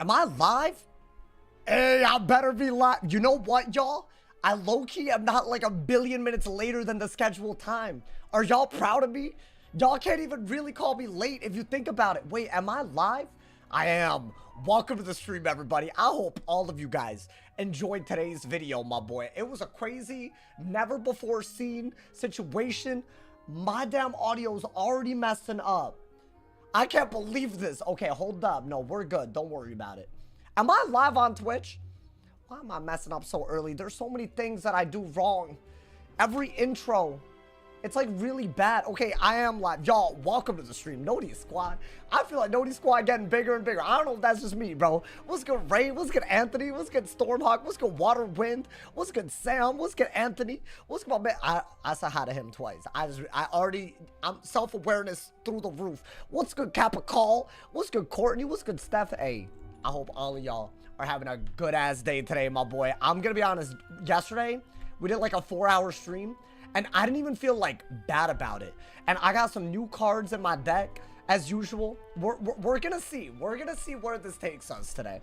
Am I live? Hey, I better be live. You know what, y'all? I low-key am not like a billion minutes later than the scheduled time. Are y'all proud of me? Y'all can't even really call me late if you think about it. Wait, am I live? I am. Welcome to the stream, everybody. I hope all of you guys enjoyed today's video, my boy. It was a crazy, never-before-seen situation. My damn audio's already messing up. I can't believe this. Okay, hold up. No, we're good. Don't worry about it. Am I live on Twitch? Why am I messing up so early? There's so many things that I do wrong. Every intro, it's like really bad. Okay, I am live. Y'all, welcome to the stream. Noti Squad. I feel like Noti Squad getting bigger and bigger. I don't know if that's just me, bro. What's good, Ray? What's good, Anthony? What's good, Stormhawk? What's good, Water Wind? What's good, Sam? What's good, Anthony? What's good, my man? I said hi to him twice. I'm self-awareness through the roof. What's good, Kappa Call? What's good, Courtney? What's good, Steph? Hey, I hope all of y'all are having a good-ass day today, my boy. I'm gonna be honest. Yesterday, we did like a 4-hour stream, and I didn't even feel like bad about it. And I got some new cards in my deck, as usual. We're gonna see. We're gonna see where this takes us today.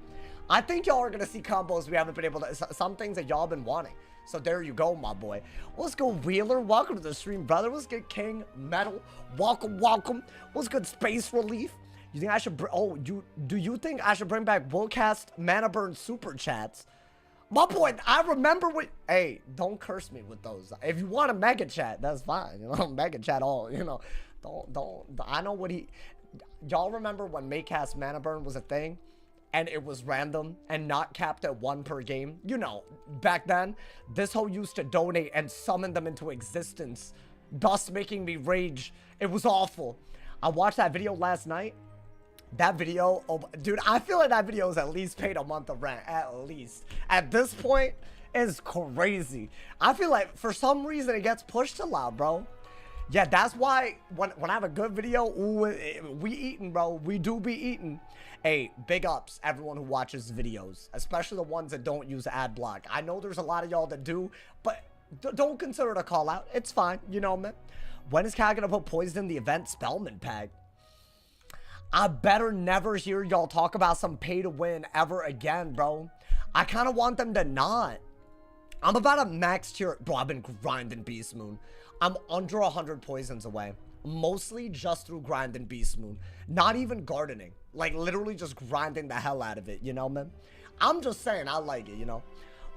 I think y'all are gonna see combos we haven't been able to, some things that y'all been wanting. So there you go, my boy. Let's go, Wheeler. Welcome to the stream, brother. Let's get King Metal. Welcome, welcome. What's good, Space Relief? You think I should, do you think I should bring back Willcast Mana Burn Super Chats? My boy, I remember what, hey, don't curse me with those. If you want a mega chat, that's fine. You know, mega chat all, you know, I know what y'all remember when Maycast Mana Burn was a thing and it was random and not capped at 1 per game? You know, back then, this hoe used to donate and summon them into existence, thus making me rage. It was awful. I watched that video last night. That video, oh, dude, I feel like that video is at least paid a month of rent, at least. At this point, it's crazy. I feel like for some reason it gets pushed a lot, bro. Yeah, that's why when I have a good video, ooh, we eating, bro. We do be eating. Hey, big ups everyone who watches videos, especially the ones that don't use ad block. I know there's a lot of y'all that do, but don't consider it a call out. It's fine, you know, man. When is Cal gonna put poison in the event Spellman pack? I better never hear y'all talk about some pay to win ever again, bro. I kind of want them to not. I'm about a max tier. Bro, I've been grinding Beast Moon. I'm under 100 poisons away. Mostly just through grinding Beast Moon. Not even gardening. Like, literally just grinding the hell out of it, you know, man? I'm just saying, I like it, you know?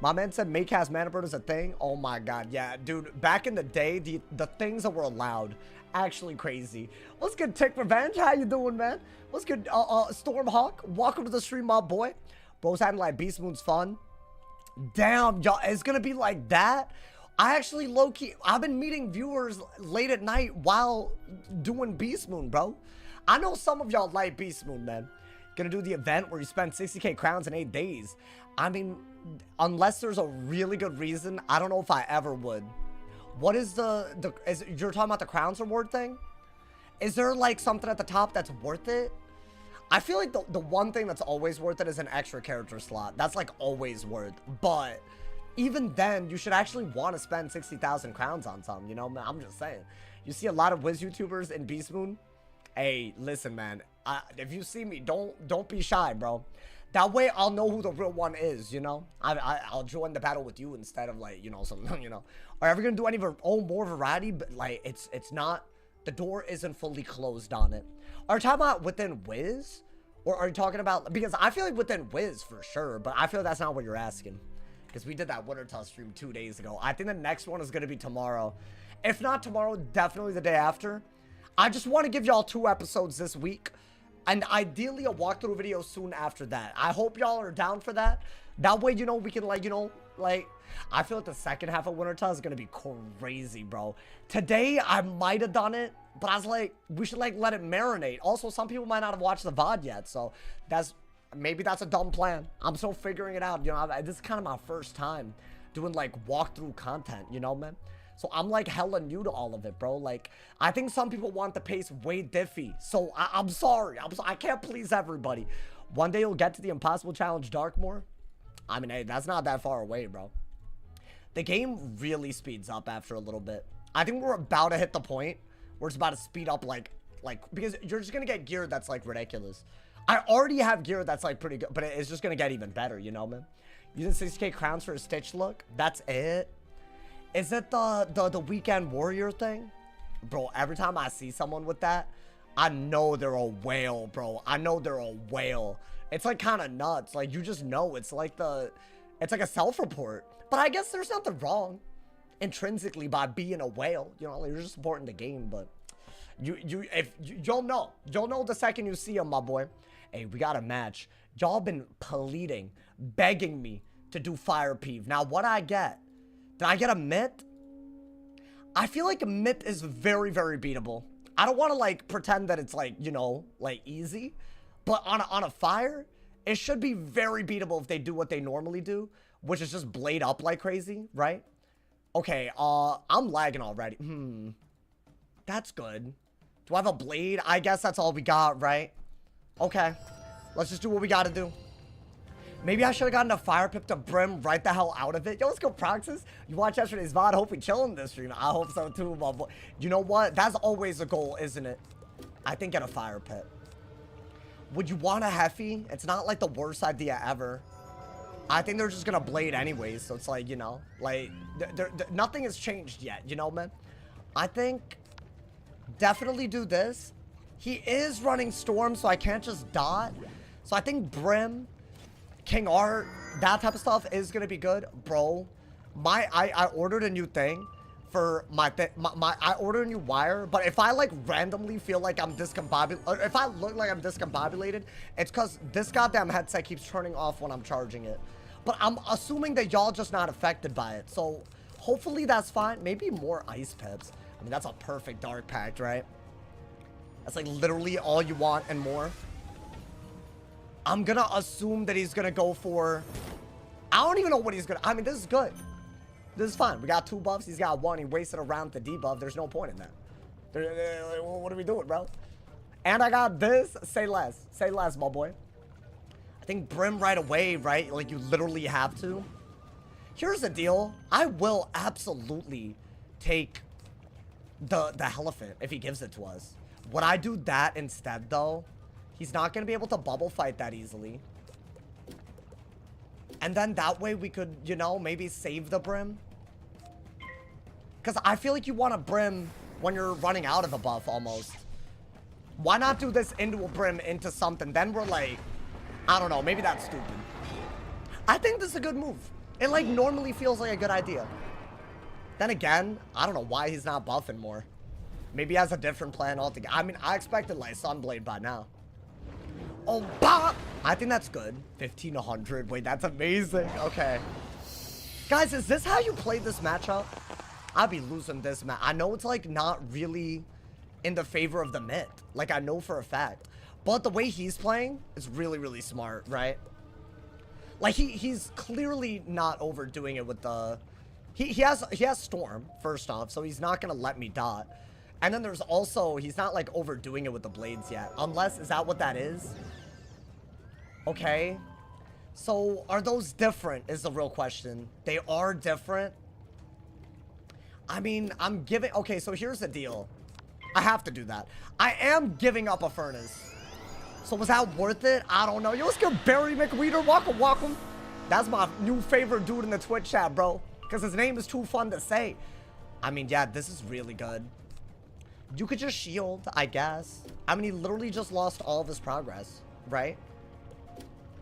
My man said Maycast Mana Burn is a thing. Oh my god, yeah, dude. Back in the day, the things that were allowed, actually crazy. What's good, Tick Revenge? How you doing, man? What's good, Stormhawk? Welcome to the stream, my boy. Bro's having like Beast Moon's fun. Damn, y'all, it's gonna be like that. I actually low-key, I've been meeting viewers late at night while doing Beast Moon, bro. I know some of y'all like Beast Moon, man. Gonna do the event where you spend 60k crowns in 8 days. I mean, unless there's a really good reason, I don't know if I ever would. What is you're talking about the crowns reward thing? Is there like something at the top that's worth it? I feel like the one thing that's always worth it is an extra character slot. That's like always worth. But even then, you should actually want to spend 60,000 crowns on something, you know? I'm just saying. You see a lot of Wiz YouTubers in Beast Moon. Hey, listen, man. If you see me, don't be shy, bro. That way, I'll know who the real one is, you know? I'll join the battle with you instead of, like, you know, some, you know. Are ever gonna do any more variety? But, like, it's not, the door isn't fully closed on it. Are you talking about within Wiz? Or are you talking about, because I feel like within Wiz for sure, but I feel that's not what you're asking. Because we did that Winter Tusk stream 2 days ago. I think the next one is gonna be tomorrow. If not tomorrow, definitely the day after. I just want to give y'all 2 episodes this week. And ideally a walkthrough video soon after that. I hope y'all are down for that. That way, you know, we can like, you know, like, I feel like the second half of Winter Tusk is going to be crazy, bro. Today, I might have done it, but I was like, we should like let it marinate. Also, some people might not have watched the VOD yet. So maybe that's a dumb plan. I'm still figuring it out. You know, this is kind of my first time doing like walkthrough content, you know, man? So I'm like hella new to all of it, bro. Like, I think some people want the pace way diffy. So I'm sorry. I can't please everybody. One day you'll get to the Impossible Challenge Darkmoor. I mean, hey, that's not that far away, bro. The game really speeds up after a little bit. I think we're about to hit the point where it's about to speed up like, because you're just going to get gear that's like ridiculous. I already have gear that's like pretty good, but it's just gonna get even better, you know, man. Using 6k crowns for a Stitch look. That's it. Is it the weekend warrior thing? Bro, every time I see someone with that, I know they're a whale, bro. I know they're a whale. It's like kind of nuts. Like you just know it's like a self-report. But I guess there's nothing wrong intrinsically by being a whale. You know, like, you're just supporting the game, but you'll know the second you see him, my boy. Hey, we got a match. Y'all been pleading, begging me to do fire peeve. Now, what I get? Did I get a myth? I feel like a myth is very, very beatable. I don't want to like pretend that it's like, you know, like easy, but on a fire, it should be very beatable if they do what they normally do, which is just blade up like crazy, right? Okay, I'm lagging already. That's good. Do I have a blade? I guess that's all we got, right? Okay, let's just do what we gotta do. Maybe I should have gotten a fire pip to brim right the hell out of it. Yo, let's go, Proxys. You watched yesterday's VOD. Hope we chilling this stream. I hope so too, my boy. You know what? That's always a goal, isn't it? I think get a fire pit. Would you want a Heffy? It's not like the worst idea ever. I think they're just gonna blade anyways, so it's like, you know, like nothing has changed yet, you know, man. I think definitely do this. He is running Storm, so I can't just dot. So I think Brim, King Art, that type of stuff is gonna be good, bro. I ordered a new thing for I ordered a new wire, but if I like randomly feel like I'm discombobulated, if I look like I'm discombobulated, it's because this goddamn headset keeps turning off when I'm charging it. But I'm assuming that y'all just not affected by it, so hopefully that's fine. Maybe more ice pips. I mean, that's a perfect dark pact, right? That's like literally all you want and more. I'm gonna assume that he's gonna go for, I don't even know what he's gonna, I mean, this is good. This is fine. We got 2 buffs. He's got 1. He wasted a round to debuff. There's no point in that. What are we doing, bro? And I got this. Say less. Say less, my boy. I think Brim right away, right? Like, you literally have to. Here's the deal. I will absolutely take the Elephant if he gives it to us. Would I do that instead, though? He's not going to be able to bubble fight that easily. And then that way we could, you know, maybe save the Brim. Because I feel like you want a Brim when you're running out of a buff almost. Why not do this into a Brim into something? Then we're like, I don't know, maybe that's stupid. I think this is a good move. It like normally feels like a good idea. Then again, I don't know why he's not buffing more. Maybe he has a different plan altogether. I mean, I expected like Sunblade by now. Oh, bop! I think that's good. 1500. Wait, that's amazing. Okay. Guys, is this how you play this matchup? I'd be losing this match. I know it's like not really in the favor of the mid. Like, I know for a fact. But the way he's playing is really, really smart, right? Like, he's clearly not overdoing it with the... He has Storm, first off, so he's not going to let me dot. And then there's also, he's not like overdoing it with the blades yet. Unless, is that what that is? Okay. So, are those different is the real question. They are different. I mean, I'm giving, okay, so here's the deal. I have to do that. I am giving up a furnace. So was that worth it? I don't know. Yo, let's get Barry McWeeder. Welcome. That's my new favorite dude in the Twitch chat, bro. Because his name is too fun to say. I mean, yeah, this is really good. You could just shield, I guess. I mean, he literally just lost all of his progress, right?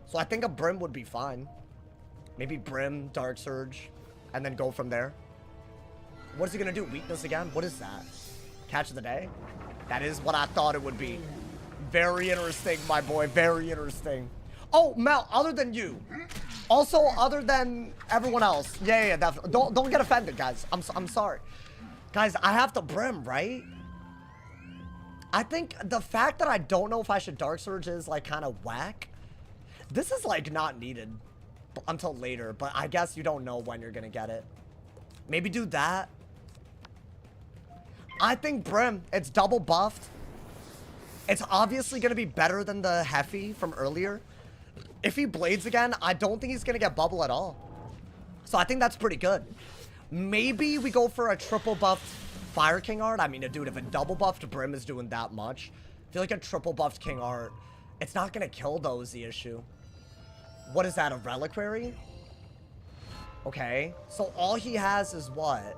So I think a Brim would be fine. Maybe Brim, Dark Surge, and then go from there. What is he going to do? Weakness again? What is that? Catch of the day? That is what I thought it would be. Very interesting, my boy. Very interesting. Oh, Mel, other than you. Also, other than everyone else. Yeah, definitely. Don't get offended, guys. I'm sorry. Guys, I have to Brim, right? I think the fact that I don't know if I should Dark Surge is like kind of whack. This is like not needed until later, but I guess you don't know when you're gonna get it. Maybe do that. I think Brim, it's double buffed. It's obviously gonna be better than the Heffy from earlier. If he blades again, I don't think he's gonna get bubble at all. So I think that's pretty good. Maybe we go for a triple buffed Fire King Art. I mean, dude, if a double buffed Brim is doing that much, I feel like a triple buffed King Art It's not gonna kill though is the issue. What is that, a reliquary? Okay, so all he has is what?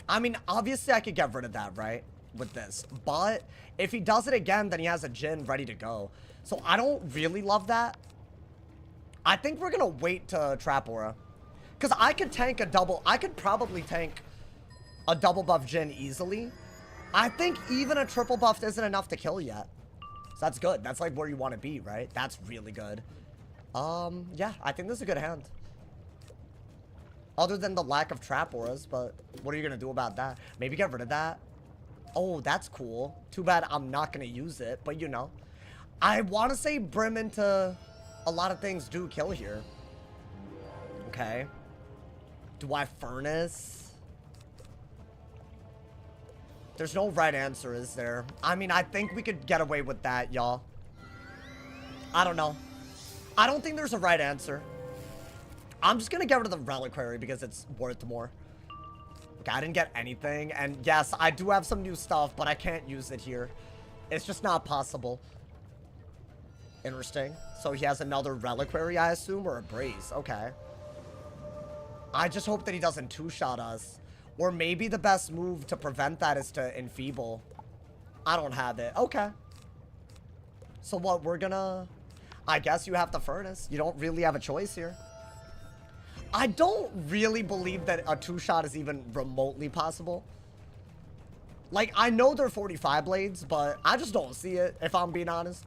I mean, obviously I could get rid of that, right? With this. But if he does it again, then he has a Jhin ready to go. So I don't really love that. I think we're gonna wait to Trap Aura. Because I could tank a double... I could probably tank a double buff Jhin easily. I think even a triple buff isn't enough to kill yet. So that's good. That's like where you want to be, right? That's really good. Yeah, I think this is a good hand. Other than the lack of trap auras, but what are you going to do about that? Maybe get rid of that. Oh, that's cool. Too bad I'm not going to use it, but you know. I want to say Brim into a lot of things do kill here. Okay. Do I Furnace? There's no right answer, is there? I mean, I think we could get away with that, y'all. I don't know. I don't think there's a right answer. I'm just gonna get rid of the reliquary because it's worth more. Okay, I didn't get anything. And yes, I do have some new stuff, but I can't use it here. It's just not possible. Interesting. So he has another reliquary, I assume, or a brace. Okay. I just hope that he doesn't two-shot us. Or maybe the best move to prevent that is to enfeeble. I don't have it. Okay. So what, we're gonna... I guess you have the Furnace. You don't really have a choice here. I don't really believe that a two-shot is even remotely possible. Like, I know they're 45 blades, but I just don't see it, if I'm being honest.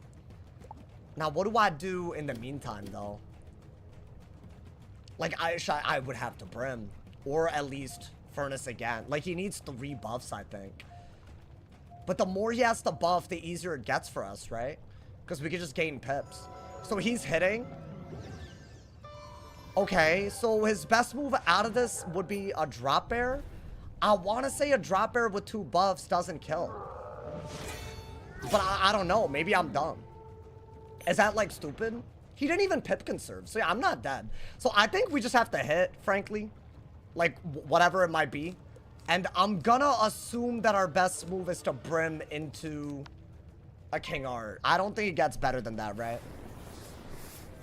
Now, what do I do in the meantime, though? Like, I would have to Brim. Or at least Furnace again. Like, he needs 3 buffs, I think. But the more he has to buff, the easier it gets for us, right? Because we could just gain pips. So he's hitting. Okay, so his best move out of this would be a drop bear. I want to say a drop bear with 2 buffs doesn't kill. But I don't know. Maybe I'm dumb. Is that, like, stupid? He didn't even pip conserve. So, yeah, I'm not dead. So, I think we just have to hit, frankly. Like, whatever it might be. And I'm gonna assume that our best move is to Brim into a King Art. I don't think it gets better than that, right?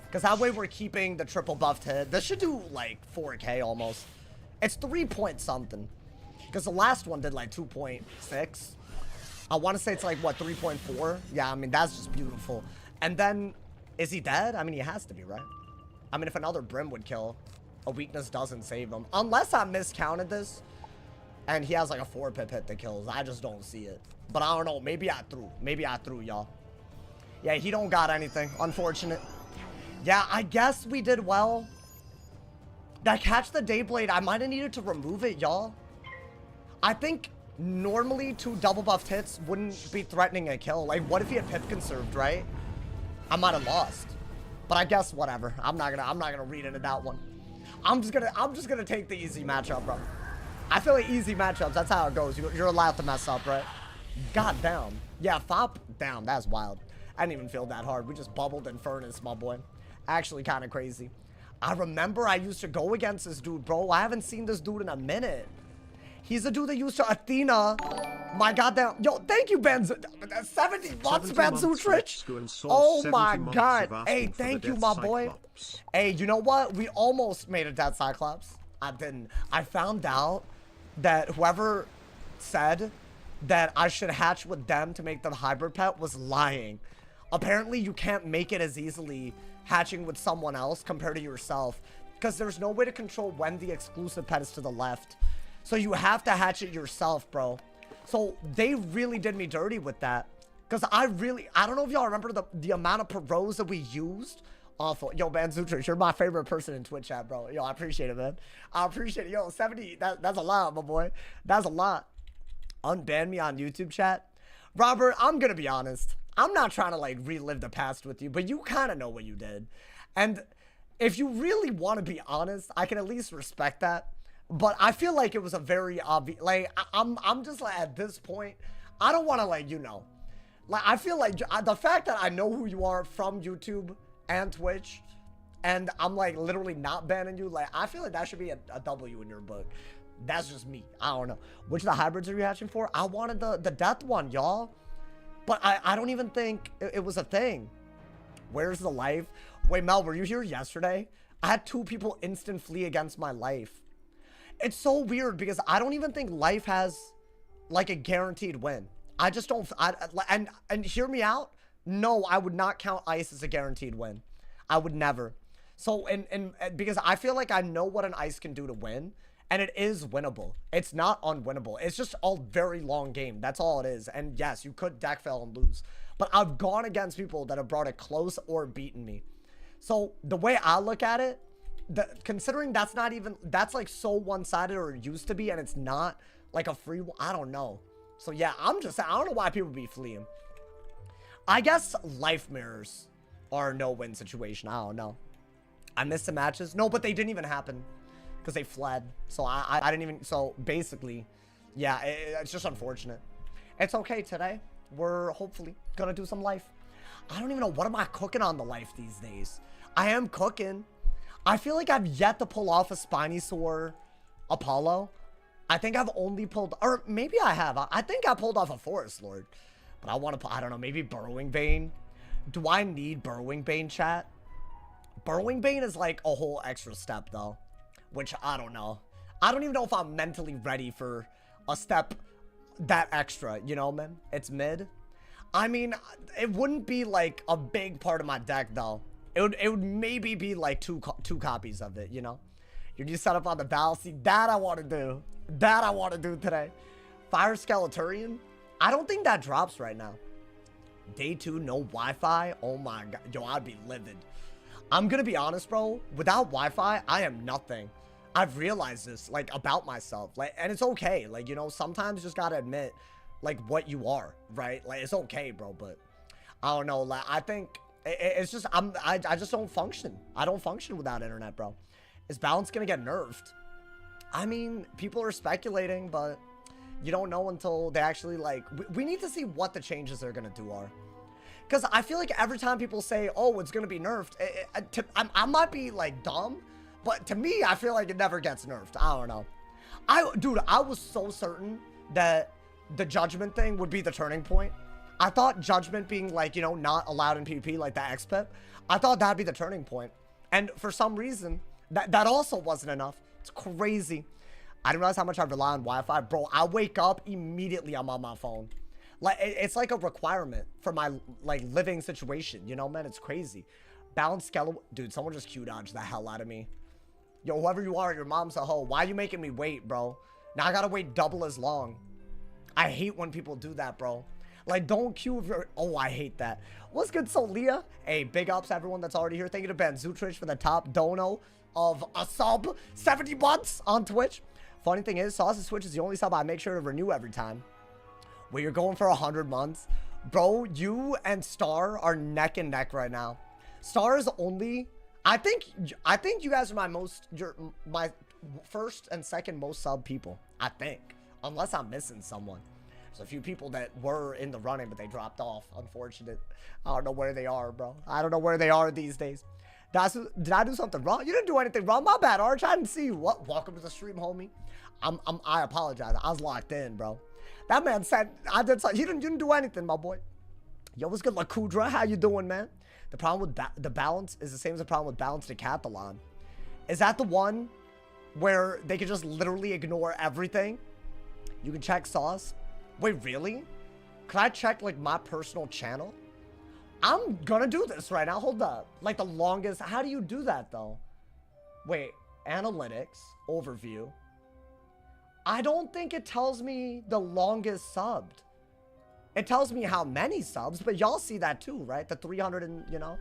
Because that way we're keeping the triple buffed hit. This should do, like, 4K almost. It's 3 point something. Because the last one did, like, 2.6. I want to say it's, like, what, 3.4? Yeah, I mean, that's just beautiful. And then, is he dead? I mean, he has to be, right? I mean, if another Brim would kill, a weakness doesn't save him. Unless I miscounted this, and he has, like, a 4-pip hit that kills. I just don't see it. But I don't know. Maybe I threw. Maybe I threw, y'all. Yeah, he don't got anything. Unfortunate. Yeah, I guess we did well. That Catch the Dayblade, I might have needed to remove it, y'all. I think normally 2 double buffed hits wouldn't be threatening a kill. Like, what if he had pip conserved, right? I might have lost. But I guess whatever. I'm not gonna read into that one. I'm just gonna take the easy matchup, bro. I feel like easy matchups, that's how it goes. You're allowed to mess up, right? God damn. Yeah, Fop down. That's wild. I didn't even feel that hard. We just bubbled in Furnace, my boy. Actually kind of crazy. I remember I used to go against this dude, bro. I haven't seen this dude in a minute. He's the dude that used to Athena. My goddamn. Yo, thank you, Benz. 70 months, Benzutrich. Oh my god. Hey, thank you, my boy. Hey, you know what? We almost made a dead Cyclops. I didn't. I found out that whoever said that I should hatch with them to make them hybrid pet was lying. Apparently, you can't make it as easily hatching with someone else compared to yourself, because there's no way to control when the exclusive pet is to the left. So you have to hatch it yourself, bro. So they really did me dirty with that, because I don't know if y'all remember the amount of Perros that we used. Awful. Yo, man, Zutrich, you're my favorite person in Twitch chat, bro. Yo, I appreciate it, man. I appreciate it. Yo, 70, that's a lot, my boy. That's a lot. Unban me on YouTube chat. Robert, I'm gonna be honest. I'm not trying to, like, relive the past with you, but you kind of know what you did. And if you really want to be honest, I can at least respect that. But I feel like it was a very obvious, like, I'm just, like, at this point, I don't want to, like, you know. Like, I feel like the fact that I know who you are from YouTube and Twitch, and I'm, like, literally not banning you, like, I feel like that should be a W in your book. That's just me. I don't know. Which of the hybrids are you hatching for? I wanted the death one, y'all. But I don't even think it was a thing. Where's the life? Wait, Mel, were you here yesterday? I had 2 people instant flee against my life. It's so weird because I don't even think life has like a guaranteed win. I just don't. And hear me out. No, I would not count ice as a guaranteed win. I would never. So and because I feel like I know what an ice can do to win, and it is winnable. It's not unwinnable. It's just a very long game. That's all it is. And yes, you could deck fail and lose, but I've gone against people that have brought it close or beaten me. So the way I look at it, considering that's not even, that's like so one-sided, or it used to be, and it's not like a free one. I don't know. So yeah, I don't know why people be fleeing. I guess life mirrors are a no-win situation. I don't know. I missed some matches. No, but they didn't even happen because they fled. So I didn't even, so basically, yeah, it's just unfortunate. It's okay today. We're hopefully gonna do some life. I don't even know, what am I cooking on the life these days? I am cooking. I feel like I've yet to pull off a Spinosaur Apollo. I think I've only pulled, or maybe I have. I think I pulled off a Forest Lord. But I want to, I don't know, maybe Burrowing Bane. Do I need Burrowing Bane, chat? Burrowing Bane is like a whole extra step, though. Which, I don't know. I don't even know if I'm mentally ready for a step that extra, you know, man? It's mid. I mean, it wouldn't be like a big part of my deck, though. It would maybe be like two copies of it, you know? You need to set up on the battle. See, that I want to do. That I want to do today. Fire Skeleturian. I don't think that drops right now. Day 2, no Wi-Fi. Oh my god. Yo, I'd be livid. I'm gonna be honest, bro. Without Wi-Fi, I am nothing. I've realized this, like, about myself. Like, and it's okay. Like, you know, sometimes you just gotta admit, like, what you are, right? Like, it's okay, bro. But I don't know. Like, I think it's just, I just don't function. I don't function without internet, bro. Is balance gonna get nerfed? I mean, people are speculating, but you don't know until they actually, like, we need to see what the changes they're gonna do are. Because I feel like every time people say, oh, it's gonna be nerfed, I might be, like, dumb, but to me, I feel like it never gets nerfed. I don't know. Dude, I was so certain that the Judgment thing would be the turning point. I thought Judgment being, like, you know, not allowed in PvP, like the XPIP, I thought that'd be the turning point. And for some reason, that also wasn't enough. It's crazy. I didn't realize how much I rely on Wi-Fi. Bro, I wake up, immediately I'm on my phone. Like, it's like a requirement for my, like, living situation. You know, man, it's crazy. Balance skeleton. Dude, someone just Q-dodged the hell out of me. Yo, whoever you are, your mom's a hoe. Why are you making me wait, bro? Now I gotta wait double as long. I hate when people do that, bro. Like, don't queue if you're... Oh, I hate that. What's good, Solia? Hey, big ups, everyone that's already here. Thank you to Ben Zutrich for the top dono of a sub. 70 months on Twitch. Funny thing is, Sauce's Switch is the only sub I make sure to renew every time. Well, you're going for 100 months. Bro, you and Star are neck and neck right now. Star is only... I think you guys are my first and second most sub people. I think. Unless I'm missing someone. There's a few people that were in the running, but they dropped off. Unfortunate. I don't know where they are, bro. I don't know where they are these days. Did I do something wrong? You didn't do anything wrong. My bad, Arch. I didn't see you. What? Welcome to the stream, homie. I apologize. I was locked in, bro. That man said I did something. You didn't do anything, my boy. Yo, what's good, Lakudra? How you doing, man? The problem with the balance is the same as the problem with balance decathlon. Is that the one where they can just literally ignore everything? You can check Sauce. Wait, really? Can I check, like, my personal channel? I'm gonna do this right now. Hold up. Like, the longest... How do you do that, though? Wait. Analytics. Overview. I don't think it tells me the longest subbed. It tells me how many subs, but y'all see that too, right? The 300 and, you know?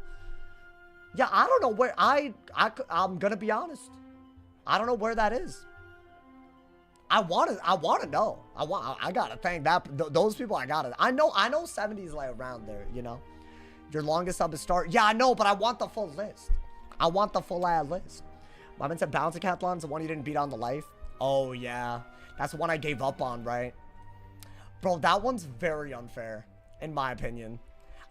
Yeah, I don't know where... I'm gonna be honest. I don't know where that is. I want to know. I gotta thank those people. I know 70 is like around there, you know? Your longest sub is Star. Yeah, I know, but I want the full list. I want the full ad list. My man said Balance Decathlon's the one you didn't beat on the life. Oh, yeah. That's the one I gave up on, right? Bro, that one's very unfair, in my opinion.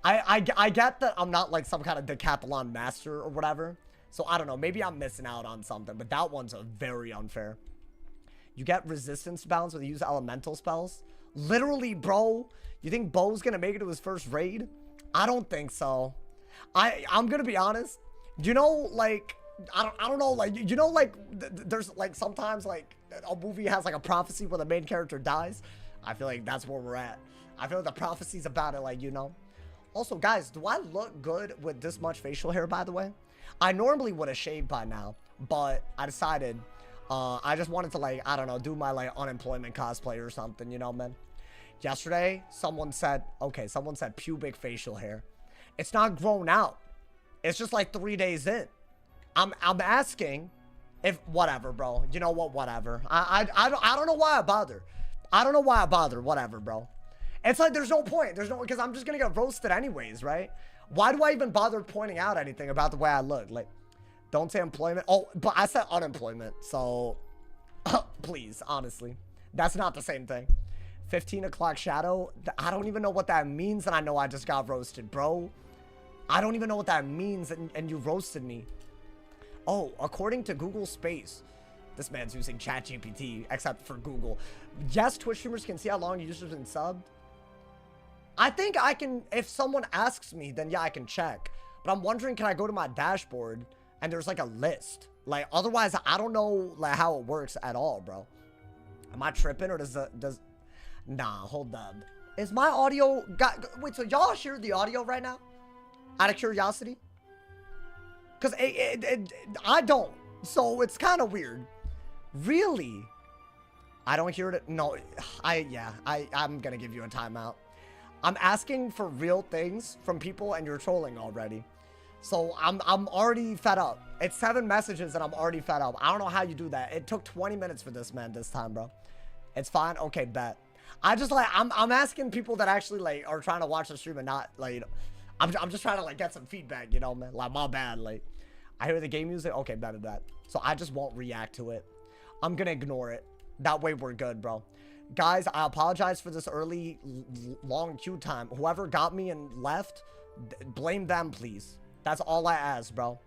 I get that I'm not like some kind of decathlon master or whatever. So, I don't know. Maybe I'm missing out on something, but that one's very unfair. You get resistance balance when you use elemental spells. Literally, bro. You think Bo's gonna make it to his first raid? I don't think so. I'm gonna be honest. You know, like, I don't know, like, you know, like, there's, like, sometimes, like, a movie has, like, a prophecy where the main character dies. I feel like that's where we're at. I feel like the prophecy's about it, like, you know. Also, guys, do I look good with this much facial hair, by the way? I normally would have shaved by now, but I decided, I just wanted to, like, I don't know, do my, like, unemployment cosplay or something, you know, man. Yesterday, someone said pubic facial hair. It's not grown out. It's just like 3 days in. I'm asking if, whatever, bro. You know what, whatever. I don't know why I bother. I don't know why I bother, whatever, bro. It's like, there's no point. There's no, because I'm just gonna get roasted anyways, right? Why do I even bother pointing out anything about the way I look? Like, don't say employment. Oh, but I said unemployment, so please, honestly. That's not the same thing. 15 o'clock shadow. I don't even know what that means, and I know I just got roasted, bro. I don't even know what that means, and you roasted me. Oh, according to Google Space, this man's using ChatGPT, except for Google. Yes, Twitch streamers can see how long users been subbed. I think I can, if someone asks me, then yeah, I can check. But I'm wondering, can I go to my dashboard, and there's like a list? Like, otherwise, I don't know like how it works at all, bro. Am I tripping, or does... Nah, hold up. Is my audio... Wait, so y'all hear the audio right now? Out of curiosity? Because I don't. So it's kind of weird. Really? I don't hear it. No, I'm going to give you a timeout. I'm asking for real things from people and you're trolling already. So I'm already fed up. It's 7 messages and I'm already fed up. I don't know how you do that. It took 20 minutes for this, man, this time, bro. It's fine. Okay, bet. I just like, I'm asking people that actually like are trying to watch the stream and not like, you know, I'm just trying to like get some feedback, you know, man. Like, my bad. Like, I hear the game music. Okay, bet. So I just won't react to it. I'm gonna ignore it. That way we're good, bro. Guys, I apologize for this early, long queue time. Whoever got me and left, blame them, please. That's all I ask, bro.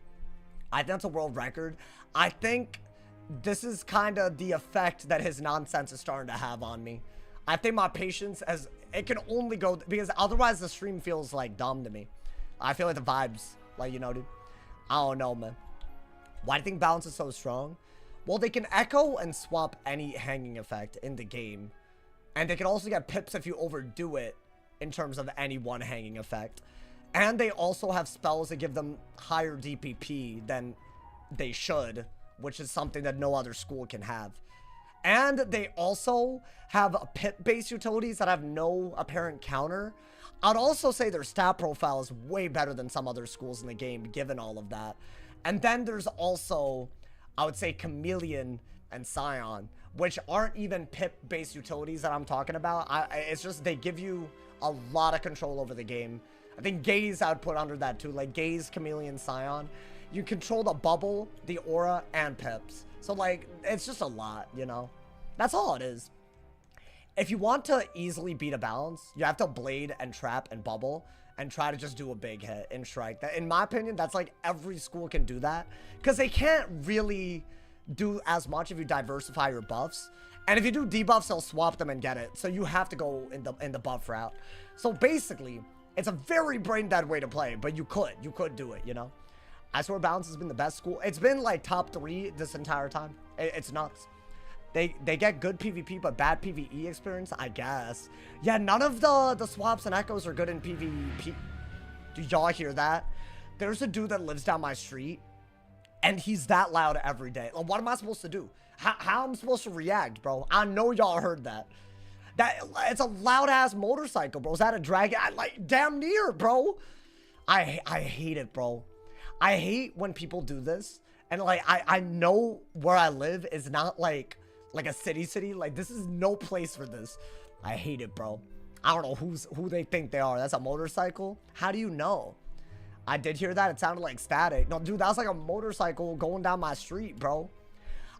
I think that's a world record. I think this is kind of the effect that his nonsense is starting to have on me. I think my patience, as it can only go, because otherwise the stream feels like dumb to me. I feel like the vibes, like, you know, dude. I don't know, man. Why do you think balance is so strong? Well, they can echo and swap any hanging effect in the game. And they can also get pips if you overdo it in terms of any one hanging effect. And they also have spells that give them higher DPP than they should, which is something that no other school can have. And they also have pip-based utilities that have no apparent counter. I'd also say their stat profile is way better than some other schools in the game, given all of that. And then there's also, I would say, Chameleon and Scion, which aren't even pip-based utilities that I'm talking about. It's just they give you a lot of control over the game. I think Gaze I would put under that too, like Gaze, Chameleon, Scion. You control the bubble, the aura, and pips. So, like, it's just a lot, you know? That's all it is. If you want to easily beat a balance, you have to blade and trap and bubble and try to just do a big hit and strike. That, in my opinion, that's like every school can do that. Because they can't really do as much if you diversify your buffs. And if you do debuffs, they'll swap them and get it. So you have to go in the buff route. So basically, it's a very brain-dead way to play, but you could do it, you know? I swear balance has been the best school. It's been like top 3 this entire time. It's nuts. They get good PvP but bad PvE experience, I guess. Yeah, none of the swaps and echoes are good in PvP. Do y'all hear that? There's a dude that lives down my street, and he's that loud every day. Like, what am I supposed to do? How am I supposed to react, bro? I know y'all heard that. It's a loud-ass motorcycle, bro. Is that a dragon? Like, damn near, bro. I hate it, bro. I hate when people do this, and like I know where I live is not like a city. Like, this is no place for this. I hate it, bro. I don't know who they think they are. That's a motorcycle. How do you know? I did hear that. It sounded like static. No, dude, that's like a motorcycle going down my street, bro.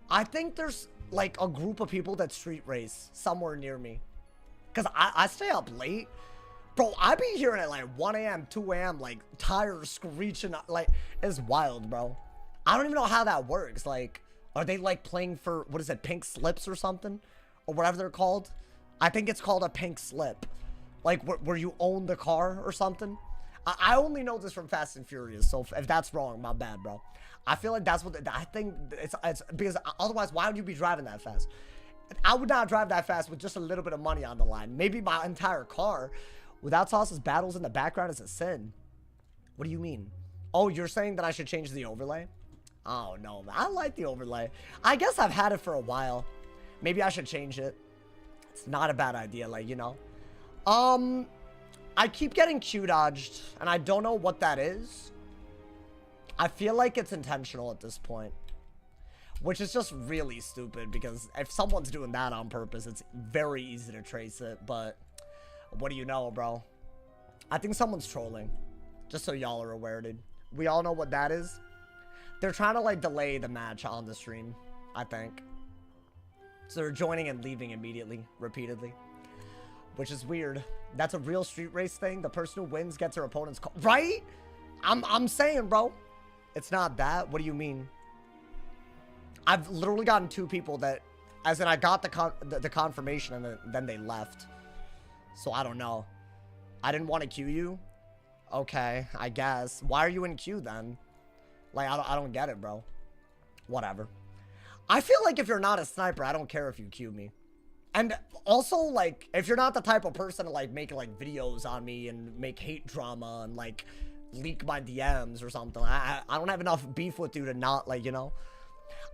I think there's like a group of people that street race somewhere near me, because I stay up late. Bro, I be hearing it like 1 a.m., 2 a.m., like, tires screeching, like, it's wild, bro. I don't even know how that works. Like, are they, like, playing for, what is it, pink slips or something? Or whatever they're called? I think it's called a pink slip. Like, where you own the car or something? I only know this from Fast and Furious, so if that's wrong, my bad, bro. I feel like that's what I think. It's because otherwise, why would you be driving that fast? I would not drive that fast with just a little bit of money on the line. Maybe my entire car. Without sauces, battles in the background is a sin. What do you mean? Oh, you're saying that I should change the overlay? Oh, no. I like the overlay. I guess I've had it for a while. Maybe I should change it. It's not a bad idea, like, you know. I keep getting Q-dodged, and I don't know what that is. I feel like it's intentional at this point. Which is just really stupid, because if someone's doing that on purpose, it's very easy to trace it, but what do you know, bro? I think someone's trolling. Just so y'all are aware, dude. We all know what that is. They're trying to, like, delay the match on the stream, I think. So they're joining and leaving immediately, repeatedly. Which is weird. That's a real street race thing. The person who wins gets their opponent's call. Right? I'm saying, bro. It's not that. What do you mean? I've literally gotten 2 people that, as in I got the confirmation and then they left. So I don't know. I didn't want to queue you. Okay, I guess. Why are you in queue then? Like, I don't get it, bro. Whatever. I feel like if you're not a sniper, I don't care if you queue me. And also, like, if you're not the type of person to, like, make, like, videos on me and make hate drama and, like, leak my DMs or something, I don't have enough beef with you to not, like, you know.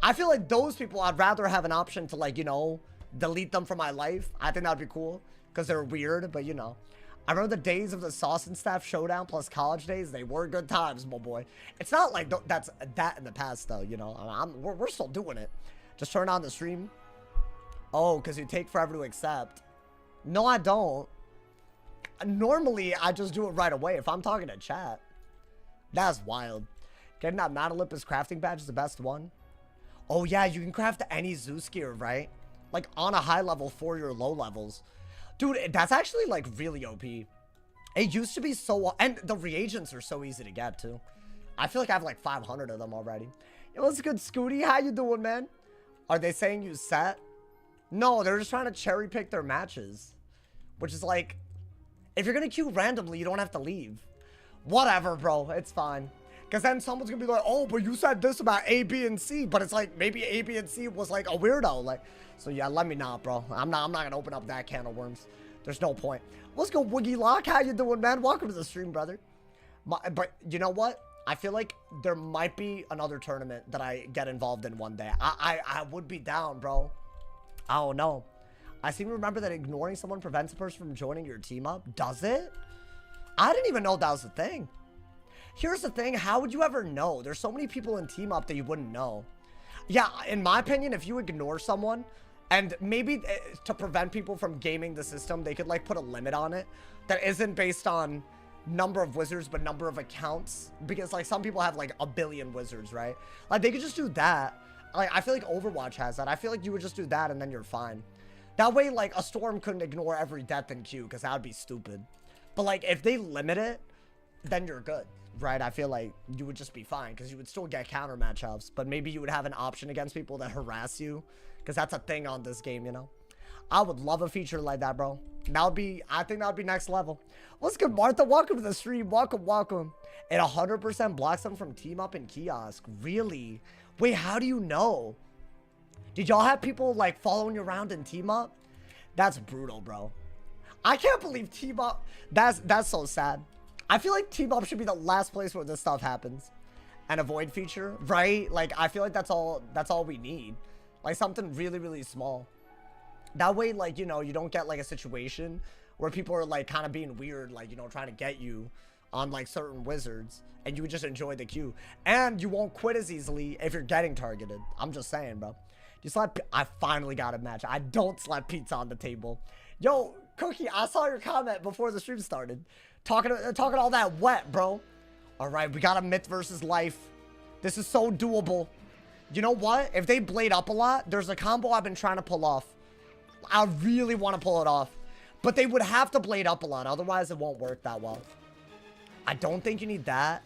I feel like those people, I'd rather have an option to, like, you know, delete them from my life. I think that'd be cool because they're weird, but, you know. I remember the days of the Sauce and Staff Showdown plus college days. They were good times, my boy. It's not like that's that in the past, though, you know. We're still doing it. Just turn on the stream. Oh, because you take forever to accept. No, I don't. Normally, I just do it right away if I'm talking to chat. That's wild. Getting that Mount Olympus crafting badge is the best one. Oh, yeah, you can craft any Zeus gear, right? Like, on a high level for your low levels. Dude, that's actually, like, really OP. It used to be so... And the reagents are so easy to get, too. I feel like I have, like, 500 of them already. Yo, what's good, Scooty? How you doing, man? Are they saying you set? No, they're just trying to cherry pick their matches. Which is, like... If you're gonna queue randomly, you don't have to leave. Whatever, bro. It's fine. Because then someone's going to be like, oh, but you said this about A, B, and C. But it's like, maybe A, B, and C was like a weirdo. Like, so yeah, let me not, bro. I'm not going to open up that can of worms. There's no point. Let's go, Woogie Lock. How you doing, man? Welcome to the stream, brother. But you know what? I feel like there might be another tournament that I get involved in one day. I would be down, bro. I don't know. I seem to remember that ignoring someone prevents a person from joining your team up. Does it? I didn't even know that was a thing. Here's the thing, how would you ever know? There's so many people in team up that you wouldn't know. Yeah, in my opinion, if you ignore someone, and maybe to prevent people from gaming the system, they could like put a limit on it that isn't based on number of wizards, but number of accounts. Because like some people have like a billion wizards, right? Like they could just do that. Like I feel like Overwatch has that. I feel like you would just do that and then you're fine. That way, like a Storm couldn't ignore every death in queue because that would be stupid. But like if they limit it, then you're good. Right, I feel like you would just be fine because you would still get counter matchups, but maybe you would have an option against people that harass you because that's a thing on this game, you know. I would love a feature like that, bro. That would be, I think that would be next level. What's good, Martha? Welcome to the stream. Welcome, welcome. It 100% blocks them from team up and kiosk. Really? Wait, how do you know? Did y'all have people like following you around in team up? That's brutal, bro. I can't believe team up. That's so sad. I feel like team up should be the last place where this stuff happens. And a void feature, right? Like, I feel like that's all we need. Like, something really, really small. That way, like, you know, you don't get, like, a situation where people are, like, kind of being weird, like, you know, trying to get you on, like, certain wizards. And you would just enjoy the queue. And you won't quit as easily if you're getting targeted. I'm just saying, bro. You slap... I finally got a match. I don't slap pizza on the table. Yo, Cookie, I saw your comment before the stream started. Talking all that wet, bro. All right, we got a myth versus life. This is so doable. You know what? If they blade up a lot, there's a combo I've been trying to pull off. I really want to pull it off. But they would have to blade up a lot. Otherwise, it won't work that well. I don't think you need that.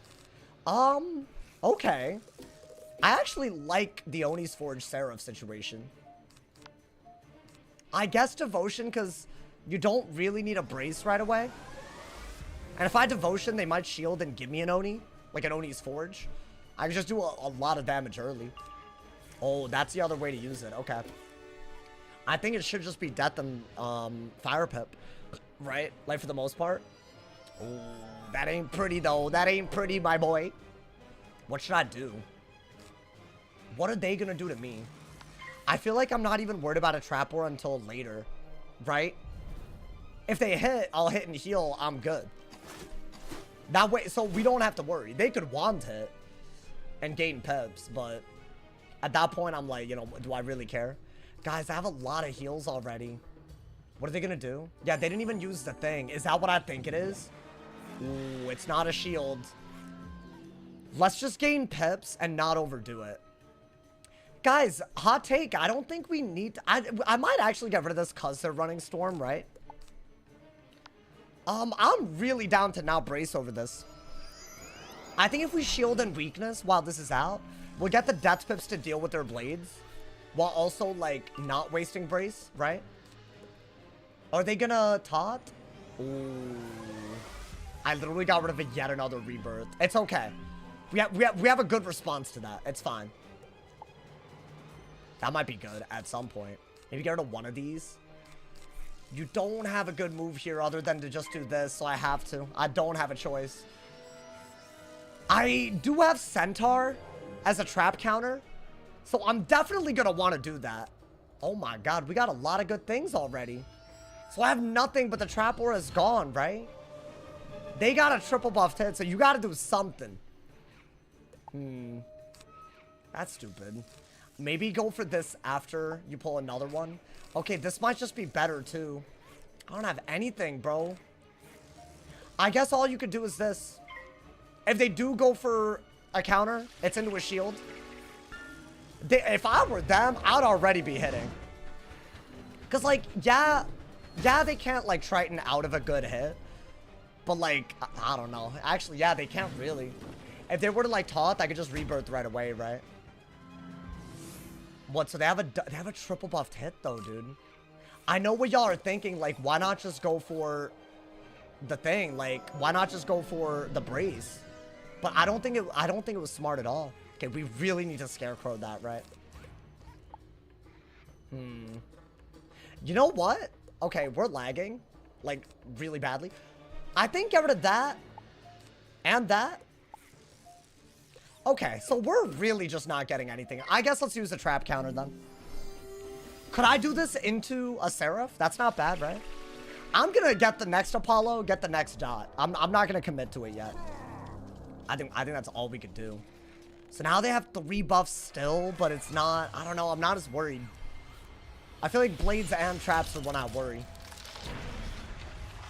Okay. I actually like the Oni's Forge Seraph situation. I guess Devotion, because you don't really need a brace right away. And if I devotion, they might shield and give me an Oni. Like an Oni's Forge. I can just do a lot of damage early. Oh, that's the other way to use it. Okay. I think it should just be Death and Fire Pip. Right? Like for the most part. Oh, that ain't pretty though. That ain't pretty, my boy. What should I do? What are they gonna do to me? I feel like I'm not even worried about a Trap War until later. Right? If they hit, I'll hit and heal. I'm good. That way, so we don't have to worry. They could wand hit and gain pips, but at that point, I'm like, you know, do I really care? Guys, I have a lot of heals already. What are they gonna do? Yeah, they didn't even use the thing. Is that what I think it is? Ooh, it's not a shield. Let's just gain pips and not overdo it. Guys, hot take. I don't think we need to, I might actually get rid of this because they're running Storm, right? I'm really down to now brace over this. I think if we shield and weakness while this is out, we'll get the death pips to deal with their blades while also, like, not wasting brace, right? Are they gonna taunt? Ooh. I literally got rid of yet another rebirth. It's okay. We have a good response to that. It's fine. That might be good at some point. Maybe get rid of one of these. You don't have a good move here other than to just do this, so I have to. I don't have a choice. I do have Centaur as a trap counter, so I'm definitely going to want to do that. Oh my god, we got a lot of good things already. So I have nothing, but the Trap War is gone, right? They got a triple buffed hit, so you got to do something. That's stupid. Maybe go for this after you pull another one. Okay, this might just be better, too. I don't have anything, bro. I guess all you could do is this. If they do go for a counter, it's into a shield. If I were them, I'd already be hitting. Because, like, yeah, they can't, like, Triton out of a good hit. But, like, I don't know. Actually, yeah, they can't really. If they were to, like, taunt, I could just rebirth right away, right? What, so they have a triple buffed hit, though, dude. I know what y'all are thinking, like, why not just go for the thing? Like, why not just go for the brace? But I don't think it was smart at all. Okay, we really need to scarecrow that, right? You know what? Okay, we're lagging, like, really badly. I think get rid of that and that. Okay, so we're really just not getting anything. I guess let's use the trap counter then. Could I do this into a Seraph? That's not bad, right? I'm gonna get the next Apollo, get the next dot. I'm not gonna commit to it yet. I think that's all we could do. So now they have 3 buffs still, but it's not, I don't know, I'm not as worried. I feel like blades and traps are when I worry.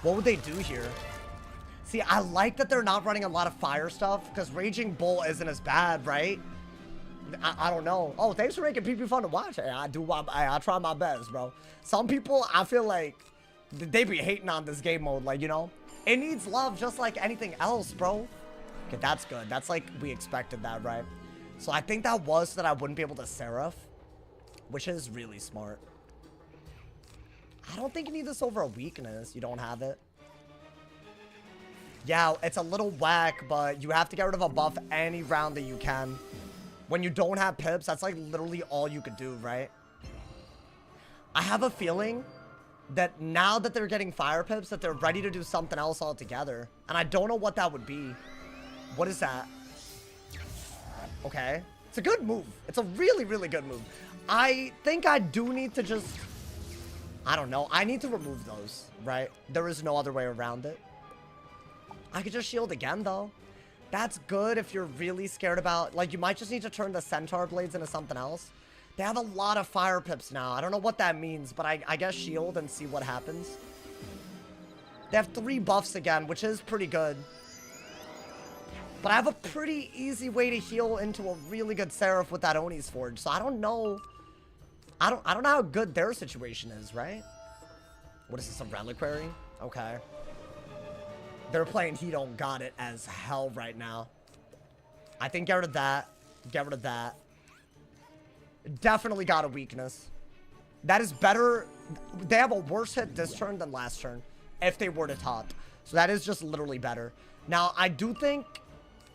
What would they do here? See, I like that they're not running a lot of fire stuff, because Raging Bull isn't as bad, right? I don't know. Oh, thanks for making PP fun to watch. Hey, I try my best, bro. Some people, I feel like, they be hating on this game mode, like, you know? It needs love just like anything else, bro. Okay, that's good. That's like, we expected that, right? So I think that was so that I wouldn't be able to Seraph, which is really smart. I don't think you need this over a weakness. You don't have it. Yeah, it's a little whack, but you have to get rid of a buff any round that you can. When you don't have pips, that's like literally all you could do, right? I have a feeling that now that they're getting fire pips, that they're ready to do something else altogether. And I don't know what that would be. What is that? Okay. It's a good move. It's a really, really good move. I think I do need to just... I don't know. I need to remove those, right? There is no other way around it. I could just shield again, though. That's good if you're really scared about... Like, you might just need to turn the Centaur blades into something else. They have a lot of fire pips now. I don't know what that means, but I guess shield and see what happens. They have 3 buffs again, which is pretty good. But I have a pretty easy way to heal into a really good Seraph with that Oni's Forge. So I don't know... I don't know how good their situation is, right? What is this, a reliquary? Okay. They're playing He Don't Got It as hell right now. I think get rid of that. Get rid of that. Definitely got a weakness. That is better. They have a worse hit this turn than last turn. If they were to taunt. So that is just literally better. Now, I do think,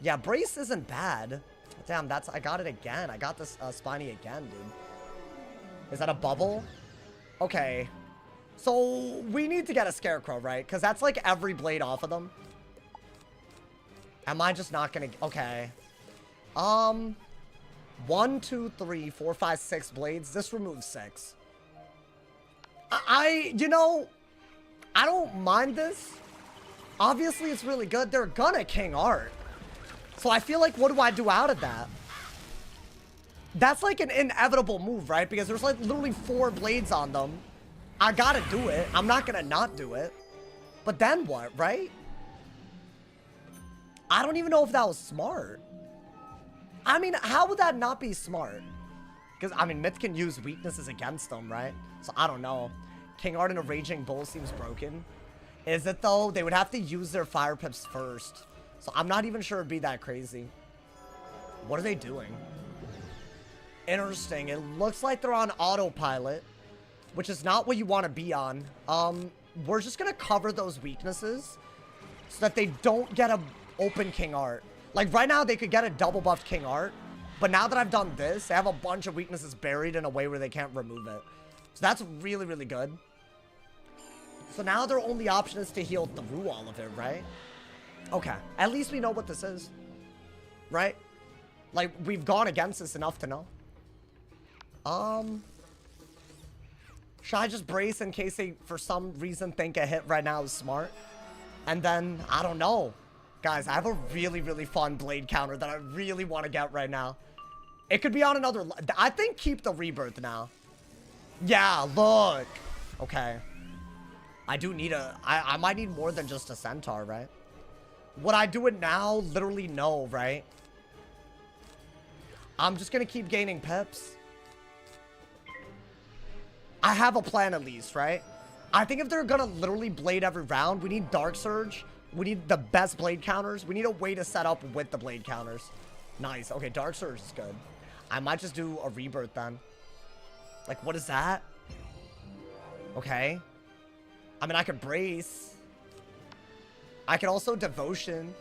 yeah, brace isn't bad. Damn, I got it again. I got this spiny again, dude. Is that a bubble? Okay. So we need to get a scarecrow, right? Because that's like every blade off of them. Am I just not gonna... Okay. 1, 2, 3, 4, 5, 6 blades. This removes 6. You know, I don't mind this. Obviously, it's really good. They're gonna King Art. So I feel like, what do I do out of that? That's like an inevitable move, right? Because there's like literally 4 blades on them. I gotta do it. I'm not gonna not do it. But then what, right? I don't even know if that was smart. I mean, how would that not be smart? Because, I mean, Myth can use weaknesses against them, right? So, I don't know. King Art and a Raging Bull seems broken. Is it, though? They would have to use their Fire Pips first. So, I'm not even sure it'd be that crazy. What are they doing? Interesting. It looks like they're on autopilot, which is not what you want to be on. We're just going to cover those weaknesses so that they don't get a open King Art. Like, right now, they could get a double buffed King Art. But now that I've done this, they have a bunch of weaknesses buried in a way where they can't remove it. So that's really, really good. So now their only option is to heal through all of it, right? Okay. At least we know what this is. Right? Like, we've gone against this enough to know. Should I just brace in case they, for some reason, think a hit right now is smart? And then, I don't know. Guys, I have a really, really fun blade counter that I really want to get right now. It could be on another... I think keep the rebirth now. Yeah, look. Okay. I do need a... I might need more than just a centaur, right? Would I do it now? Literally no, right? I'm just going to keep gaining pips. I have a plan at least, right? I think if they're going to literally blade every round, we need Dark Surge. We need the best blade counters. We need a way to set up with the blade counters. Nice. Okay, Dark Surge is good. I might just do a rebirth then. Like, what is that? Okay. I mean, I could brace. I could also devotion.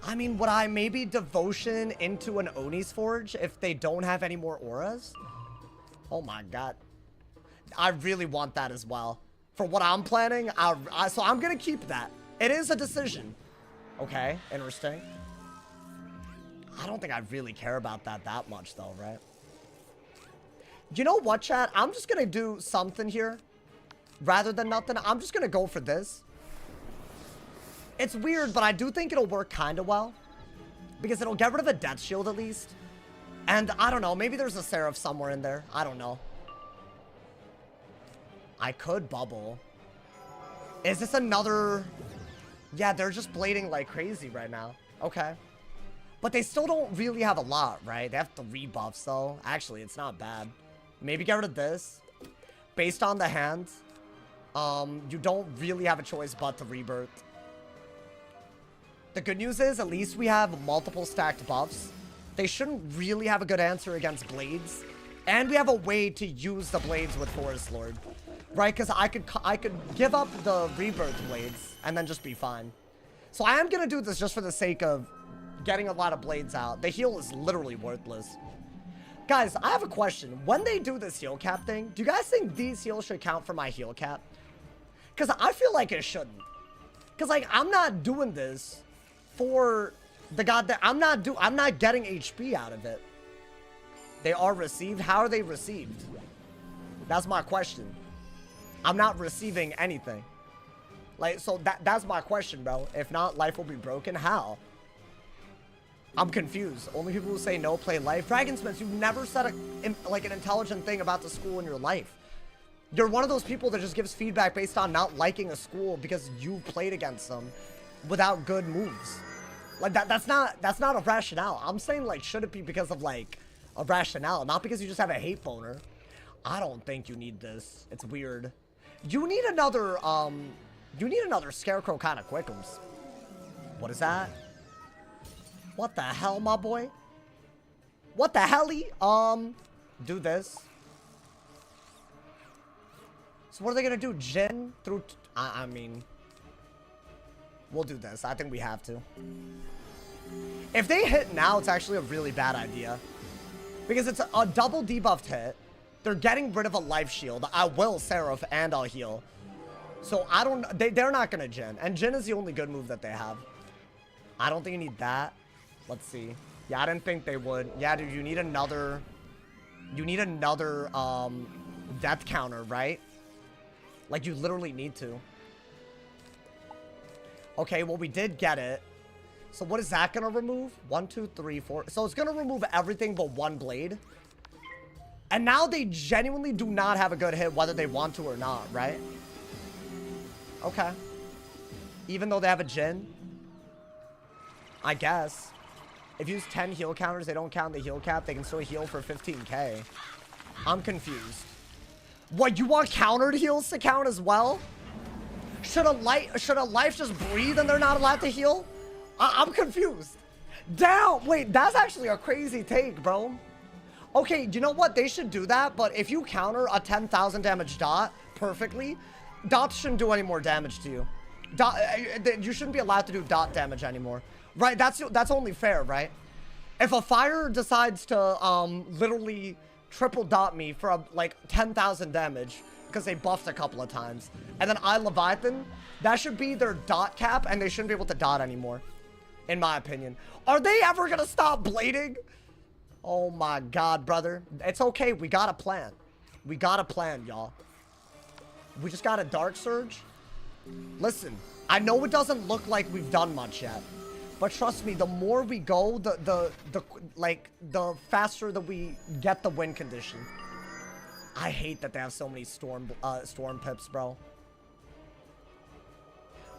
I mean, would I maybe devotion into an Oni's Forge if they don't have any more auras? Oh my god. I really want that as well. For what I'm planning, so I'm gonna keep that. It is a decision. Okay, interesting. I don't think I really care about that much though, right? You know what, chat? I'm just gonna do something here. Rather than nothing, I'm just gonna go for this. It's weird, but I do think it'll work kind of well. Because it'll get rid of a death shield at least. And I don't know, maybe there's a Seraph somewhere in there. I don't know. I could bubble. Is this another... Yeah, they're just blading like crazy right now. Okay. But they still don't really have a lot, right? They have 3 buffs, though. Actually, it's not bad. Maybe get rid of this. Based on the hand, you don't really have a choice but to rebirth. The good news is, at least we have multiple stacked buffs. They shouldn't really have a good answer against blades. And we have a way to use the blades with Forest Lord. Right, because I could give up the rebirth blades and then just be fine. So I am going to do this just for the sake of getting a lot of blades out. The heal is literally worthless. Guys, I have a question. When they do this heal cap thing, do you guys think these heals should count for my heal cap? Because I feel like it shouldn't. Because, like, I'm not doing this for the god that... I'm not getting HP out of it. They are received. How are they received? That's my question. I'm not receiving anything. Like, so that's my question, bro. If not, life will be broken. How? I'm confused. Only people who say no play life. Dragonsmiths, you've never said like an intelligent thing about the school in your life. You're one of those people that just gives feedback based on not liking a school because you played against them without good moves. Like that's not a rationale. I'm saying, like, should it be because of like a rationale, not because you just have a hate boner. I don't think you need this. It's weird. You need another scarecrow kind of quickums. What is that? What the hell, my boy? What the helly? Do this. So what are they gonna do? Jin through... I mean... We'll do this. I think we have to. If they hit now, it's actually a really bad idea. Because it's a double debuffed hit. They're getting rid of a life shield. I will Seraph and I'll heal. So I don't... They're not going to Jhin. And Jhin is the only good move that they have. I don't think you need that. Let's see. Yeah, I didn't think they would. Yeah, dude, you need another... You need another death counter, right? Like, you literally need to. Okay, well, we did get it. So what is that going to remove? 1, 2, 3, 4. So it's going to remove everything but one blade. And now they genuinely do not have a good hit whether they want to or not, right? Okay. Even though they have a Jhin? I guess. If you use 10 heal counters, they don't count the heal cap. They can still heal for 15k. I'm confused. What, you want countered heals to count as well? Should a life just breathe and they're not allowed to heal? I'm confused. Damn, wait, that's actually a crazy take, bro. Okay, you know what? They should do that, but if you counter a 10,000 damage dot perfectly, dots shouldn't do any more damage to you. You shouldn't be allowed to do dot damage anymore. Right, that's only fair, right? If a fire decides to literally triple dot me for like 10,000 damage because they buffed a couple of times, and then I Leviathan, that should be their dot cap, and they shouldn't be able to dot anymore, in my opinion. Are they ever gonna stop blading? Oh my god, brother. It's okay, we got a plan. We got a plan, y'all. We just got a Dark Surge. Listen, I know it doesn't look like we've done much yet, but trust me, the more we go, the faster that we get the win condition. I hate that they have so many storm pips, bro.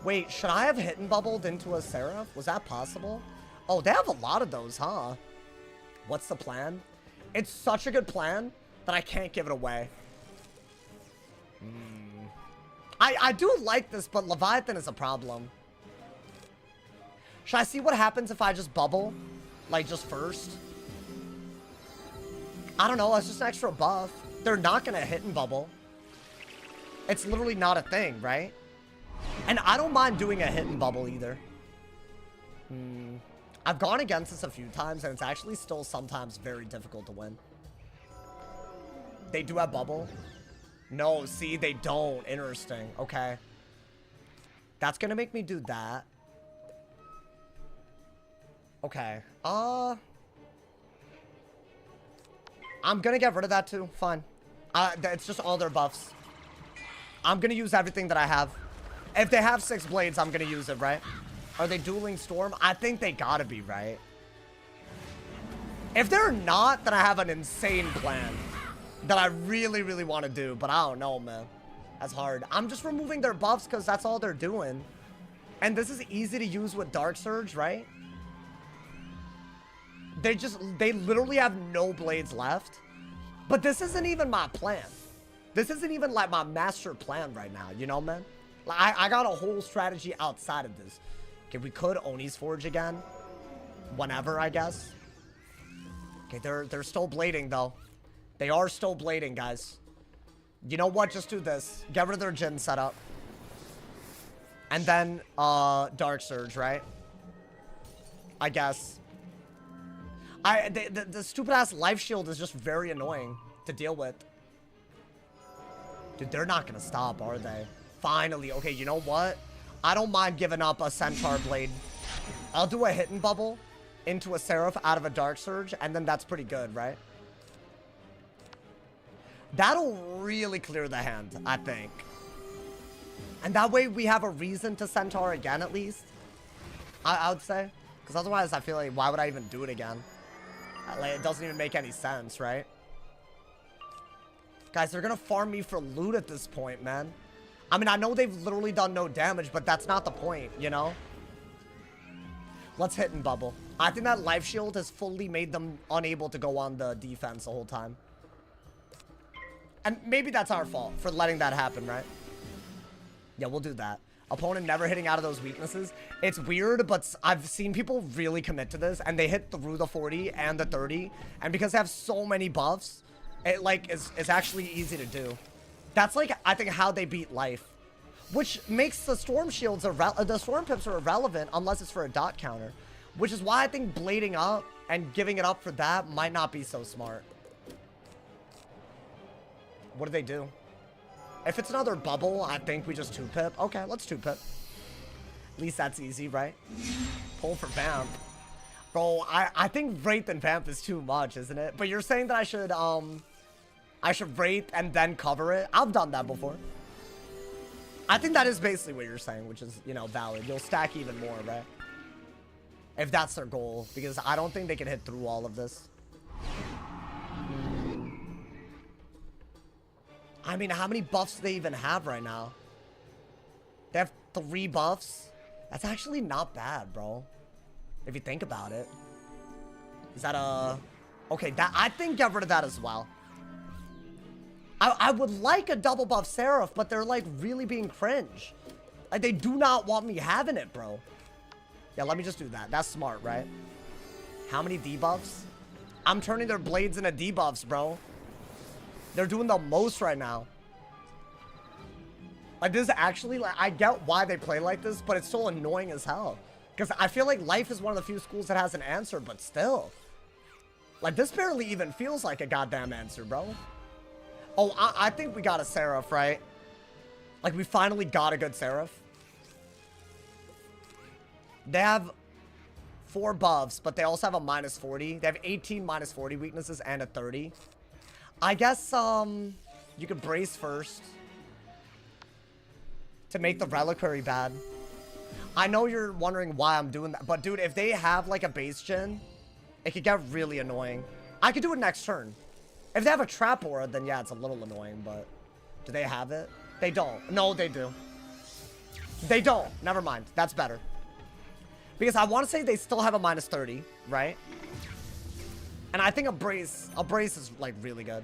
Wait, should I have hit and bubbled into a Seraph? Was that possible? Oh, they have a lot of those, huh? What's the plan? It's such a good plan that I can't give it away. I do like this, but Leviathan is a problem. Should I see what happens if I just bubble? Like, just first? I don't know, it's just an extra buff. They're not gonna hit and bubble. It's literally not a thing, right? And I don't mind doing a hit and bubble either. I've gone against this a few times, and it's actually still sometimes very difficult to win. They do have bubble? No, see, they don't. Interesting. Okay. That's gonna make me do that. Okay. I'm gonna get rid of that too. Fine. It's just all their buffs. I'm gonna use everything that I have. If they have 6 blades, I'm gonna use it, right? Are they dueling Storm? I think they gotta be, right? If they're not, then I have an insane plan that I really, really want to do, but I don't know, man. That's hard. I'm just removing their buffs because that's all they're doing. And this is easy to use with Dark Surge, right? They literally have no blades left. But this isn't even my plan. This isn't even like my master plan right now, you know, man? Like, I got a whole strategy outside of this. Okay, we could Oni's Forge again. Whenever, I guess. Okay, they're still blading, though. They are still blading, guys. You know what? Just do this. Get rid of their Jhin setup. And then, Dark Surge, right? I guess. The stupid-ass life shield is just very annoying to deal with. Dude, they're not gonna stop, are they? Finally. Okay, you know what? I don't mind giving up a Centaur Blade. I'll do a hit and bubble into a Seraph out of a Dark Surge, and then that's pretty good, right? That'll really clear the hand, I think. And that way we have a reason to Centaur again, at least. I would say. Because otherwise, I feel like, why would I even do it again? Like, it doesn't even make any sense, right? Guys, they're gonna farm me for loot at this point, man. I mean, I know they've literally done no damage, but that's not the point, you know? Let's hit and bubble. I think that life shield has fully made them unable to go on the defense the whole time. And maybe that's our fault for letting that happen, right? Yeah, we'll do that. Opponent never hitting out of those weaknesses. It's weird, but I've seen people really commit to this, and they hit through the 40 and the 30. And because they have so many buffs, it, like, is actually easy to do. That's, like, I think how they beat life. which makes the storm shields the storm pips are irrelevant unless it's for a dot counter, which is why I think blading up and giving it up for that might not be so smart. What do they do? If it's another bubble, I think we just 2-pip. Okay, let's 2-pip. At least that's easy, right? Pull for Vamp. Bro, I think Wraith and Vamp is too much, isn't it? But you're saying that I should Wraith and then cover it? I've done that before. I think that is basically what you're saying, which is, you know, valid. You'll stack even more, right? If that's their goal. Because I don't think they can hit through all of this. I mean, how many buffs do they even have right now? They have 3 buffs? That's actually not bad, bro. If you think about it. Is that a... Okay, that I think get rid of that as well. I would like a double buff Seraph, but they're like really being cringe. Like they do not want me having it, bro. Yeah, let me just do that. That's smart, right? How many debuffs? I'm turning their blades into debuffs, bro. They're doing the most right now. Like this is actually, like, I get why they play like this, but it's still annoying as hell. Because I feel like Life is one of the few schools that has an answer, but still. Like this barely even feels like a goddamn answer, bro. Oh, I think we got a Seraph, right? Like, we finally got a good Seraph. They have 4 buffs, but they also have a -40. They have 18 -40 weaknesses and a 30. I guess, you could brace first. To make the Reliquary bad. I know you're wondering why I'm doing that, but dude, if they have, like, a base gen, it could get really annoying. I could do it next turn. If they have a trap aura, then yeah, it's a little annoying, but... Do they have it? They don't. No, they do. They don't. Never mind. That's better. Because I want to say they still have a -30, right? And I think a brace is, like, really good.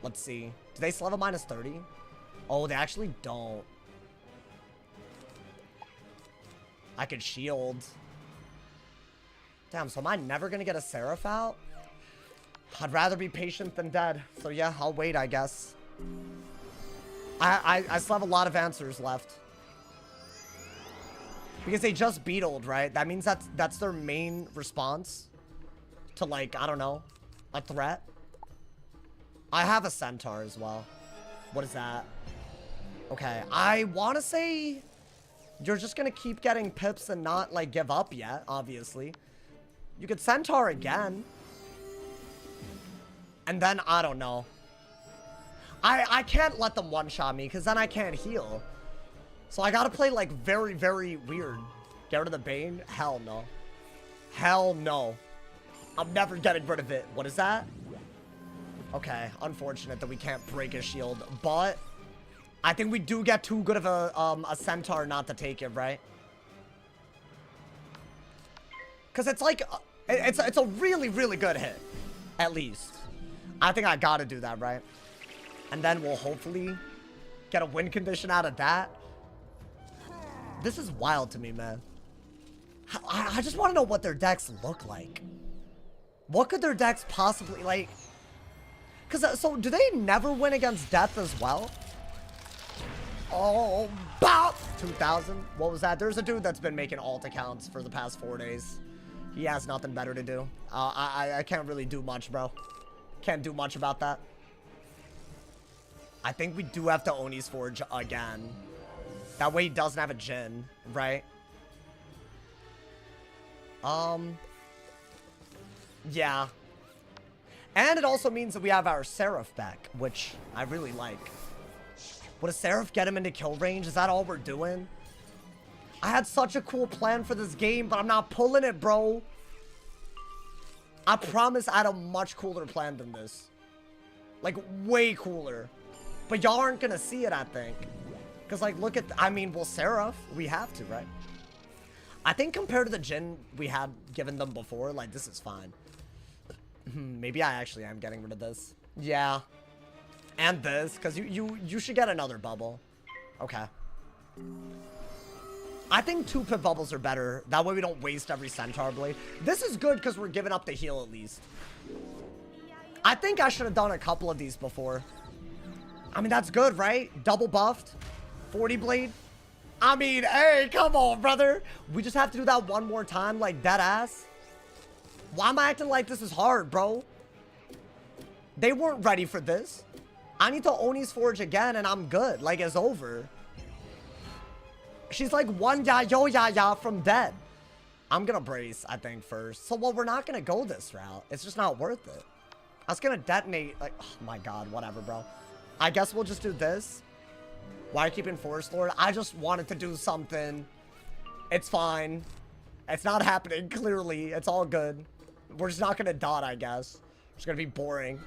Let's see. Do they still have a -30? Oh, they actually don't. I could shield. Damn, so am I never going to get a Seraph out? I'd rather be patient than dead. So yeah, I'll wait, I guess. I still have a lot of answers left. Because they just beetled, right? That means that's their main response to, like, I don't know, a threat. I have a Centaur as well. What is that? Okay, I want to say you're just going to keep getting pips and not, like, give up yet, obviously. You could Centaur again. And then, I don't know. I can't let them one-shot me, because then I can't heal. So I gotta play, like, very, very weird. Get rid of the Bane? Hell no. Hell no. I'm never getting rid of it. What is that? Okay, unfortunate that we can't break his shield, but I think we do get too good of a Centaur not to take it, right? Because it's like, it's a really, really good hit, at least. I think I gotta do that, right? And then we'll hopefully get a win condition out of that. This is wild to me, man. I just want to know what their decks look like. What could their decks possibly, like... Because, so, do they never win against death as well? Oh, bop! 2,000. What was that? There's a dude that's been making alt accounts for the past 4 days. He has nothing better to do. I can't really do much, bro. Can't do much about that. I think we do have to Oni's Forge again. That way he doesn't have a Jhin, right? Yeah. And it also means that we have our Seraph back, which I really like. Would a Seraph get him into kill range? Is that all we're doing? I had such a cool plan for this game, but I'm not pulling it, bro. I promise I had a much cooler plan than this. Like, way cooler. But y'all aren't gonna see it, I think. Because, like, look at... I mean, well, Seraph, we have to, right? I think compared to the Jhin we had given them before, like, this is fine. Maybe I actually am getting rid of this. Yeah. And this, because you should get another bubble. Okay. I think 2-pip bubbles are better. That way we don't waste every Centaur blade. This is good because we're giving up the heal at least. I think I should have done a couple of these before. I mean, that's good, right? Double buffed. 40 blade? I mean, hey, come on, brother. We just have to do that one more time, like dead ass. Why am I acting like this is hard, bro? They weren't ready for this. I need to Oni's Forge again and I'm good. Like, it's over. She's like one ya from dead. I'm gonna brace, I think, first. So, well, we're not gonna go this route. It's just not worth it. I was gonna detonate, like, oh my god, whatever, bro. I guess we'll just do this. Why are you keeping Forest Lord? I just wanted to do something. It's fine. It's not happening, clearly. It's all good. We're just not gonna dot, I guess. It's gonna be boring.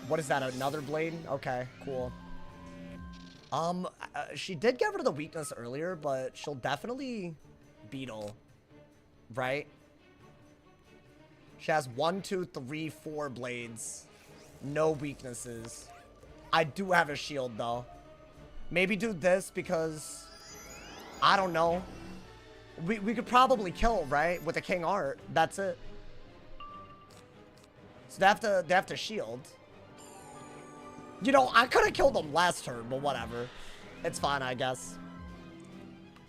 What is that, another blade? Okay, cool. She did get rid of the weakness earlier, but she'll definitely beetle, right? She has 1, 2, 3, 4 blades. No weaknesses. I do have a shield, though. Maybe do this because, I don't know. We could probably kill, right? With a King Art. That's it. So they have to shield. You know, I could have killed them last turn, but whatever. It's fine, I guess.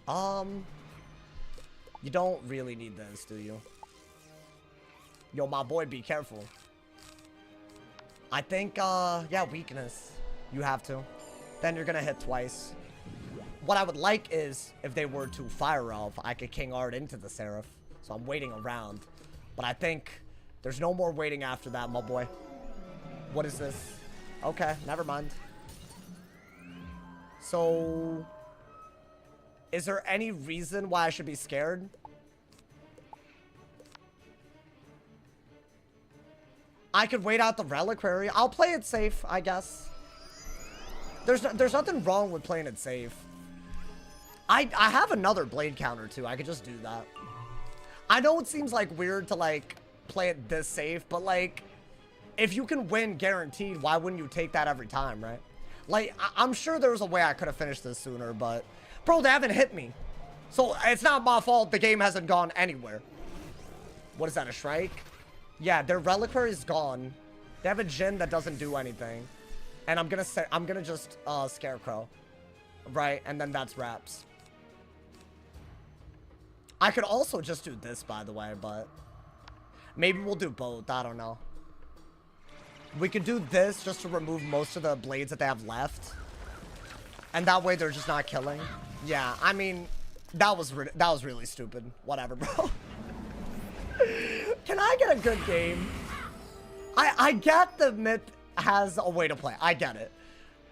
You don't really need this, do you? Yo, my boy, be careful. I think, yeah, weakness. You have to. Then you're gonna hit twice. What I would like is, if they were to Fire Elf, I could King Art into the Seraph. So I'm waiting around. But I think there's no more waiting after that, my boy. What is this? Okay, never mind. So, is there any reason why I should be scared? I could wait out the Reliquary. I'll play it safe, I guess. There's nothing wrong with playing it safe. I have another blade counter too. I could just do that. I know it seems like weird to like play it this safe, but like if you can win guaranteed, why wouldn't you take that every time, right? Like I'm sure there was a way I could have finished this sooner, but bro, they haven't hit me. So it's not my fault the game hasn't gone anywhere. What is that, a Shrike? Yeah, their Reliquary is gone. They have a Jinn that doesn't do anything. And I'm gonna just Scarecrow. Right, and then that's wraps. I could also just do this, by the way, but maybe we'll do both. I don't know. We could do this just to remove most of the blades that they have left. And that way they're just not killing. Yeah, I mean, that was really stupid. Whatever, bro. Can I get a good game? I get the myth has a way to play. I get it.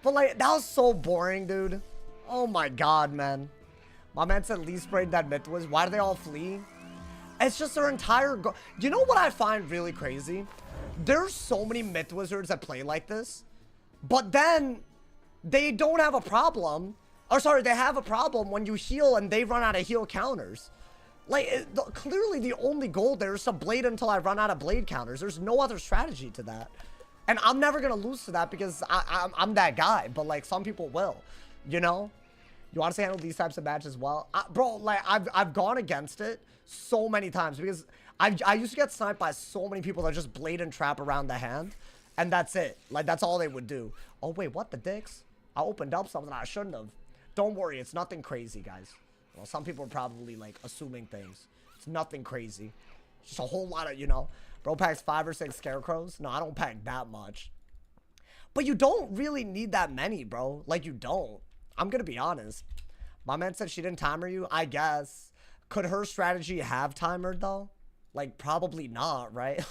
But like, that was so boring, dude. Oh my god, man. My man said least brain that myth was. Why do they all flee? It's just their entire go. You know what I find really crazy? There's so many myth wizards that play like this. But then they don't have a problem. Or sorry, they have a problem when you heal and they run out of heal counters. Like, clearly the only goal there is to blade until I run out of blade counters. There's no other strategy to that. And I'm never going to lose to that because I'm that guy. But, like, some people will. You know? You want to handle these types of matches well? Bro, like, I've gone against it so many times. Because I used to get sniped by so many people that just blade and trap around the hand. And that's it. Like, that's all they would do. Oh, wait, what the dicks? I opened up something I shouldn't have. Don't worry, it's nothing crazy, guys. Well, some people are probably, like, assuming things. It's nothing crazy. It's just a whole lot of, you know. Bro packs 5 or 6 scarecrows. No, I don't pack that much. But you don't really need that many, bro. Like, you don't. I'm gonna be honest. My man said she didn't timer you. I guess. Could her strategy have timered, though? Like, probably not, right?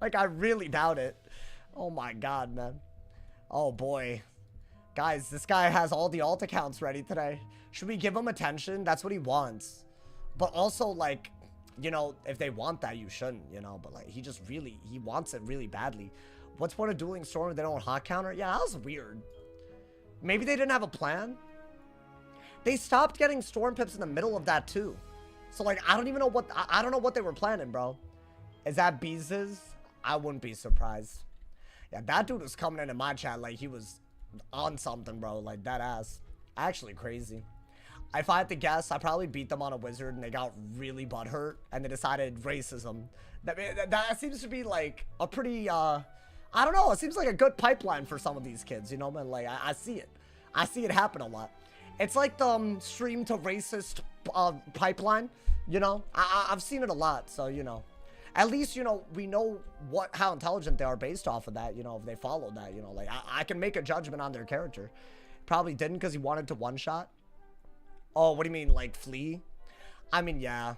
Like, I really doubt it. Oh, my God, man. Oh, boy. Guys, this guy has all the alt accounts ready today. Should we give him attention? That's what he wants. But also, like, you know, if they want that, you shouldn't, you know. But, like, he just really, he wants it really badly. What's one of dueling Storm if they don't hot counter? Yeah, that was weird. Maybe they didn't have a plan. They stopped getting Storm Pips in the middle of that, too. So, like, I don't even know what, I don't know what they were planning, bro. Is that Beez's? I wouldn't be surprised. Yeah, that dude was coming into my chat like he was on something, bro. Like, that ass. Actually crazy. If I had to guess, I probably beat them on a wizard and they got really butthurt and they decided racism. That seems to be like a pretty, I don't know. It seems like a good pipeline for some of these kids, you know, man. Like, I see it. I see it happen a lot. It's like the stream to racist pipeline, you know? I've seen it a lot, so, you know. At least, you know, we know how intelligent they are based off of that, you know, if they follow that, you know. Like, I can make a judgment on their character. Probably didn't because he wanted to one-shot. Oh, what do you mean, like, flee? I mean, yeah.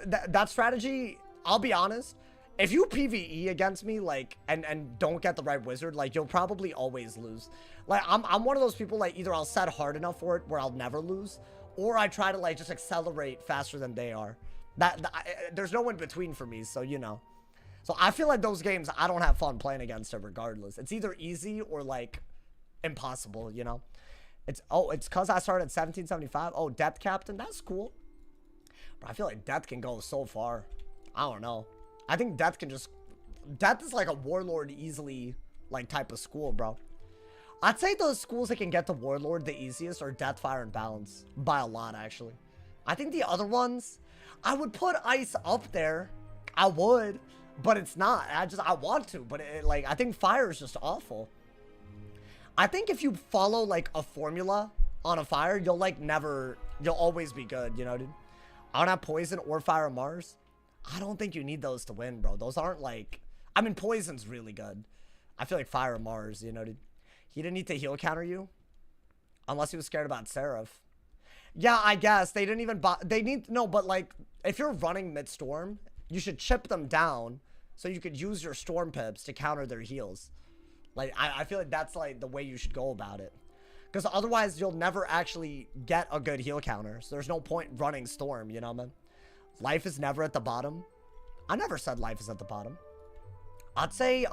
That strategy, I'll be honest, if you PvE against me, like, and don't get the right wizard, like, you'll probably always lose. Like, I'm one of those people, like, either I'll set hard enough for it where I'll never lose, or I try to, like, just accelerate faster than they are. There's no in between for me, so, you know. So, I feel like those games, I don't have fun playing against it regardless. It's either easy or, like, impossible, you know. It's because I started at 1775. Oh, Depth Captain, that's cool. But I feel like Death can go so far. I don't know. I think Death can just... Death is like a Warlord easily, like, type of school, bro. I'd say those schools that can get to Warlord the easiest are Death, Fire, and Balance. By a lot, actually. I think the other ones... I would put Ice up there. I would. But it's not. I want to. But, like, I think Fire is just awful. I think if you follow, like, a formula on a Fire, you'll, like, never... You'll always be good, you know, dude? I don't have Poison or Fire or Mars. I don't think you need those to win, bro. Those aren't, like... I mean, Poison's really good. I feel like Fire or Mars, you know, dude? He didn't need to heal counter you. Unless he was scared about Seraph. Yeah, I guess. They didn't even... They need... No, but, like, if you're running mid-storm, you should chip them down so you could use your Storm Pips to counter their heals. Like, I feel like that's, like, the way you should go about it. Because otherwise, you'll never actually get a good heal counter. So there's no point running Storm, you know, man? Life is never at the bottom. I never said life is at the bottom. I'd say,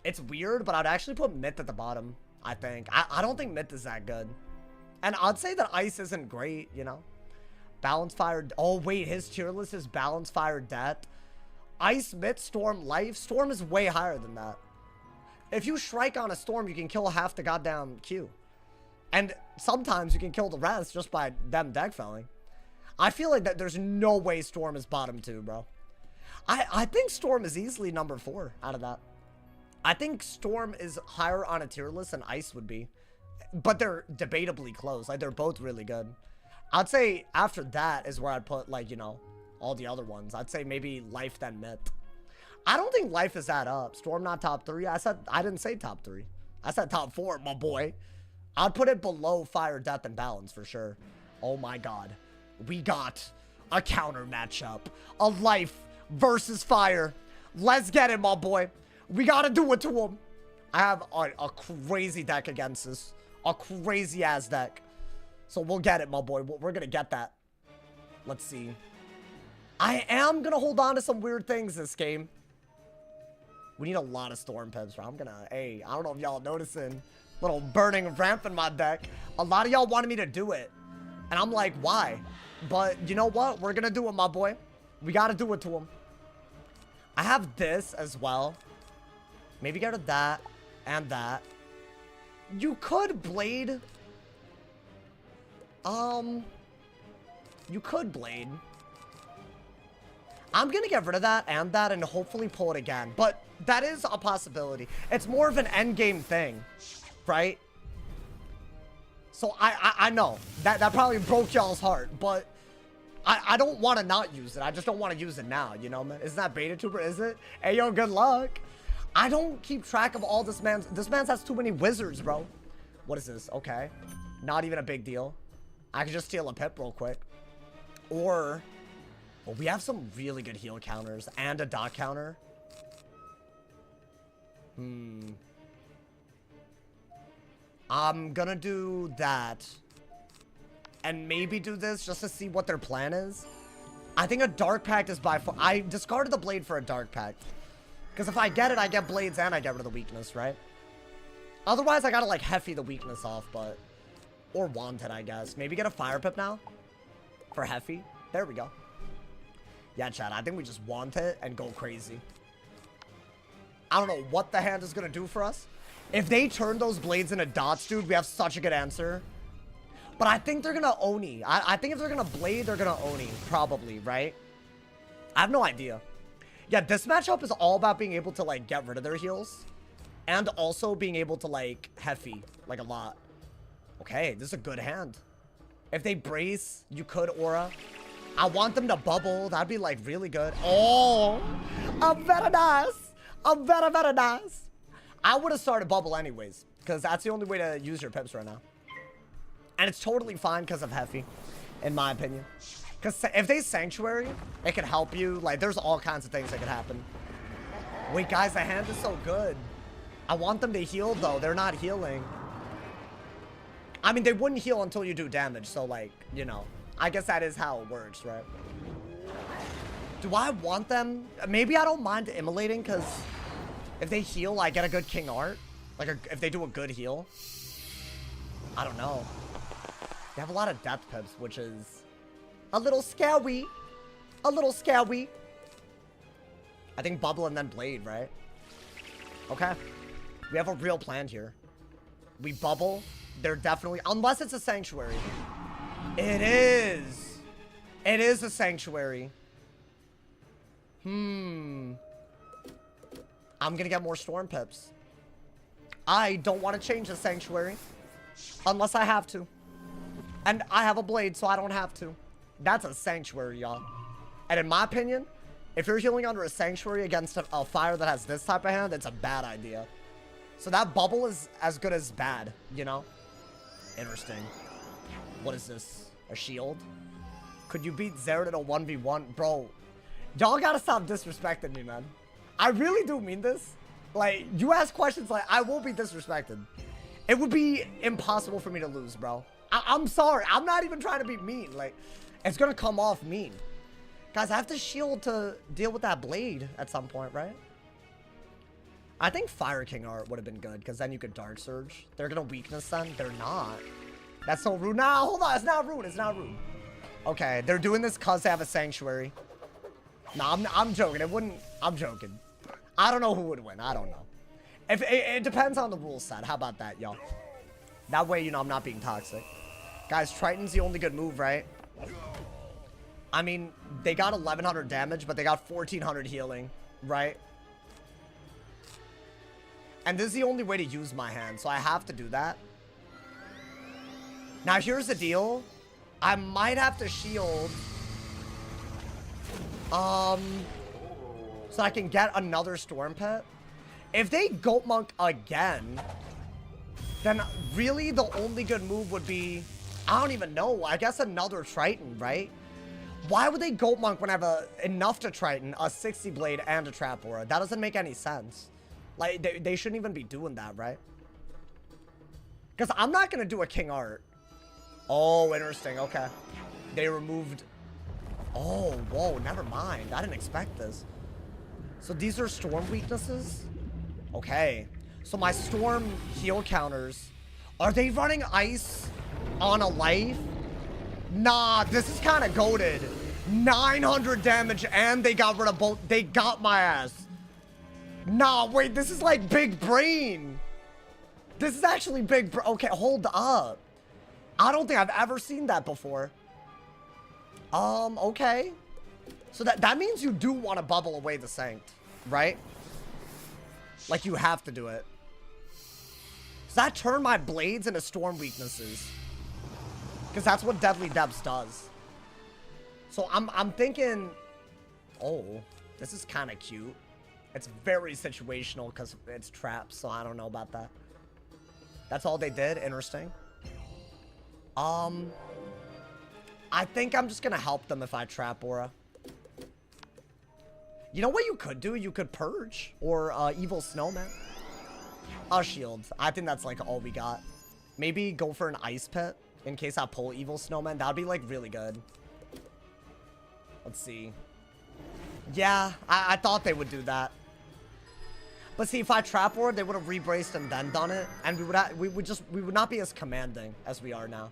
it's weird, but I'd actually put Myth at the bottom, I think. I don't think Myth is that good. And I'd say that Ice isn't great, you know? Balance Fire... Oh, wait, his tier list is Balance Fire, Death. Ice, Myth, Storm, Life. Storm is way higher than that. If you Shrike on a Storm, you can kill half the goddamn queue. And sometimes you can kill the rest just by them deck felling. I feel like that there's no way Storm is bottom 2, bro. I think Storm is easily number 4 out of that. I think Storm is higher on a tier list than Ice would be. But they're debatably close. Like, they're both really good. I'd say after that is where I'd put, like, you know, all the other ones. I'd say maybe Life, then Myth. I don't think Life is that up. Storm not top 3. I didn't say top 3. I said top 4, my boy. I'd put it below Fire, Death, and Balance for sure. Oh my god. We got a counter matchup. A Life versus Fire. Let's get it, my boy. We gotta do it to him. I have a crazy deck against this. A crazy ass deck. So we'll get it, my boy. We're gonna get that. Let's see. I am gonna hold on to some weird things this game. We need a lot of Storm Pips, bro. Hey, I don't know if y'all noticing. Little burning ramp in my deck. A lot of y'all wanted me to do it. And I'm like, why? But you know what? We're gonna do it, my boy. We gotta do it to him. I have this as well. Maybe get rid of that and that. You could Blade. You could Blade. I'm gonna get rid of that and hopefully pull it again. But that is a possibility. It's more of an endgame thing, right? So I know that probably broke y'all's heart, but I don't want to not use it. I just don't want to use it now, you know, man. Isn't that Beta Tuber, is it? Hey, yo, good luck. I don't keep track of all this man's has too many wizards, bro. What is this? Okay. Not even a big deal. I could just steal a pip real quick. Or, well, we have some really good heal counters and a dot counter. I'm gonna do that. And maybe do this just to see what their plan is. I think a Dark Pact is by far... I discarded the Blade for a Dark Pact. Because if I get it, I get Blades and I get rid of the weakness, right? Otherwise, I gotta, like, Heffy the weakness off, but... Or Wanted, I guess. Maybe get a Fire Pip now? For Heffy. There we go. Yeah, chat, I think we just want it and go crazy. I don't know what the hand is gonna do for us. If they turn those Blades into dots, dude, we have such a good answer. But I think they're gonna Oni. I think if they're gonna Blade, they're gonna Oni. Probably, right? I have no idea. Yeah, this matchup is all about being able to, like, get rid of their heals. And also being able to, like, Heffy, like, a lot. Okay, this is a good hand. If they brace, you could Aura. I want them to bubble. That'd be, like, really good. Oh, I'm very nice. I'm very, very nice. I would have started bubble anyways, because that's the only way to use your pips right now. And it's totally fine because of Heffy, in my opinion. Because if they Sanctuary, it could help you. Like, there's all kinds of things that could happen. Wait, guys, the hand is so good. I want them to heal, though. They're not healing. I mean, they wouldn't heal until you do damage. So, like, you know, I guess that is how it works, right? Do I want them? Maybe I don't mind immolating, because if they heal, I get a good King Art. Like, if they do a good heal. I don't know. They have a lot of depth pips, which is a little scary. A little scary. I think Bubble and then Blade, right? Okay. We have a real plan here. We bubble. They're definitely... Unless it's a Sanctuary. It is. It is a Sanctuary. I'm gonna get more Storm Pips. I don't want to change the Sanctuary. Unless I have to. And I have a Blade, so I don't have to. That's a Sanctuary, y'all. And in my opinion, if you're healing under a Sanctuary against a fire that has this type of hand, it's a bad idea. So that bubble is as good as bad, you know? Interesting. What is this? A shield? Could you beat Zerd in a 1v1? Bro, y'all gotta stop disrespecting me, man. I really do mean this. Like, you ask questions like, I will be disrespected. It would be impossible for me to lose, bro. I'm sorry. I'm not even trying to be mean. Like, it's gonna come off mean. Guys, I have to shield to deal with that Blade at some point, right? I think Fire King Art would have been good, because then you could Dark Surge. They're gonna weakness then? They're not. That's so rude. Nah, hold on. It's not rude. It's not rude. Okay, they're doing this because they have a Sanctuary. Nah, I'm joking. It wouldn't... I'm joking. I don't know who would win. I don't know. If it depends on the rule set. How about that, y'all? That way, you know, I'm not being toxic. Guys, Triton's the only good move, right? I mean, they got 1100 damage, but they got 1400 healing, right? And this is the only way to use my hand, so I have to do that. Now, here's the deal. I might have to shield. So I can get another Storm Pet. If they Goat Monk again, then really the only good move would be... I don't even know. I guess another Triton, right? Why would they Goat Monk when I have enough to Triton, a 60 Blade, and a Trap Aura? That doesn't make any sense. Like, they shouldn't even be doing that, right? Because I'm not going to do a King Art. Oh, interesting. Okay. They removed... Oh, whoa. Never mind. I didn't expect this. So these are Storm weaknesses? Okay. So my Storm heal counters... Are they running Ice on a life? Nah, this is kind of goated. 900 damage and they got rid of both. They got my ass. Nah, wait, this is like big brain. This is actually big brain. Okay, hold up. I don't think I've ever seen that before. Okay. So that means you do want to bubble away the Sanct, right? Like you have to do it. Does that turn my blades into Storm weaknesses? Because that's what Deadly Depths does. So I'm thinking... Oh, this is kind of cute. It's very situational because it's traps, so I don't know about that. That's all they did? Interesting. I think I'm just going to help them if I Trap Aura. You know what you could do? You could Purge or Evil Snowman. Shield. I think that's like all we got. Maybe go for an Ice Pit in case I pull Evil Snowman. That would be like really good. Let's see. Yeah, I thought they would do that. But see, if I Trap Aura, they would have rebraced and then done it, and we would not be as commanding as we are now.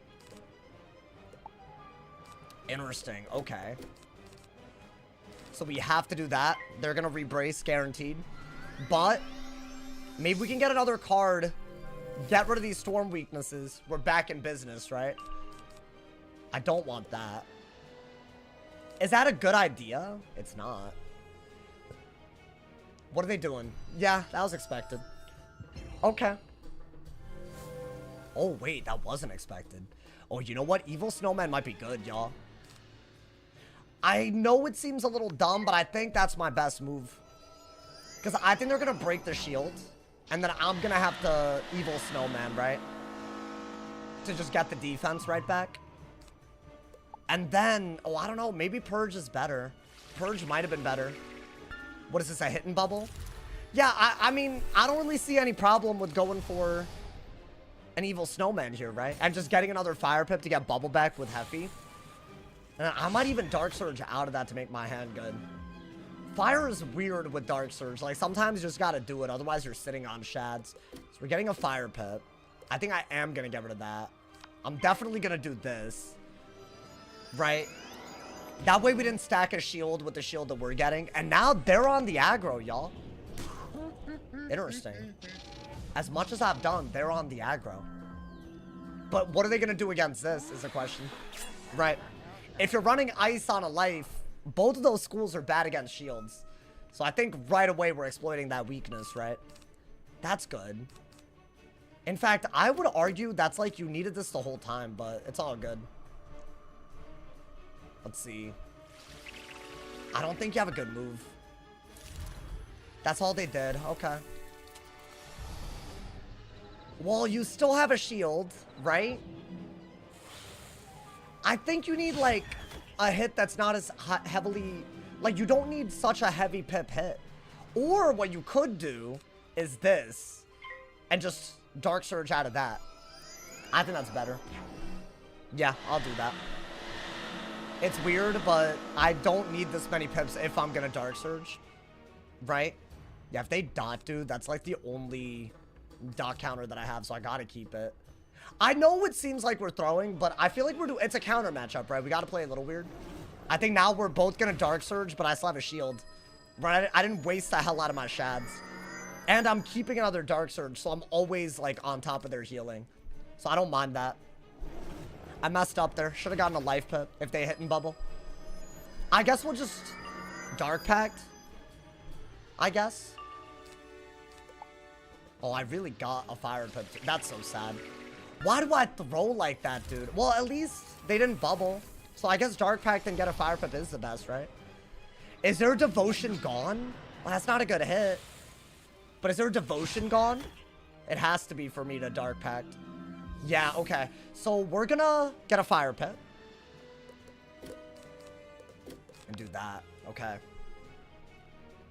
Interesting. Okay. So we have to do that. They're gonna rebrace, guaranteed. But maybe we can get another card. Get rid of these Storm weaknesses. We're back in business, right? I don't want that. Is that a good idea? It's not. What are they doing? Yeah, that was expected. Okay. Oh, wait, that wasn't expected. Oh, you know what? Evil Snowman might be good, y'all. I know it seems a little dumb, but I think that's my best move. Because I think they're going to break the shield. And then I'm going to have to Evil Snowman, right? To just get the defense right back. And then, oh, I don't know. Maybe Purge is better. Purge might have been better. What is this, a hidden bubble? Yeah, I mean, I don't really see any problem with going for an Evil Snowman here, right? And just getting another Fire Pip to get bubble back with Heffy. And I might even Dark Surge out of that to make my hand good. Fire is weird with Dark Surge. Like, sometimes you just gotta do it. Otherwise, you're sitting on shads. So we're getting a Fire Pip. I think I am gonna get rid of that. I'm definitely gonna do this. Right? That way we didn't stack a shield with the shield that we're getting. And now they're on the aggro, y'all. Interesting. As much as I've done, they're on the aggro. But what are they gonna do against this is the question. Right? If you're running ice on a life, both of those schools are bad against shields. So I think right away we're exploiting that weakness, right? That's good. In fact, I would argue that's like you needed this the whole time, but it's all good. Let's see. I don't think you have a good move. That's all they did. Okay. Well, you still have a shield, right? I think you need, like, a hit that's not as heavily... Like, you don't need such a heavy pip hit. Or what you could do is this. And just Dark Surge out of that. I think that's better. Yeah, I'll do that. It's weird, but I don't need this many pips if I'm gonna Dark Surge. Right? Yeah, if they dot, dude, that's like the only dot counter that I have, so I gotta keep it. I know it seems like we're throwing, but I feel like we're doing... It's a counter matchup, right? We gotta play a little weird. I think now we're both gonna Dark Surge, but I still have a shield. Right? I didn't waste the hell out of my shads. And I'm keeping another Dark Surge, so I'm always, like, on top of their healing. So I don't mind that. I messed up there. Should have gotten a life pip if they hit in bubble. I guess we'll just Dark Pact. I guess. Oh, I really got a Fire Pip. That's so sad. Why do I throw like that, dude? Well, at least they didn't bubble. So I guess Dark Pact and get a Fire Pip is the best, right? Is their Devotion gone? Well, that's not a good hit. But is their Devotion gone? It has to be for me to Dark Pact. Yeah, okay. So we're gonna get a Fire Pit. And do that. Okay.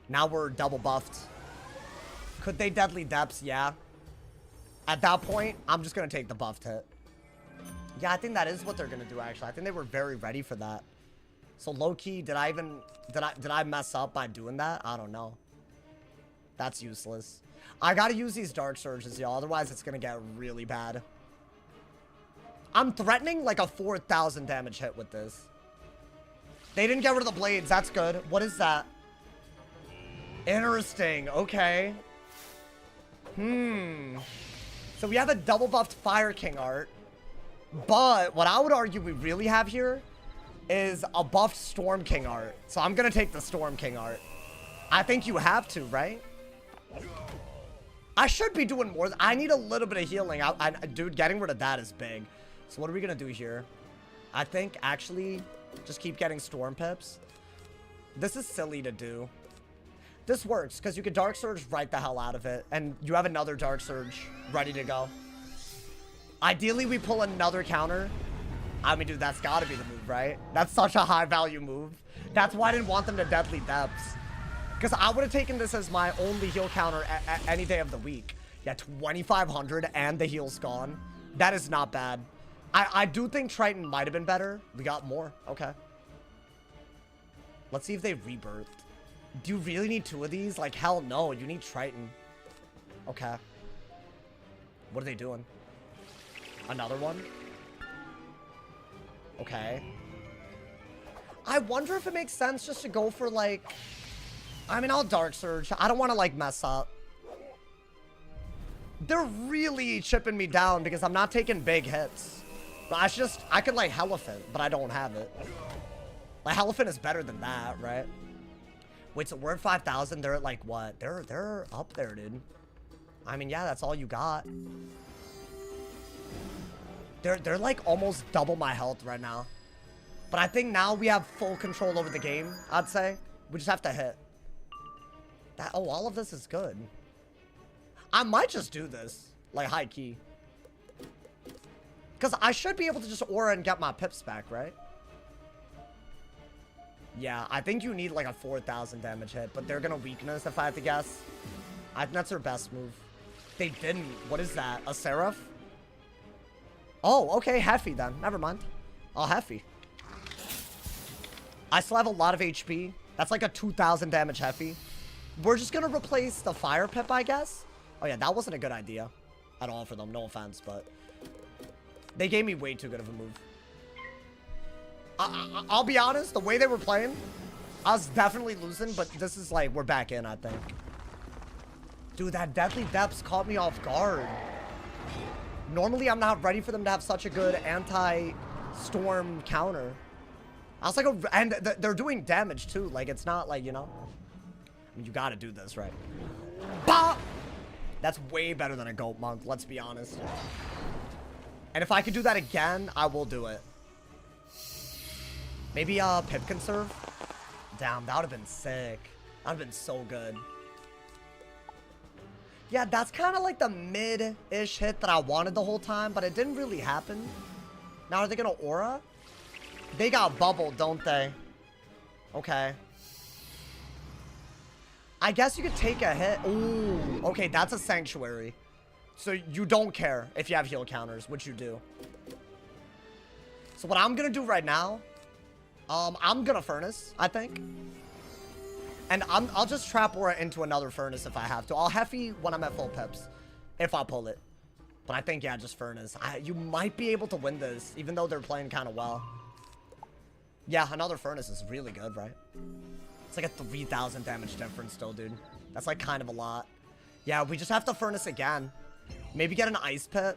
Now we're double buffed. Could they Deadly Depths? Yeah. At that point, I'm just gonna take the buffed hit. Yeah, I think that is what they're gonna do, actually. I think they were very ready for that. So low-key, did I mess up by doing that? I don't know. That's useless. I gotta use these Dark Surges, y'all. Otherwise, it's gonna get really bad. I'm threatening like a 4,000 damage hit with this. They didn't get rid of the blades. That's good. What is that? Interesting. Okay. So we have a double buffed Fire King art. But what I would argue we really have here is a buffed Storm King art. So I'm going to take the Storm King art. I think you have to, right? I should be doing more. I need a little bit of healing. Dude, getting rid of that is big. So what are we going to do here? I think, actually, just keep getting Storm Pips. This is silly to do. This works, because you can Dark Surge right the hell out of it. And you have another Dark Surge ready to go. Ideally, we pull another counter. I mean, dude, that's got to be the move, right? That's such a high-value move. That's why I didn't want them to Deadly Depths. Because I would have taken this as my only heal counter any day of the week. Yeah, 2,500 and the heal's gone. That is not bad. I do think Triton might have been better. We got more. Okay. Let's see if they rebirthed. Do you really need two of these? Like, hell no. You need Triton. Okay. What are they doing? Another one? Okay. I wonder if it makes sense just to go for, like... I mean, I'll Dark Surge. I don't want to, like, mess up. They're really chipping me down because I'm not taking big hits. But I could, like, Elephant, but I don't have it. Like, Elephant is better than that, right? Wait, so we're at 5,000. They're at, like, what? They're up there, dude. I mean, yeah, that's all you got. They're like almost double my health right now. But I think now we have full control over the game, I'd say. We just have to hit. That, oh, all of this is good. I might just do this, like high key. Because I should be able to just aura and get my pips back, right? Yeah, I think you need like a 4,000 damage hit, but they're gonna weakness if I have to guess. I think that's their best move. They didn't. What is that? A Seraph? Oh, okay, Heffy then. Never mind. I'll Heffy. I still have a lot of HP. That's like a 2,000 damage Heffy. We're just gonna replace the Fire Pip, I guess. Oh yeah, that wasn't a good idea at all for them. No offense, but they gave me way too good of a move. I'll be honest, the way they were playing, I was definitely losing, but this is like, we're back in, I think. Dude, that Deadly Depths caught me off guard. Normally, I'm not ready for them to have such a good anti-storm counter. I was like, and they're doing damage too. Like, it's not like, you know. I mean, you gotta do this, right? Bah! That's way better than a Goat Monk, let's be honest. And if I could do that again, I will do it. Maybe Pip Conserve? Damn, that would have been sick. That would have been so good. Yeah, that's kind of like the mid-ish hit that I wanted the whole time, but it didn't really happen. Now, are they going to aura? They got bubbled, don't they? Okay. I guess you could take a hit. Ooh, okay, that's a Sanctuary. So you don't care if you have heal counters, which you do. So what I'm going to do right now, I'm going to Furnace, I think. And I'll just trap aura into another Furnace if I have to. I'll Heffy when I'm at full pips, if I pull it. But I think, yeah, just Furnace. You might be able to win this, even though they're playing kind of well. Yeah, another Furnace is really good, right? It's like a 3,000 damage difference still, dude. That's like kind of a lot. Yeah, we just have to Furnace again. Maybe get an Ice Pit.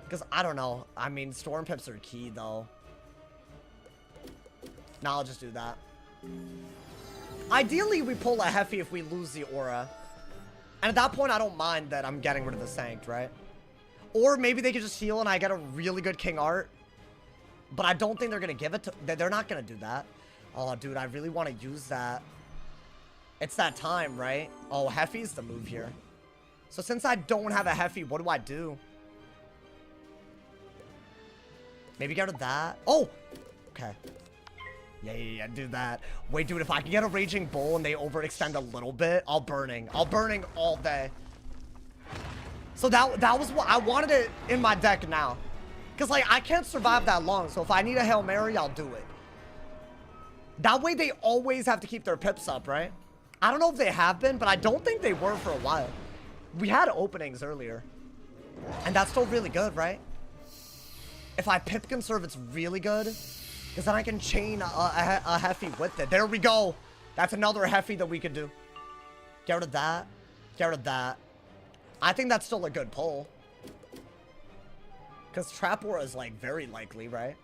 Because, I don't know. I mean, Storm Pips are key, though. Now I'll just do that. Ideally, we pull a Heffy if we lose the aura. And at that point, I don't mind that I'm getting rid of the Sanct, right? Or maybe they could just heal and I get a really good King Art. But I don't think they're going to give it to... They're not going to do that. Oh, dude, I really want to use that. It's that time, right? Oh, Heffy's the move here. So since I don't have a Heffy, what do I do? Maybe get rid of that. Oh! Okay. Yeah, do that. Wait, dude, if I can get a Raging Bull and they overextend a little bit, I'll Burning all day. So that was what I wanted it in my deck now. Because, like, I can't survive that long, so if I need a Hail Mary, I'll do it. That way they always have to keep their pips up, right? I don't know if they have been, but I don't think they were for a while. We had openings earlier. And that's still really good, right? If I Pip Conserve, it's really good. Because then I can chain a Heffy with it. There we go. That's another Heffy that we could do. Get rid of that. Get rid of that. I think that's still a good pull. Because Trap Aura is, like, very likely, right?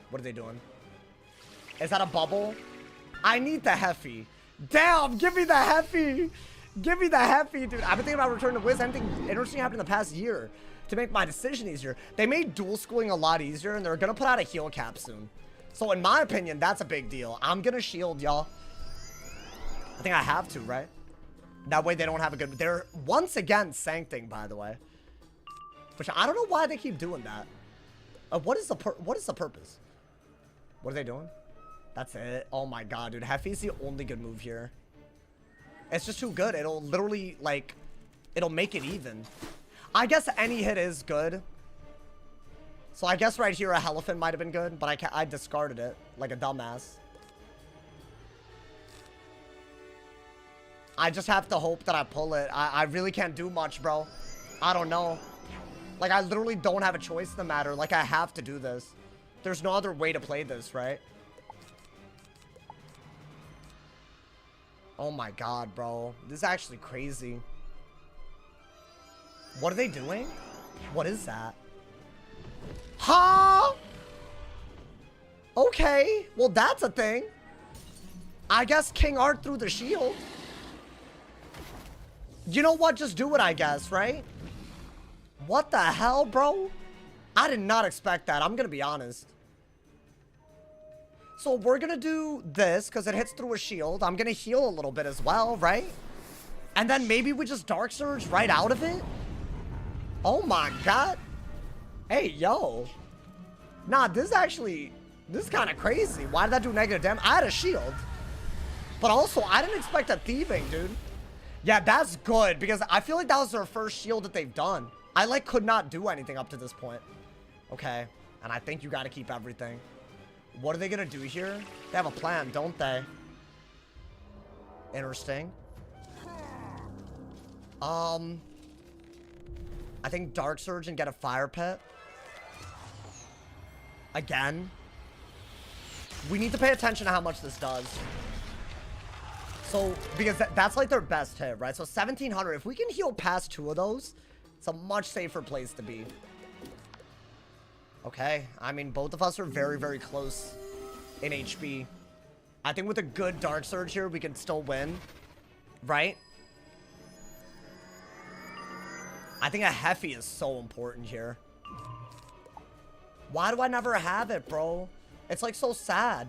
What are they doing? Is that a bubble? I need the Heffy. Damn, give me the Heffy. Give me the Heffy, dude. I've been thinking about Return to Wiz. Anything interesting happened in the past year to make my decision easier. They made dual schooling a lot easier, and they're going to put out a heal cap soon. So in my opinion, that's a big deal. I'm going to shield, y'all. I think I have to, right? That way they don't have a good... They're once again Sancting, by the way. Which I don't know why they keep doing that. What is the purpose? What are they doing? That's it. Oh my god, dude. Heffy's the only good move here. It's just too good. It'll literally, like... It'll make it even. I guess any hit is good. So I guess right here a Elephant might have been good, but I discarded it like a dumbass. I just have to hope that I pull it. I really can't do much, bro. I don't know. Like, I literally don't have a choice in the matter. Like, I have to do this. There's no other way to play this, right? Oh my god, bro. This is actually crazy. What are they doing? What is that? Huh? Okay. Well, that's a thing. I guess King Art through the shield. You know what? Just do it, I guess, right? What the hell, bro? I did not expect that. I'm gonna be honest. So we're gonna do this because it hits through a shield. I'm gonna heal a little bit as well, right? And then maybe we just Dark Surge right out of it? Oh my god. Hey, yo. Nah, this is kind of crazy. Why did that do negative damage? I had a shield. But also, I didn't expect a thieving, dude. Yeah, that's good because I feel like that was their first shield that they've done. I, like, could not do anything up to this point. Okay. And I think you got to keep everything. What are they going to do here? They have a plan, don't they? Interesting. I think Dark Surge and get a Fire Pit. Again. We need to pay attention to how much this does. So, because that's like their best hit, right? So 1700, if we can heal past 2 of those, it's a much safer place to be. Okay, I mean, both of us are very, very close in HP. I think with a good Dark Surge here, we can still win, right? I think a Heffy is so important here. Why do I never have it, bro? It's like so sad.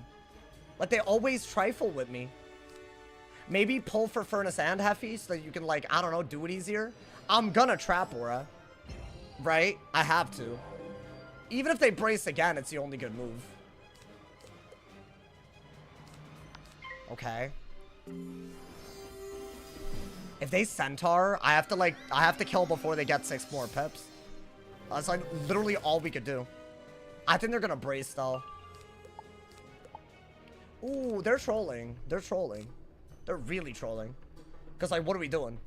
Like they always trifle with me. Maybe pull for Furnace and Heffy so that you can, like, I don't know, do it easier. I'm gonna Trap Aura. Right? I have to. Even if they brace again, it's the only good move. Okay. If they Centaur, I have to kill before they get 6 more pips. That's, like, literally all we could do. I think they're gonna brace, though. Ooh, they're trolling. They're trolling. They're really trolling. Because, like, what are we doing?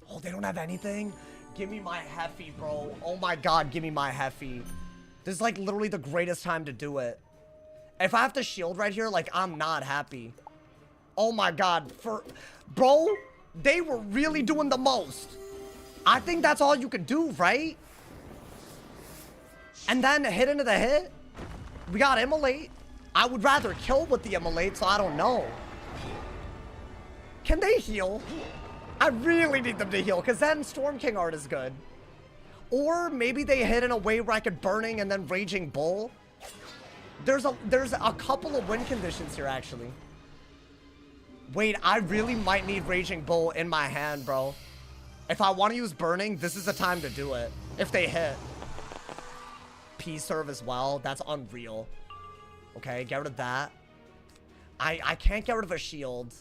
Oh, they don't have anything? Give me my Heffy, bro. Oh my god, give me my Heffy. This is, like, literally the greatest time to do it. If I have to shield right here, like, I'm not happy. Oh my god. Bro, they were really doing the most. I think that's all you could do, right? And then hit into the hit. We got Immolate. I would rather kill with the Immolate, so I don't know. Can they heal? I really need them to heal, because then Storm King Art is good. Or maybe they hit in a way where I could Burning and then Raging Bull. There's a couple of win conditions here, actually. Wait, I really might need Raging Bull in my hand, bro. If I want to use Burning, this is the time to do it. If they hit. P-Serve as well. That's unreal. Okay, get rid of that. I can't get rid of a shield.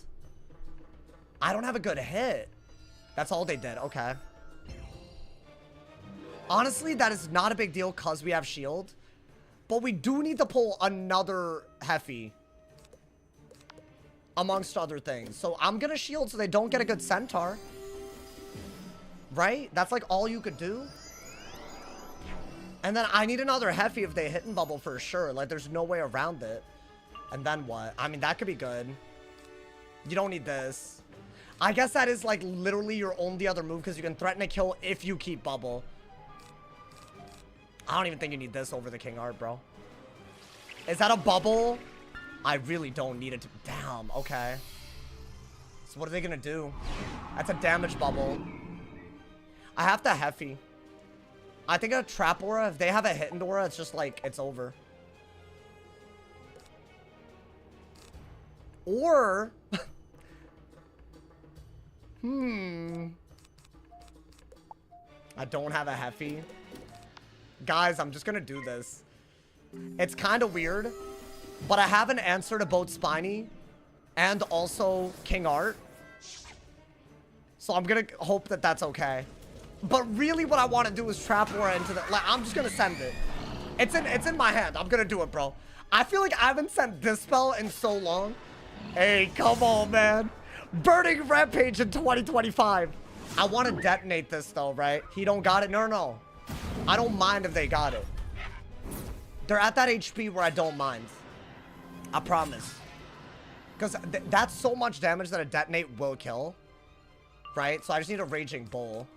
I don't have a good hit. That's all they did. Okay. Honestly, that is not a big deal because we have shield. But we do need to pull another Heffy. Amongst other things. So I'm going to shield so they don't get a good Centaur. Right? That's like all you could do. And then I need another Heffy if they hit and bubble for sure. Like there's no way around it. And then what? I mean, that could be good. You don't need this. I guess that is like literally your only other move because you can threaten a kill if you keep bubble. I don't even think you need this over the King Art, bro. Is that a bubble? I really don't need it to... Damn, okay. So what are they gonna do? That's a damage bubble. I have to Heffy. I think a Trap Aura, if they have a Hidden Aura, it's just like, it's over. Or... I don't have a Heffy. Guys, I'm just gonna do this. It's kind of weird, but I have an answer to both Spiny and also King Art. So I'm gonna hope that that's okay. But really what I want to do is Trap Aura into the... Like, I'm just gonna send it. It's in my hand. I'm gonna do it, bro. I feel like I haven't sent this spell in so long. Hey, come on, man. Burning Rampage in 2025. I want to detonate this, though, right? He don't got it. No. I don't mind if they got it. They're at that HP where I don't mind. I promise. Because that's so much damage that a detonate will kill. Right? So I just need a Raging Bull.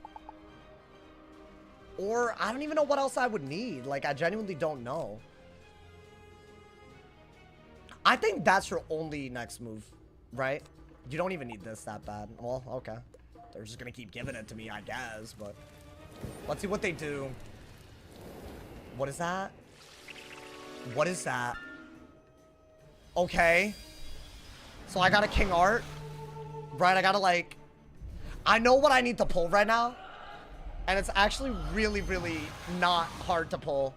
Or I don't even know what else I would need. Like, I genuinely don't know. I think that's your only next move. Right? You don't even need this that bad. Well, okay. They're just gonna keep giving it to me, I guess, but let's see what they do. What is that? What is that? Okay. So I got a King Art. Right, I gotta like... I know what I need to pull right now. And it's actually really, really not hard to pull.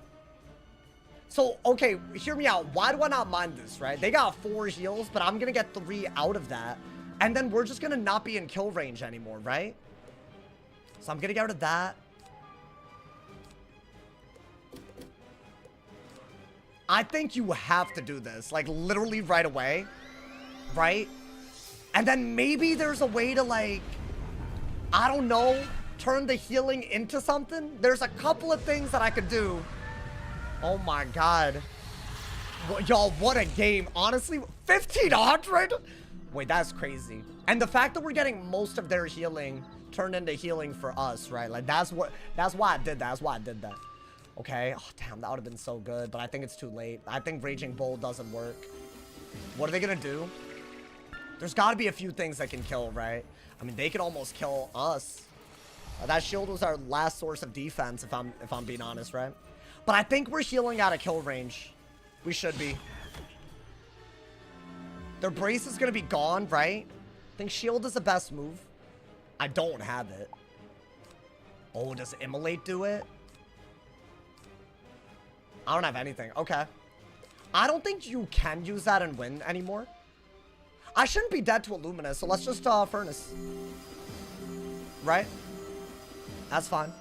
So, okay, hear me out. Why do I not mind this, right? They got 4 heals, but I'm gonna get 3 out of that. And then we're just gonna not be in kill range anymore, right? So I'm gonna get rid of that. I think you have to do this, like, literally right away. Right? And then maybe there's a way to, like, I don't know, turn the healing into something. There's a couple of things that I could do. Oh my god. Y'all, what a game. Honestly, 1,500? Wait, that's crazy. And the fact that we're getting most of their healing turned into healing for us, right? Like, that's why I did that. That's why I did that. Okay. Oh, damn, that would have been so good, but I think it's too late. I think Raging Bull doesn't work. What are they gonna do? There's gotta be a few things that can kill, right? I mean, they could almost kill us. That shield was our last source of defense, if I'm being honest, right? But I think we're healing out of kill range. We should be. Their brace is gonna be gone, right? I think shield is the best move. I don't have it. Oh, does Immolate do it? I don't have anything. Okay. I don't think you can use that and win anymore. I shouldn't be dead to a Luminous, so let's just Furnace. Right? That's fine.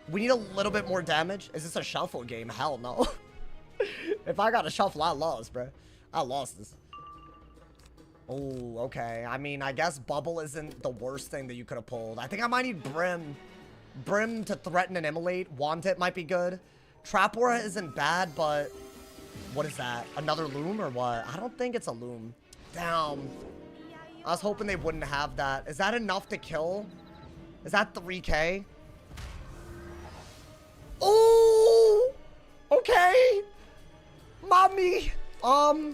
We need a little bit more damage. Is this a shuffle game? Hell no. If I got a shuffle, I lost, bro. I lost this. Oh, okay. I mean, I guess Bubble isn't the worst thing that you could have pulled. I think I might need Brim. Brim to threaten and immolate. Want it might be good. Trap Aura isn't bad, but... What is that? Another Loom or what? I don't think it's a Loom. Damn. I was hoping they wouldn't have that. Is that enough to kill? Is that 3K? Oh! Okay! Mommy! Bro,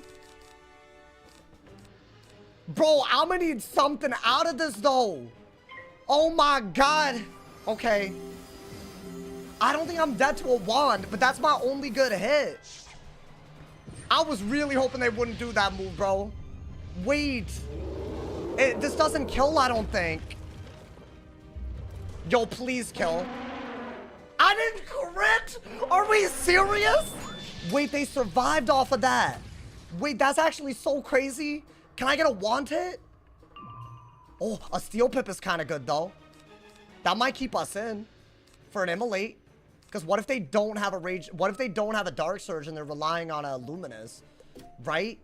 I'm gonna need something out of this, though. Oh my god. Okay. I don't think I'm dead to a wand, but that's my only good hit. I was really hoping they wouldn't do that move, bro. Wait. This doesn't kill, I don't think. Yo, please kill. I didn't crit? Are we serious? Wait, they survived off of that. Wait, that's actually so crazy. Can I get a wand hit? Oh, a Steel Pip is kind of good, though. That might keep us in for an Immolate. Because what if they don't have a Rage? What if they don't have a Dark Surge and they're relying on a Luminous? Right?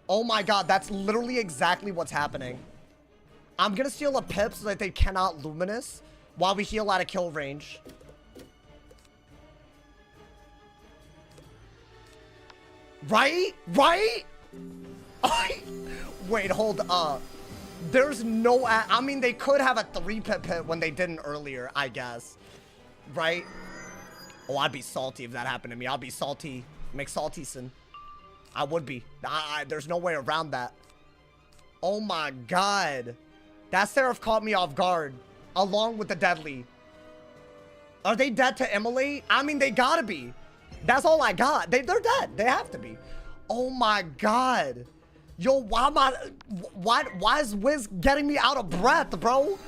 Oh my god, that's literally exactly what's happening. I'm going to steal a Pip so that they cannot Luminous while we heal out of kill range. Right? Right? Wait, hold up. There's no... I mean, they could have a 3-Pip when they didn't earlier, I guess. Right? Oh, I'd be salty if that happened to me. I'd be salty. McSaltyson. I would be. There's no way around that. Oh my god. That Seraph caught me off guard. Along with the Deadly. Are they dead to Immolate? I mean, they gotta be. That's all I got. They're dead. They have to be. Oh my god. Yo, why is Wiz getting me out of breath, bro?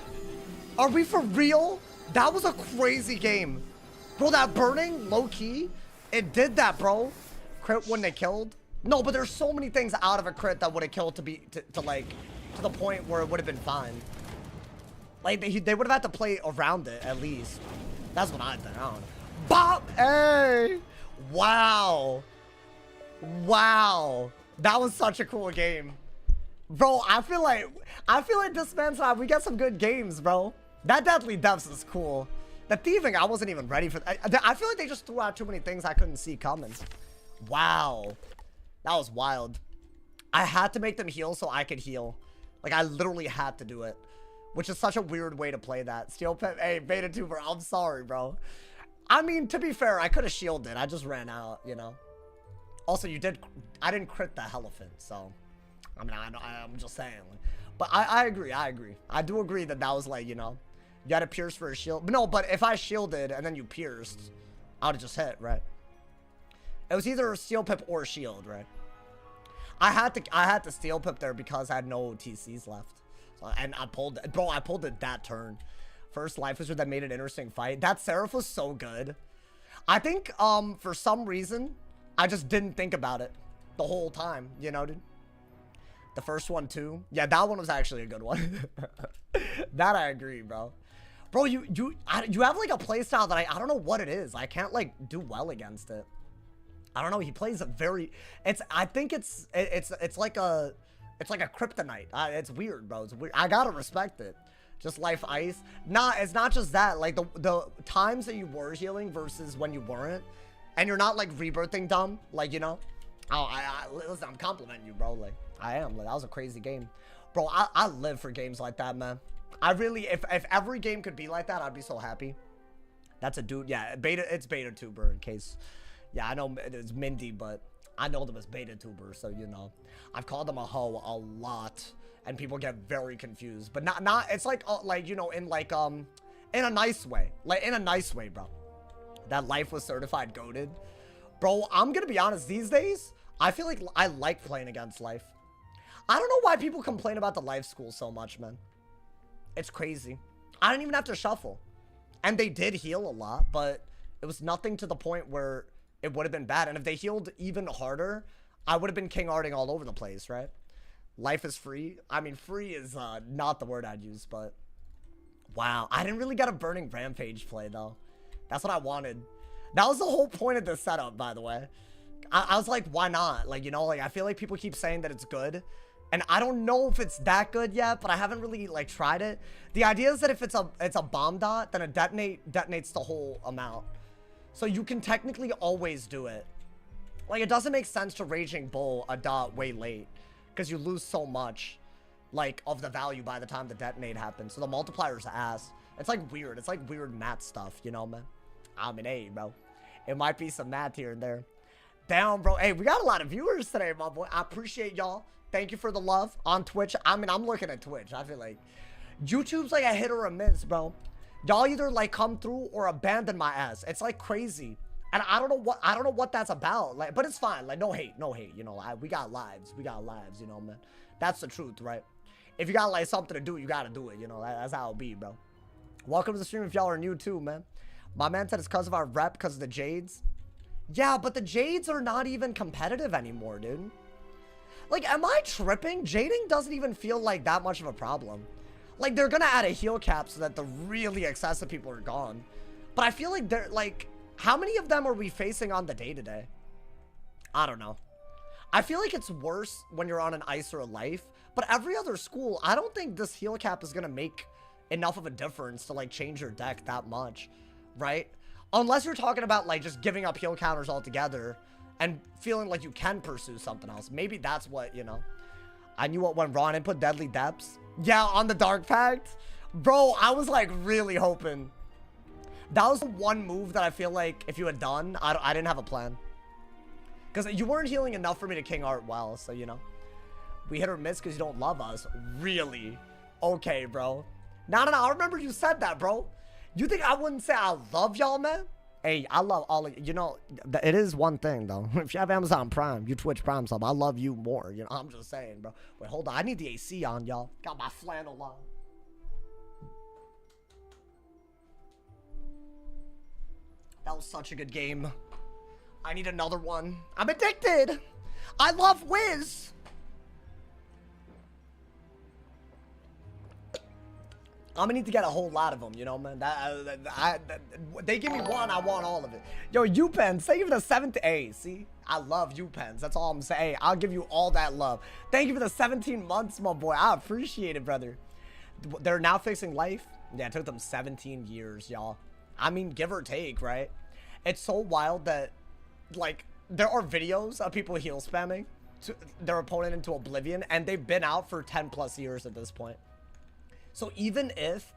Are we for real? That was a crazy game. Bro, that burning, low-key, it did that, bro. Crit wouldn't have killed. No, but there's so many things out of a crit that would have killed to the point where it would have been fine. Like, they would have had to play around it, at least. That's what I think. I don't know. Bop! Hey! Wow. Wow. That was such a cool game. Bro, I feel like this man's we get some good games, bro. That Deadly Depths is cool. The thieving, I wasn't even ready for. I feel like they just threw out too many things I couldn't see coming. Wow. That was wild. I had to make them heal so I could heal. Like, I literally had to do it. Which is such a weird way to play that. Steel Pip, hey, Beta Tuber, I'm sorry, bro. I mean, to be fair, I could have shielded. I just ran out, you know. Also, I didn't crit the Elephant, so. I mean, I'm just saying. But I agree. I do agree that that was like, you know, you had to pierce for a shield. But no, but if I shielded and then you pierced, I would have just hit, right? It was either a steel pip or shield, right? I had to steel pip there because I had no TCs left. So, and I pulled it that turn. First Life Wizard that made an interesting fight. That Seraph was so good. I think for some reason I just didn't think about it the whole time, you know, dude. The first one too. Yeah, that one was actually a good one. That I agree, bro. Bro, you have like a playstyle that I don't know what it is. I can't like do well against it. I don't know. He plays a very. I think it's like a kryptonite. It's weird, bro. It's weird. I gotta respect it. Just life ice. Nah, it's not just that. Like the times that you were healing versus when you weren't, and you're not like rebirthing dumb. Like, you know. Oh, listen. I'm complimenting you, bro. Like I am. Like that was a crazy game, bro. I live for games like that, man. I really. If every game could be like that, I'd be so happy. That's a dude. Yeah, beta. It's beta tuber in case. Yeah, I know it's Mindy, but I know them as beta tubers, so you know. I've called them a hoe a lot, and people get very confused. But not it's like you know, in like in a nice way. Like in a nice way, bro. That Life was certified goated. Bro, I'm gonna be honest, these days, I feel like I like playing against Life. I don't know why people complain about the Life school so much, man. It's crazy. I didn't even have to shuffle. And they did heal a lot, but it was nothing to the point where it would have been bad. And if they healed even harder, I would have been king arting all over the place, right? Life is free. I mean, free is not the word I'd use, but wow. I didn't really get a Burning Rampage play, though. That's what I wanted. That was the whole point of this setup, by the way. I was like, why not? Like, you know, like I feel like people keep saying that it's good. And I don't know if it's that good yet, but I haven't really like tried it. The idea is that if it's a bomb dot, then it detonates the whole amount. So you can technically always do it. Like, it doesn't make sense to Raging Bull a dot way late. Because you lose so much, like, of the value by the time the detonate happens. So the multiplier's ass. It's, like, weird. It's, like, weird math stuff, you know, man? I mean, hey, bro. It might be some math here and there. Damn, bro. Hey, we got a lot of viewers today, my boy. I appreciate y'all. Thank you for the love on Twitch. I mean, I'm looking at Twitch. I feel like YouTube's, like, a hit or a miss, bro. Y'all either like come through or abandon my ass. It's like crazy, and I don't know what that's about. Like, but it's fine. Like, no hate. You know, we got lives. You know, man. That's the truth, right? If you got like something to do, you gotta do it. You know, that's how it be, bro. Welcome to the stream if y'all are new too, man. My man said it's because of our rep, because of the Jades. Yeah, but the Jades are not even competitive anymore, dude. Like, am I tripping? Jading doesn't even feel like that much of a problem. Like, they're gonna add a heal cap so that the really excessive people are gone. But I feel like they're, like, how many of them are we facing on the day-to-day? I don't know. I feel like it's worse when you're on an ice or a life. But every other school, I don't think this heal cap is gonna make enough of a difference to, like, change your deck that much. Right? Unless you're talking about, like, just giving up heal counters altogether and feeling like you can pursue something else. Maybe that's what, you know. I knew what went wrong and put Deadly Depths. Yeah, on the Dark Pact. Bro, I was like really hoping. That was the one move that I feel like if you had done, I didn't have a plan. Because you weren't healing enough for me to king art well, so you know. We hit or miss because you don't love us. Really? Okay, bro. No, I remember you said that, bro. You think I wouldn't say I love y'all, man? Hey, I love all of you. You know, it is one thing, though. If you have Amazon Prime, you Twitch Prime sub, I love you more. You know, I'm just saying, bro. Wait, hold on. I need the AC on, y'all. Got my flannel on. That was such a good game. I need another one. I'm addicted. I love Wiz. I'm gonna need to get a whole lot of them, you know, man. They give me one, I want all of it. Yo, UPenn, thank you for the 7th. Hey, see? I love UPenns. That's all I'm saying. Hey, I'll give you all that love. Thank you for the 17 months, my boy. I appreciate it, brother. They're now fixing life. Yeah, it took them 17 years, y'all. I mean, give or take, right? It's so wild that, like, there are videos of people heal spamming their opponent into oblivion, and they've been out for 10 plus years at this point. So even if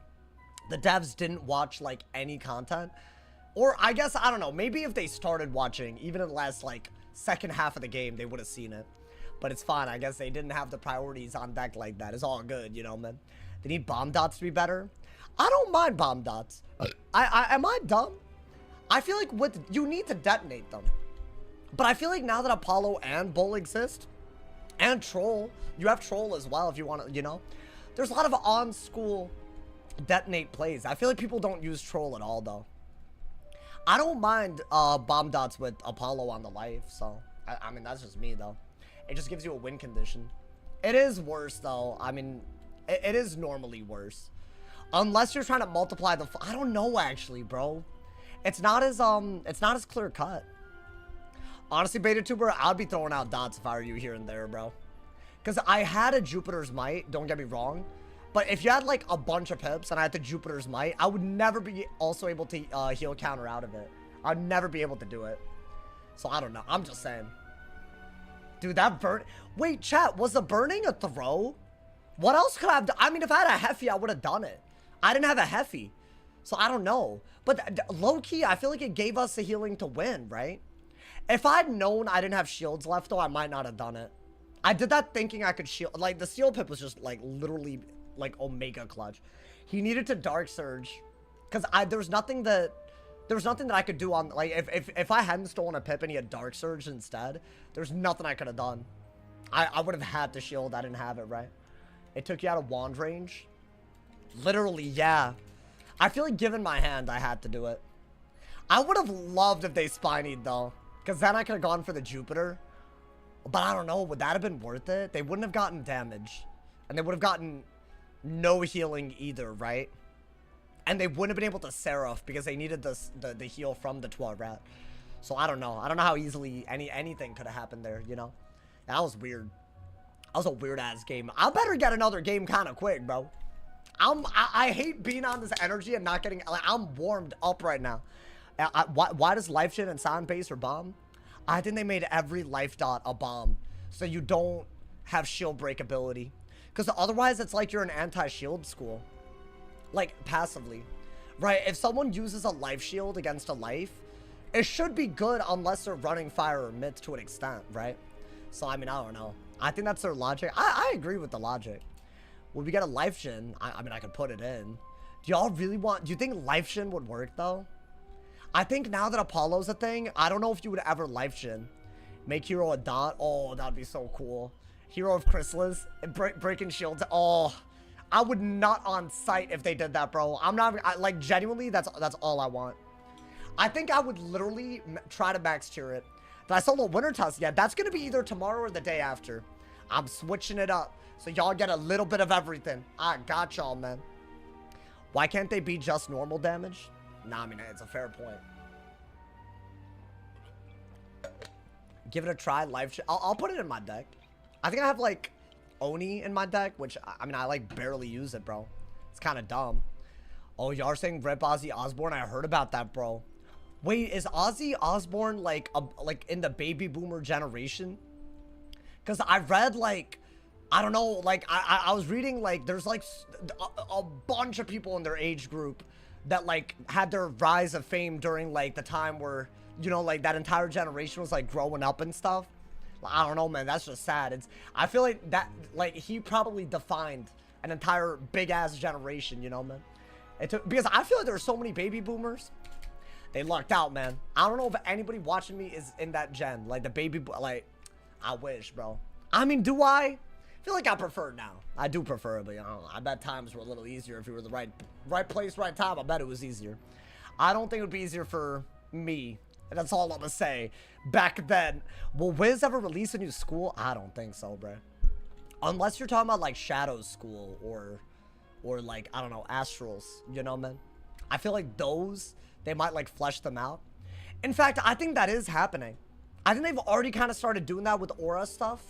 the devs didn't watch, like, any content, or I guess, I don't know, maybe if they started watching, even in the last, like, second half of the game, they would have seen it. But it's fine. I guess they didn't have the priorities on deck like that. It's all good, you know, man. They need bomb dots to be better. I don't mind bomb dots. Am I dumb? I feel like you need to detonate them. But I feel like now that Apollo and Bull exist, and Troll, you have Troll as well if you want to, you know. There's a lot of on-school detonate plays. I feel like people don't use Troll at all, though. I don't mind bomb dots with Apollo on the life, so I mean, that's just me, though. It just gives you a win condition. It is worse, though. I mean, it is normally worse. Unless you're trying to multiply the... I don't know, actually, bro. It's not as clear cut. Honestly, BetaTuber, I'd be throwing out dots if I were you here and there, bro. Because I had a Jupiter's Might, don't get me wrong. But if you had, like, a bunch of pips and I had the Jupiter's Might, I would never be also able to heal counter out of it. I'd never be able to do it. So, I don't know. I'm just saying. Dude, that burn... Wait, chat, was the burning a throw? What else could I have done? I mean, if I had a Heffy, I would have done it. I didn't have a Heffy. So, I don't know. But low-key, I feel like it gave us the healing to win, right? If I'd known I didn't have shields left, though, I might not have done it. I did that thinking I could shield. Like, the Seal Pip was just, like, literally, like, Omega clutch. He needed to Dark Surge. Because there was nothing that I could do on, like, if I hadn't stolen a Pip and he had Dark Surge instead, there's nothing I could have done. I would have had to shield. I didn't have it, right? It took you out of wand range. Literally, yeah. I feel like given my hand, I had to do it. I would have loved if they Spinied, though. Because then I could have gone for the Jupiter. But I don't know. Would that have been worth it? They wouldn't have gotten damage. And they would have gotten no healing either, right? And they wouldn't have been able to Seraph because they needed the heal from the 12 rat. So I don't know. I don't know how easily anything could have happened there, you know? That was weird. That was a weird-ass game. I better get another game kind of quick, bro. I hate being on this energy and not getting... Like, I'm warmed up right now. Why does life gen and sound base or bomb? I think they made every life dot a bomb. So you don't have shield break ability. Because otherwise, it's like you're an anti-shield school. Like, passively. Right? If someone uses a life shield against a life, it should be good unless they're running fire or mids to an extent, right? So, I mean, I don't know. I think that's their logic. I agree with the logic. Would we get a life gen? I mean, I could put it in. Do y'all really want... Do you think life gen would work, though? I think now that Apollo's a thing, I don't know if you would ever life gen. Make hero a dot. Oh, that'd be so cool. Hero of Chrysalis. Breaking shields. Oh, I would not on sight if they did that, bro. I'm not... like, genuinely, that's all I want. I think I would literally try to max tier it. If I solo Winter Tusk, yeah, that's going to be either tomorrow or the day after. I'm switching it up. So y'all get a little bit of everything. I got y'all, man. Why can't they be just normal damage? Nah, I mean, it's a fair point. Give it a try. Life. I'll put it in my deck. I think I have, like, Oni in my deck, which, I mean, I, like, barely use it, bro. It's kind of dumb. Oh, y'all are saying Rip Ozzy Osbourne? I heard about that, bro. Wait, is Ozzy Osbourne, like in the baby boomer generation? Because I read, like... I don't know, like, I was reading, like, there's, like, a bunch of people in their age group that, like, had their rise of fame during, like, the time where, you know, like, that entire generation was, like, growing up and stuff. I don't know, man, that's just sad. I feel like that, like, he probably defined an entire big-ass generation, you know, man? Because I feel like there are so many baby boomers. They lucked out, man. I don't know if anybody watching me is in that gen. Like, the baby, like, I wish, bro. I mean, do I? I feel like I prefer it now. I do prefer it, but I don't know. I bet times were a little easier if you were the right place, right time. I bet it was easier. I don't think it would be easier for me. And that's all I'm gonna say. Back then, will Wiz ever release a new school? I don't think so, bro. Unless you're talking about like Shadow's school or like, I don't know, Astrals, you know, man? I feel like those, they might like flesh them out. In fact, I think that is happening. I think they've already kind of started doing that with aura stuff.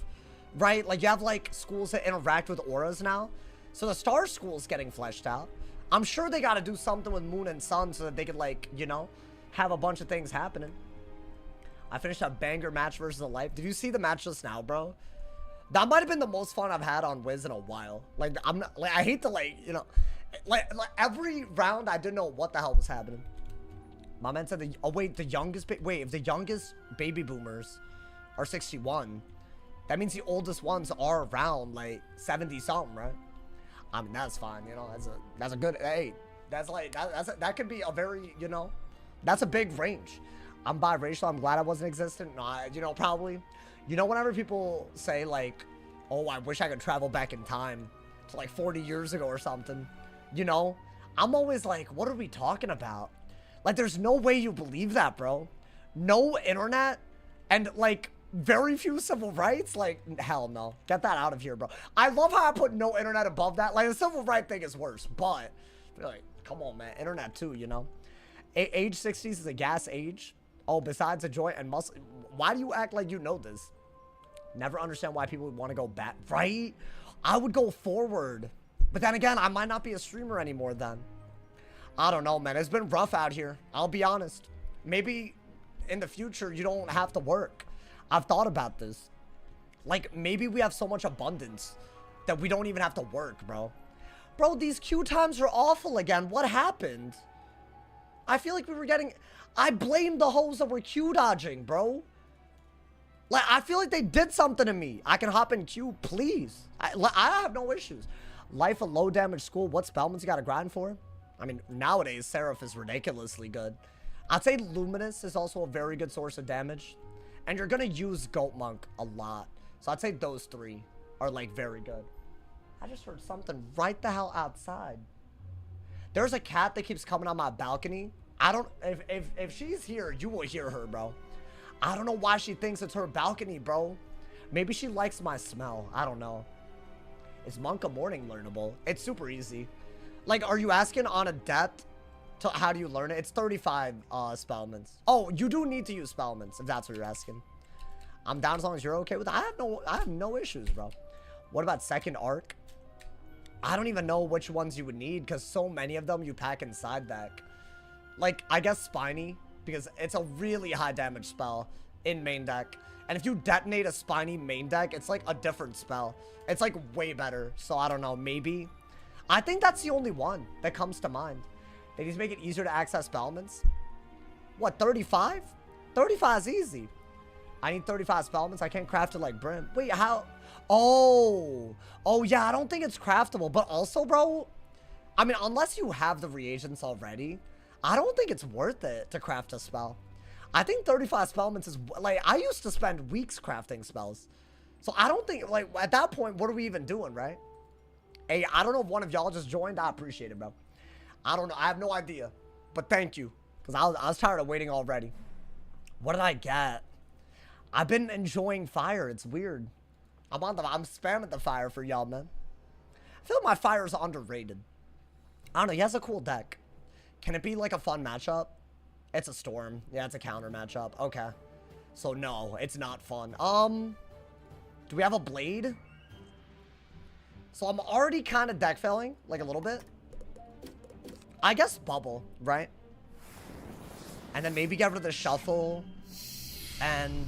Right? Like, you have, like, schools that interact with auras now. So the star school's getting fleshed out. I'm sure they got to do something with Moon and Sun so that they could, like, you know, have a bunch of things happening. I finished a banger match versus a life. Did you see the match just now, bro? That might have been the most fun I've had on Wiz in a while. Like, I'm not, like, I hate to, like, you know, like every round I didn't know what the hell was happening. My man said, oh, wait, if the youngest baby boomers are 61... That means the oldest ones are around like 70 something, right? I mean, that's fine, you know. That's a good, hey, that's like, that could be a very, you know, that's a big range. I'm biracial. I'm glad I wasn't existent. No, you know, probably, you know, whenever people say like, oh, I wish I could travel back in time to like 40 years ago or something, you know, I'm always like, what are we talking about? Like, there's no way you believe that, bro. No internet and like very few civil rights. Like, hell no. Get that out of here, bro. I love how I put no internet above that. Like, the civil right thing is worse, but like, come on, man. Internet too, you know. Age 60s is a gas age. Oh, besides a joint and muscle. Why do you act like you know this? Never understand why people would want to go back, right? I would go forward. But then again, I might not be a streamer anymore then. I don't know, man. It's been rough out here. I'll be honest. Maybe in the future, you don't have to work. I've thought about this. Like, maybe we have so much abundance that we don't even have to work, bro. Bro, these queue times are awful again. What happened? I feel like we were getting... I blame the hoes that were queue dodging, bro. Like, I feel like they did something to me. I can hop in queue, please. I have no issues. Life a low damage school. What Spellman's got to grind for? I mean, nowadays, Seraph is ridiculously good. I'd say Luminous is also a very good source of damage. And you're going to use Goat Monk a lot. So I'd say those three are, like, very good. I just heard something right the hell outside. There's a cat that keeps coming on my balcony. I don't... If she's here, you will hear her, bro. I don't know why she thinks it's her balcony, bro. Maybe she likes my smell. I don't know. Is Monk a morning learnable? It's super easy. Like, are you asking on a depth to how do you learn it? It's 35 spellments. Oh, you do need to use spellments if that's what you're asking. I'm down as long as you're okay with it. I have no issues, bro. What about second arc? I don't even know which ones you would need because so many of them you pack in side deck. Like, I guess Spiny, because it's a really high damage spell in main deck. And if you detonate a Spiny main deck, it's like a different spell. It's like way better. So I don't know, maybe. I think that's the only one that comes to mind. They need to make it easier to access spellments. What, 35? 35 is easy. I need 35 spellments. I can't craft it like Brim. Wait, how? Oh, yeah, I don't think it's craftable. But also, bro, I mean, unless you have the reagents already, I don't think it's worth it to craft a spell. I think 35 spellments is, like, I used to spend weeks crafting spells. So I don't think, like, at that point, what are we even doing, right? Hey, I don't know if one of y'all just joined. I appreciate it, bro. I don't know. I have no idea. But thank you. Because I was tired of waiting already. What did I get? I've been enjoying fire. It's weird. I'm spamming the fire for y'all, man. I feel like my fire is underrated. I don't know. He has a cool deck. Can it be like a fun matchup? It's a storm. Yeah, it's a counter matchup. Okay. So no, it's not fun. Do we have a blade? So I'm already kind of deck filling, like a little bit. I guess bubble, right? And then maybe get rid of the shuffle. And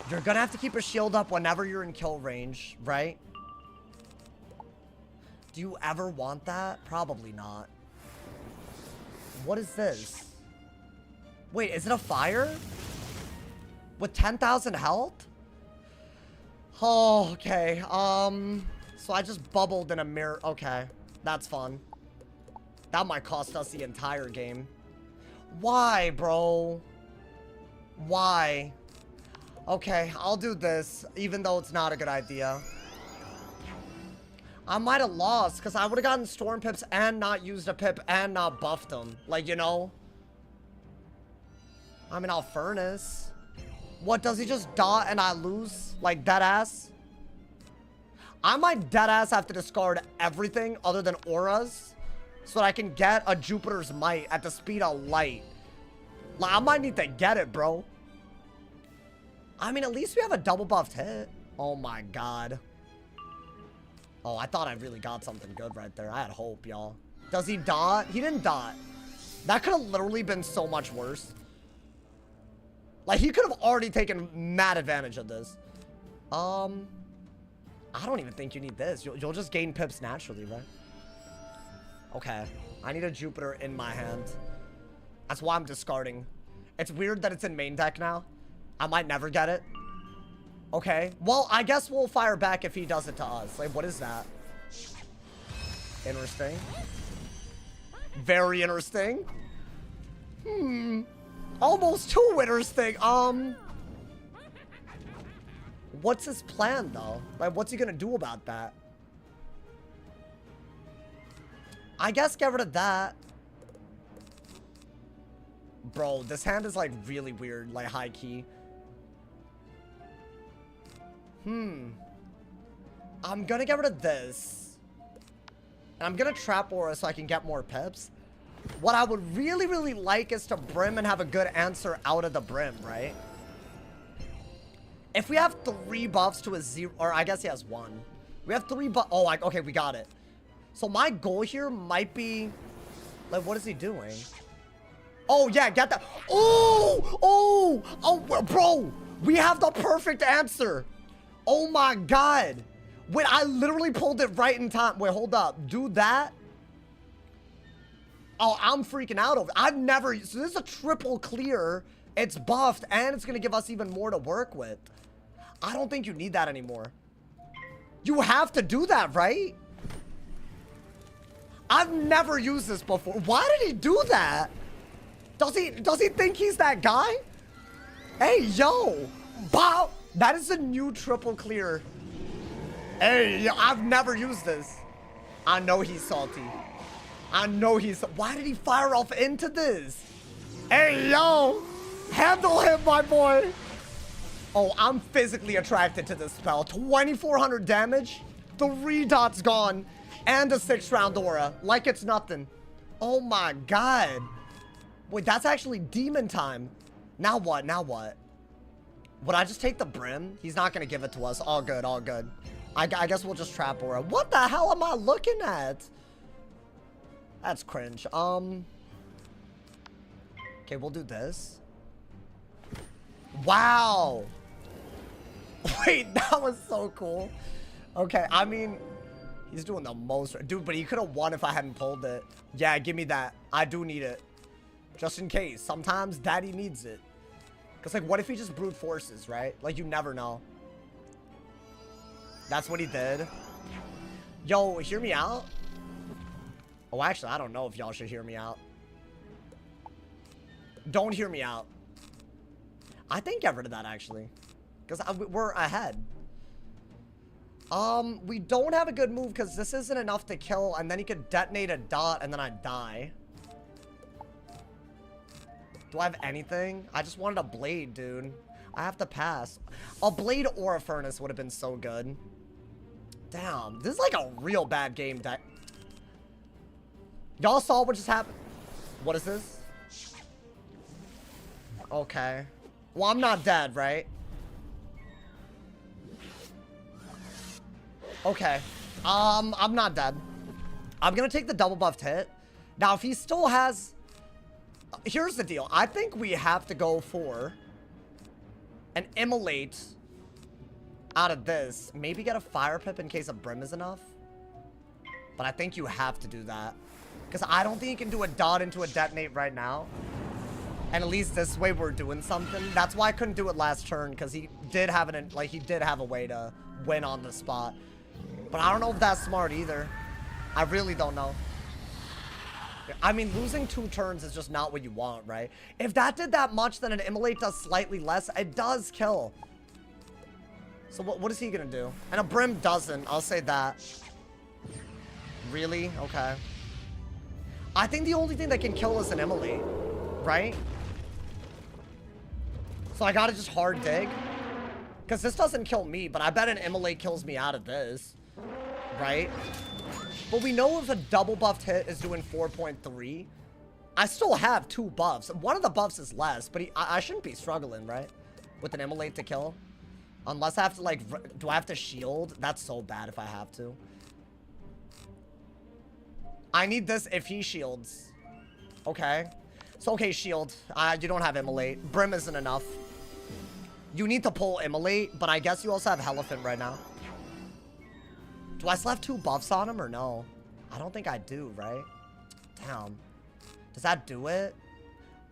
you're gonna have to keep a shield up whenever you're in kill range, right? Do you ever want that? Probably not. What is this? Wait, is it a fire? With 10,000 health? Oh, okay. So I just bubbled in a mirror. Okay, that's fun. That might cost us the entire game. Why, bro? Why? Okay, I'll do this, even though it's not a good idea. I might have lost, because I would have gotten Storm Pips and not used a Pip and not buffed them. Like, you know? I mean, I'll Furnace. What, does he just dot and I lose? Like, deadass? I might deadass have to discard everything other than auras so that I can get a Jupiter's Might at the speed of light. Like, I might need to get it, bro. I mean, at least we have a double buffed hit. Oh, my God. Oh, I thought I really got something good right there. I had hope, y'all. Does he dot? He didn't dot. That could have literally been so much worse. Like, he could have already taken mad advantage of this. I don't even think you need this. You'll just gain pips naturally, right? Okay. I need a Jupiter in my hand. That's why I'm discarding. It's weird that it's in main deck now. I might never get it. Okay. Well, I guess we'll fire back if he does it to us. Like, what is that? Interesting. Very interesting. Almost two winners thing. What's his plan, though? Like, what's he gonna do about that? I guess get rid of that. Bro, this hand is, like, really weird. Like, high key. I'm gonna get rid of this. And I'm gonna trap aura so I can get more pips. What I would really, really like is to brim and have a good answer out of the brim, right? If we have 3 buffs to a 0, or I guess he has 1. We have 3 buffs. Oh, okay, we got it. So my goal here might be, like, what is he doing? Oh, yeah, get that. Oh, bro, we have the perfect answer. Oh my God. Wait, I literally pulled it right in time. Wait, hold up. Do that. Oh, I'm freaking out over it. I've never, so this is a triple clear. It's buffed and it's gonna give us even more to work with. I don't think you need that anymore. You have to do that, right? I've never used this before. Why did he do that? Does he think he's that guy? Hey, yo. Bow. That is a new triple clear. Hey, yo, I've never used this. I know he's salty. I know he's... Why did he fire off into this? Hey, yo. Handle him, my boy. Oh, I'm physically attracted to this spell. 2,400 damage. 3 dots gone. And a 6-round aura. Like it's nothing. Oh, my God. Wait, that's actually demon time. Now what? Now what? Would I just take the brim? He's not going to give it to us. All good, all good. I guess we'll just trap aura. What the hell am I looking at? That's cringe. Okay, we'll do this. Wow. Wait, that was so cool. Okay, I mean, he's doing the most. Dude, but he could have won if I hadn't pulled it. Yeah, give me that. I do need it. Just in case. Sometimes daddy needs it. Because, like, what if he just brute forces, right? Like, you never know. That's what he did. Yo, hear me out. Oh, actually, I don't know if y'all should hear me out. Don't hear me out. I think get rid of that, actually. Because we're ahead. We don't have a good move because this isn't enough to kill. And then he could detonate a dot and then I die. Do I have anything? I just wanted a blade, dude. I have to pass. A blade or a furnace would have been so good. Damn. This is like a real bad game. Y'all saw what just happened? What is this? Okay. Well, I'm not dead, right? Okay. I'm not dead. I'm gonna take the double buffed hit. Now, if he still has... Here's the deal. I think we have to go for an immolate out of this. Maybe get a fire pip in case a brim is enough. But I think you have to do that. Because I don't think you can do a dot into a detonate right now. And at least this way we're doing something. That's why I couldn't do it last turn. Because he did have he did have a way to win on the spot. But I don't know if that's smart either. I really don't know. I mean, losing 2 turns is just not what you want, right? If that did that much, then an immolate does slightly less. It does kill. So what is he gonna do? And a brim doesn't. I'll say that. Really? Okay. I think the only thing that can kill is an immolate, right? So I gotta just hard dig. Because this doesn't kill me, but I bet an immolate kills me out of this. Right? But we know if a double buffed hit is doing 4.3, I still have 2 buffs. One of the buffs is less, but I shouldn't be struggling, right? With an immolate to kill. Unless I have to, like, do I have to shield? That's so bad if I have to. I need this if he shields. Okay. So, okay, shield. You don't have immolate. Brim isn't enough. You need to pull immolate, but I guess you also have Elephant right now. Do I still have 2 buffs on him or no? I don't think I do, right? Damn. Does that do it?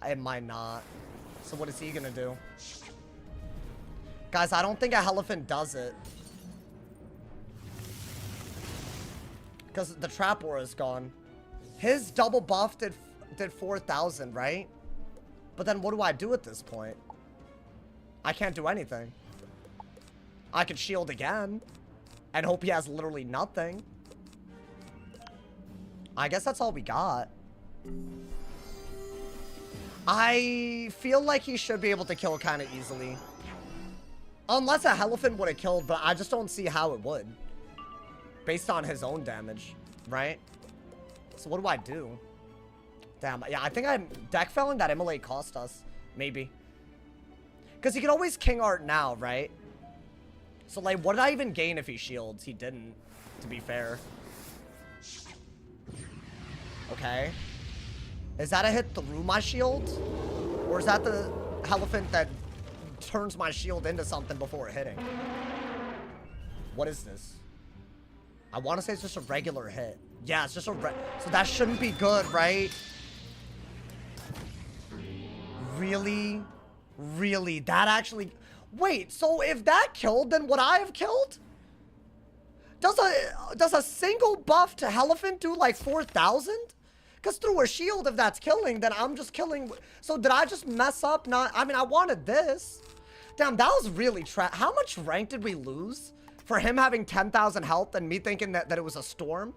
It might not. So what is he gonna do? Guys, I don't think a elephant does it. Because the trap aura is gone. His double buff did 4,000, right? But then what do I do at this point? I can't do anything. I could shield again. And hope he has literally nothing. I guess that's all we got. I feel like he should be able to kill kind of easily. Unless a elephant would have killed, but I just don't see how it would. Based on his own damage, right? So what do I do? Damn, yeah, I think I'm deck felling that immolate cost us. Maybe. Because he could always king art now, right? So, like, what did I even gain if he shields? He didn't, to be fair. Okay. Is that a hit through my shield? Or is that the elephant that turns my shield into something before hitting? What is this? I want to say it's just a regular hit. Yeah, it's just a so that shouldn't be good, right? Really? Really? That actually... Wait, so if that killed, then would I have killed? Does a single buff to elephant do like 4,000? Because through a shield, if that's killing, then I'm just killing. So did I just mess up? Not. I mean, I wanted this. Damn, that was really How much rank did we lose for him having 10,000 health and me thinking that it was a storm?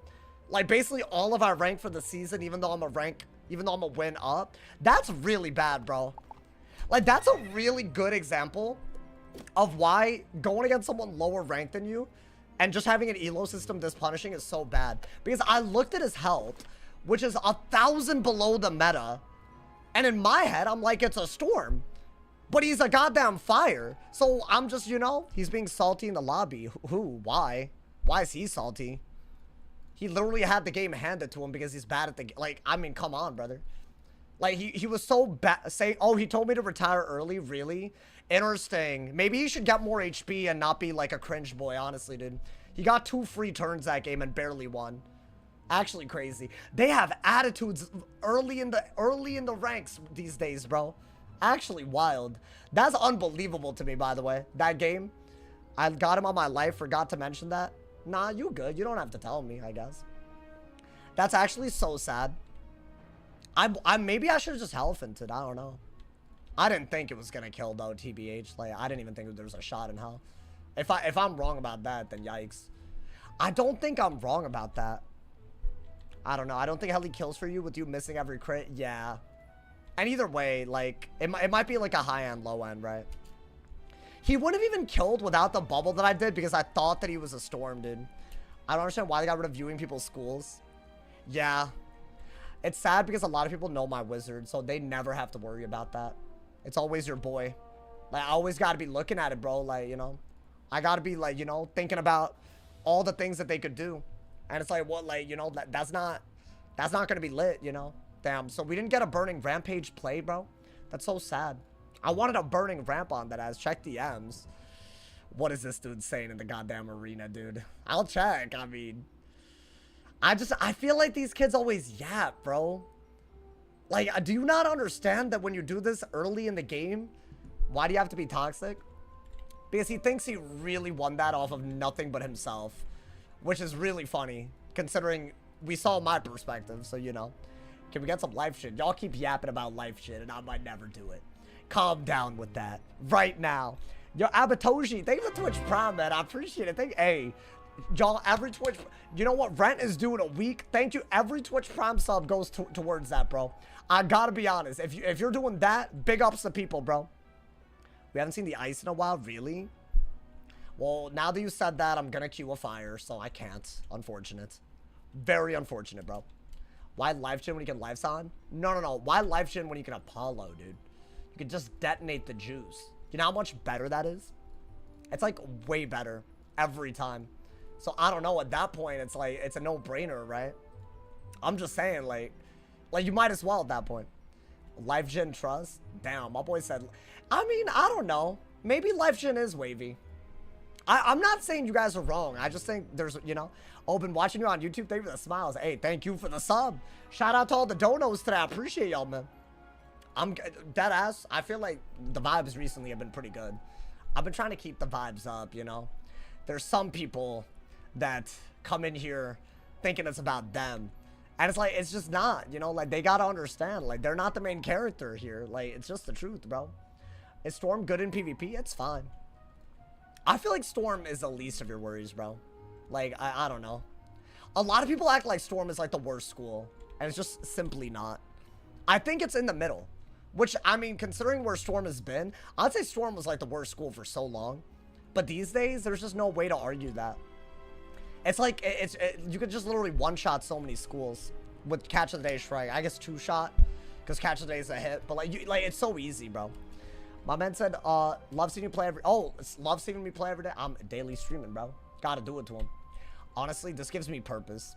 Like basically all of our rank for the season, even though I'm a win up. That's really bad, bro. Like that's a really good example of why going against someone lower ranked than you and just having an elo system this punishing is so bad. Because I looked at his health, which is 1,000 below the meta. And in my head, I'm like, it's a storm. But he's a goddamn fire. So I'm just, you know, he's being salty in the lobby. Who? Why? Why is he salty? He literally had the game handed to him because he's bad at the game. Like, I mean, come on, brother. Like, he was so bad. Saying, oh, he told me to retire early? Really? Interesting. Maybe he should get more HP and not be like a cringe boy, honestly, dude. He got 2 free turns that game and barely won. Actually crazy. They have attitudes early in the ranks these days, bro. Actually wild. That's unbelievable to me, by the way. That game, I got him on my life. Forgot to mention that. Nah, you good. You don't have to tell me, I guess. That's actually so sad. Maybe I should have just elephanted. I don't know. I didn't think it was gonna kill though, TBH. Like I didn't even think there was a shot in hell. If I'm wrong about that, then yikes. I don't think I'm wrong about that. I don't know. I don't think heli kills for you with you missing every crit. Yeah. And either way, like, it might be like a high end, low end, right? He wouldn't have even killed without the bubble that I did because I thought that he was a storm, dude. I don't understand why they got rid of viewing people's schools. Yeah. It's sad because a lot of people know my wizard, so they never have to worry about that. It's always your boy. Like, I always got to be looking at it, bro. Like, you know, I got to be, like, you know, thinking about all the things that they could do. And it's like, what, like, you know, that's not going to be lit, you know? Damn, so we didn't get a burning rampage play, bro. That's so sad. I wanted a burning ramp on that as check DMs. What is this dude saying in the goddamn arena, dude? I'll check. I mean, I feel like these kids always yap, bro. Like, do you not understand that when you do this early in the game, why do you have to be toxic? Because he thinks he really won that off of nothing but himself. Which is really funny, considering we saw my perspective, so you know. Can we get some life shit? Y'all keep yapping about life shit, and I might never do it. Calm down with that. Right now. Yo, Abatoshi, thank you for Twitch Prime, man. I appreciate it. Hey, y'all, every Twitch... You know what? Rent is due in a week. Thank you. Every Twitch Prime sub goes towards that, bro. I gotta be honest. If you're doing that, big ups to people, bro. We haven't seen the ice in a while, really? Well, now that you said that, I'm gonna queue a fire, so I can't. Unfortunate. Very unfortunate, bro. Why live chin when you can live on? No. Why live chin when you can Apollo, dude? You can just detonate the juice. You know how much better that is? It's like way better every time. So I don't know, at that point, it's like, it's a no-brainer, right? I'm just saying, like you might as well at that point. Live gen trust? Damn, my boy said, I mean, I don't know. Maybe live gen is wavy. I'm not saying you guys are wrong. I just think there's, you know, been watching you on YouTube. Thank you for the smiles. Hey, thank you for the sub. Shout out to all the donos today. I appreciate y'all, man. I'm dead ass. I feel like the vibes recently have been pretty good. I've been trying to keep the vibes up, you know? There's some people that come in here thinking it's about them. And it's like, it's just not, you know? Like, they gotta understand. Like, they're not the main character here. Like, it's just the truth, bro. Is Storm good in PvP? It's fine. I feel like Storm is the least of your worries, bro. Like, I don't know. A lot of people act like Storm is, like, the worst school. And it's just simply not. I think it's in the middle. Which, I mean, considering where Storm has been, I'd say Storm was, like, the worst school for so long. But these days, there's just no way to argue that. It's like, you could just literally one-shot so many schools with Catch of the Day Strike. I guess two-shot, because Catch of the Day is a hit. But, like, it's so easy, bro. My man said, love seeing you play every... Oh, love seeing me play every day. I'm daily streaming, bro. Gotta do it to him. Honestly, this gives me purpose.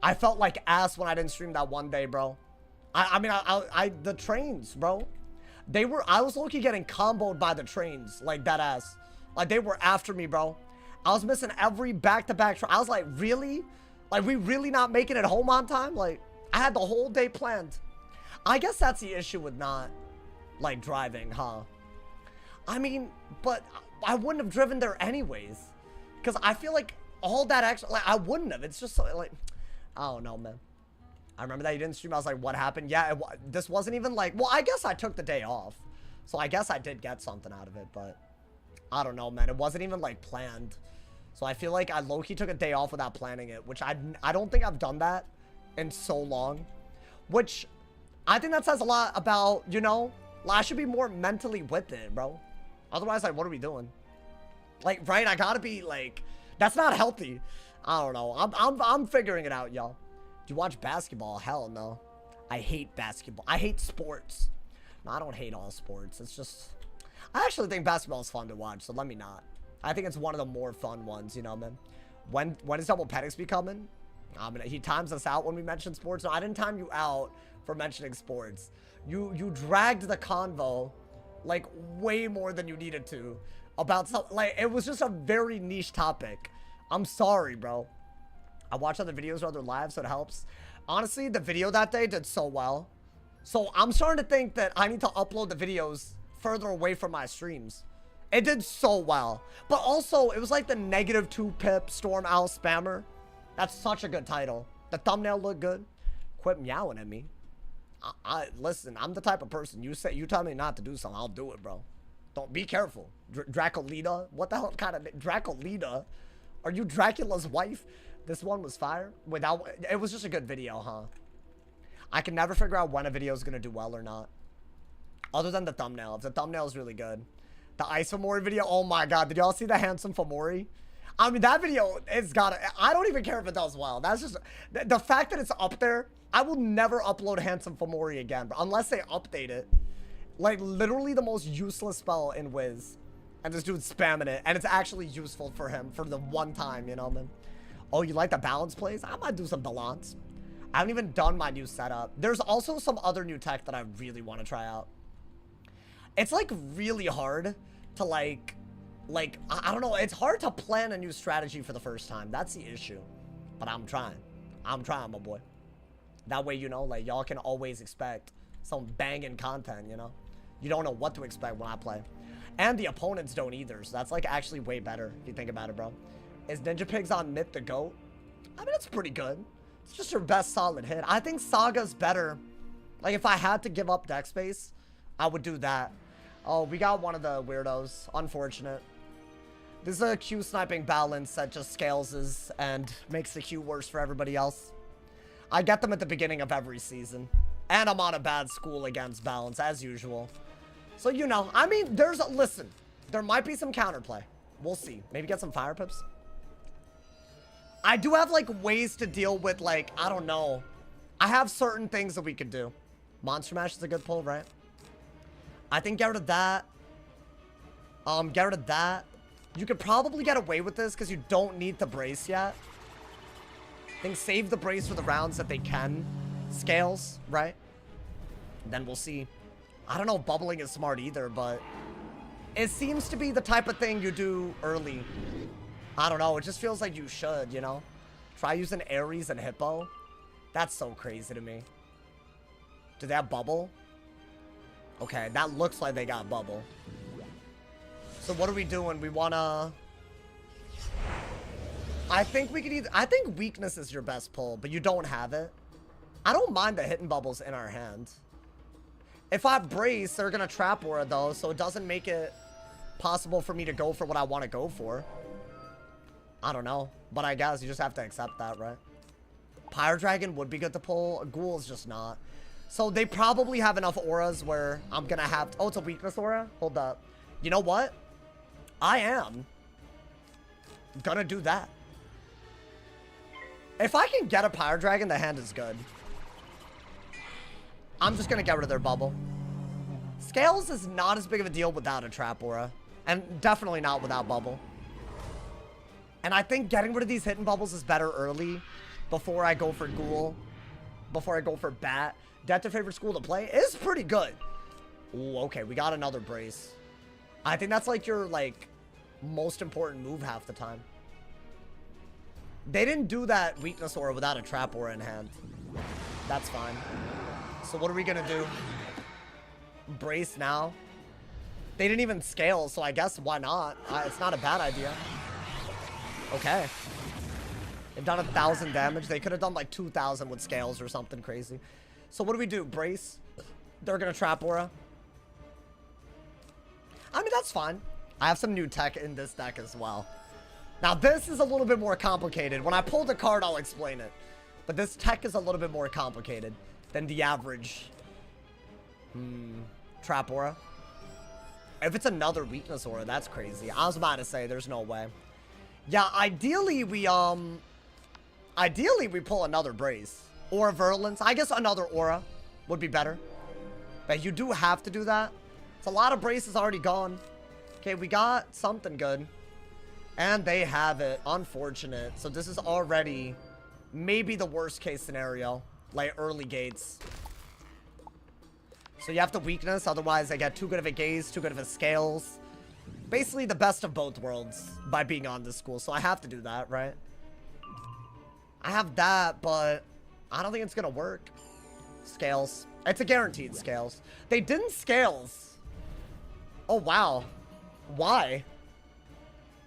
I felt like ass when I didn't stream that one day, bro. I mean, the trains, bro. I was low-key getting comboed by the trains, like, that ass. Like, they were after me, bro. I was missing every back-to-back train. I was like, really? Like, we really not making it home on time? Like, I had the whole day planned. I guess that's the issue with not, like, driving, huh? I mean, but I wouldn't have driven there anyways. Because I feel like all that extra, like, I wouldn't have. It's just, so, like, I don't know, man. I remember that you didn't stream. I was like, what happened? Yeah, this wasn't even like, well, I guess I took the day off. So I guess I did get something out of it, but I don't know, man. It wasn't even, like, planned. So I feel like I low-key took a day off without planning it, which I don't think I've done that in so long. Which I think that says a lot about, you know, I should be more mentally with it, bro. Otherwise, like, what are we doing? Like, right? I gotta be, like, that's not healthy. I don't know. I'm figuring it out, y'all. Do you watch basketball? Hell no. I hate basketball. I hate sports. No, I don't hate all sports. It's just, I actually think basketball is fun to watch, so let me not. I think it's one of the more fun ones, you know, man. When is Double Pedix be coming? I mean, he times us out when we mention sports. No, I didn't time you out for mentioning sports. You dragged the convo, like, way more than you needed to about something. Like, it was just a very niche topic. I'm sorry, bro. I watch other videos or other lives, so it helps. Honestly, the video that day did so well. So I'm starting to think that I need to upload the videos further away from my streams. It did so well. But also, it was like the -2 pip Storm Owl Spammer. That's such a good title. The thumbnail looked good. Quit meowing at me. Listen, I'm the type of person, you tell me not to do something, I'll do it, bro. Don't, be careful. Dracolita? What the hell kind of... Dracolita? Are you Dracula's wife? This one was fire. It was just a good video, huh? I can never figure out when a video is going to do well or not. Other than the thumbnail. If the thumbnail is really good. The Ice Fomori video, oh my god. Did y'all see the handsome Fomori? I mean, that video, it's got to... I don't even care if it does well. That's just... The fact that it's up there, I will never upload handsome Fomori again. But unless they update it. Like, literally the most useless spell in Wiz. And this dude's spamming it. And it's actually useful for him for the one time, you know, man. Oh, you like the balance plays? I might do some balance. I haven't even done my new setup. There's also some other new tech that I really want to try out. It's, like, really hard to, like, I don't know. It's hard to plan a new strategy for the first time. That's the issue. But I'm trying. I'm trying, my boy. That way, you know, like, y'all can always expect some banging content, you know? You don't know what to expect when I play. And the opponents don't either, so that's, like, actually way better, if you think about it, bro. Is Ninja Pigs on Myth the GOAT? I mean, it's pretty good. It's just your best solid hit. I think Saga's better. Like, if I had to give up deck space, I would do that. Oh, we got one of the weirdos. Unfortunate. This is a Q sniping balance that just scales and makes the Q worse for everybody else. I get them at the beginning of every season. And I'm on a bad school against balance, as usual. So, you know, I mean, listen, there might be some counterplay. We'll see. Maybe get some fire pips. I do have, like, ways to deal with, like, I don't know. I have certain things that we could do. Monster Mash is a good pull, right? I think get rid of that. Get rid of that. You could probably get away with this because you don't need the brace yet. I think save the brace for the rounds that they can. Scales, right? Then we'll see. I don't know if bubbling is smart either, but it seems to be the type of thing you do early. I don't know. It just feels like you should, you know? Try using Ares and Hippo. That's so crazy to me. Do they have bubble? Okay, that looks like they got bubble. So what are we doing? We wanna... I think we could either... I think weakness is your best pull, but you don't have it. I don't mind the hidden bubbles in our hand. If I brace, they're gonna trap aura though, so it doesn't make it possible for me to go for what I want to go for. I don't know, but I guess you just have to accept that, right? Pyre Dragon would be good to pull. Ghoul is just not. So they probably have enough auras where I'm gonna have... Oh, it's a weakness aura? Hold up. You know what? I am gonna do that. If I can get a Pyre Dragon, the hand is good. I'm just gonna get rid of their bubble. Scales is not as big of a deal without a trap aura. And definitely not without bubble. And I think getting rid of these hidden bubbles is better early. Before I go for Ghoul. Before I go for Bat. Death to favorite school to play is pretty good. Ooh, okay, we got another brace. I think that's like your, like, most important move half the time. They didn't do that weakness aura without a trap aura in hand. That's fine. So what are we gonna do? Brace now? They didn't even scale, so I guess why not? It's not a bad idea. Okay. They've done 1,000 damage. They could have done like 2,000 with scales or something crazy. So what do we do? Brace? They're gonna trap aura. I mean, that's fine. I have some new tech in this deck as well. Now, this is a little bit more complicated. When I pull the card, I'll explain it. But this tech is a little bit more complicated than the average trap aura. If it's another weakness aura, that's crazy. I was about to say, there's no way. Yeah, ideally we pull another brace. Or a virulence. I guess another aura would be better. But you do have to do that. It's a lot of braces already gone. Okay, we got something good. And they have it. Unfortunate. So this is already maybe the worst case scenario. Like early gates. So you have the weakness. Otherwise, I get too good of a gaze, too good of a scales. Basically the best of both worlds by being on this school. So I have to do that, right? I have that, but I don't think it's going to work. Scales. It's a guaranteed scales. They didn't scales. Oh, wow. Why?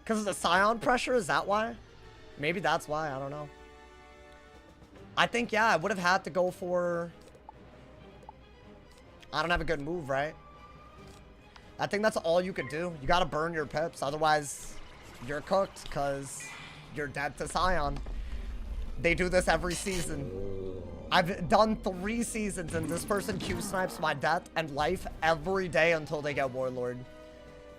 Because of the Scion pressure? Is that why? Maybe that's why. I don't know. I think, yeah, I would have had to go for... I don't have a good move, right? I think that's all you could do. You got to burn your pips. Otherwise, you're cooked because you're dead to Scion. They do this every season. I've done 3 seasons and this person Q-snipes my death and life every day until they get Warlord.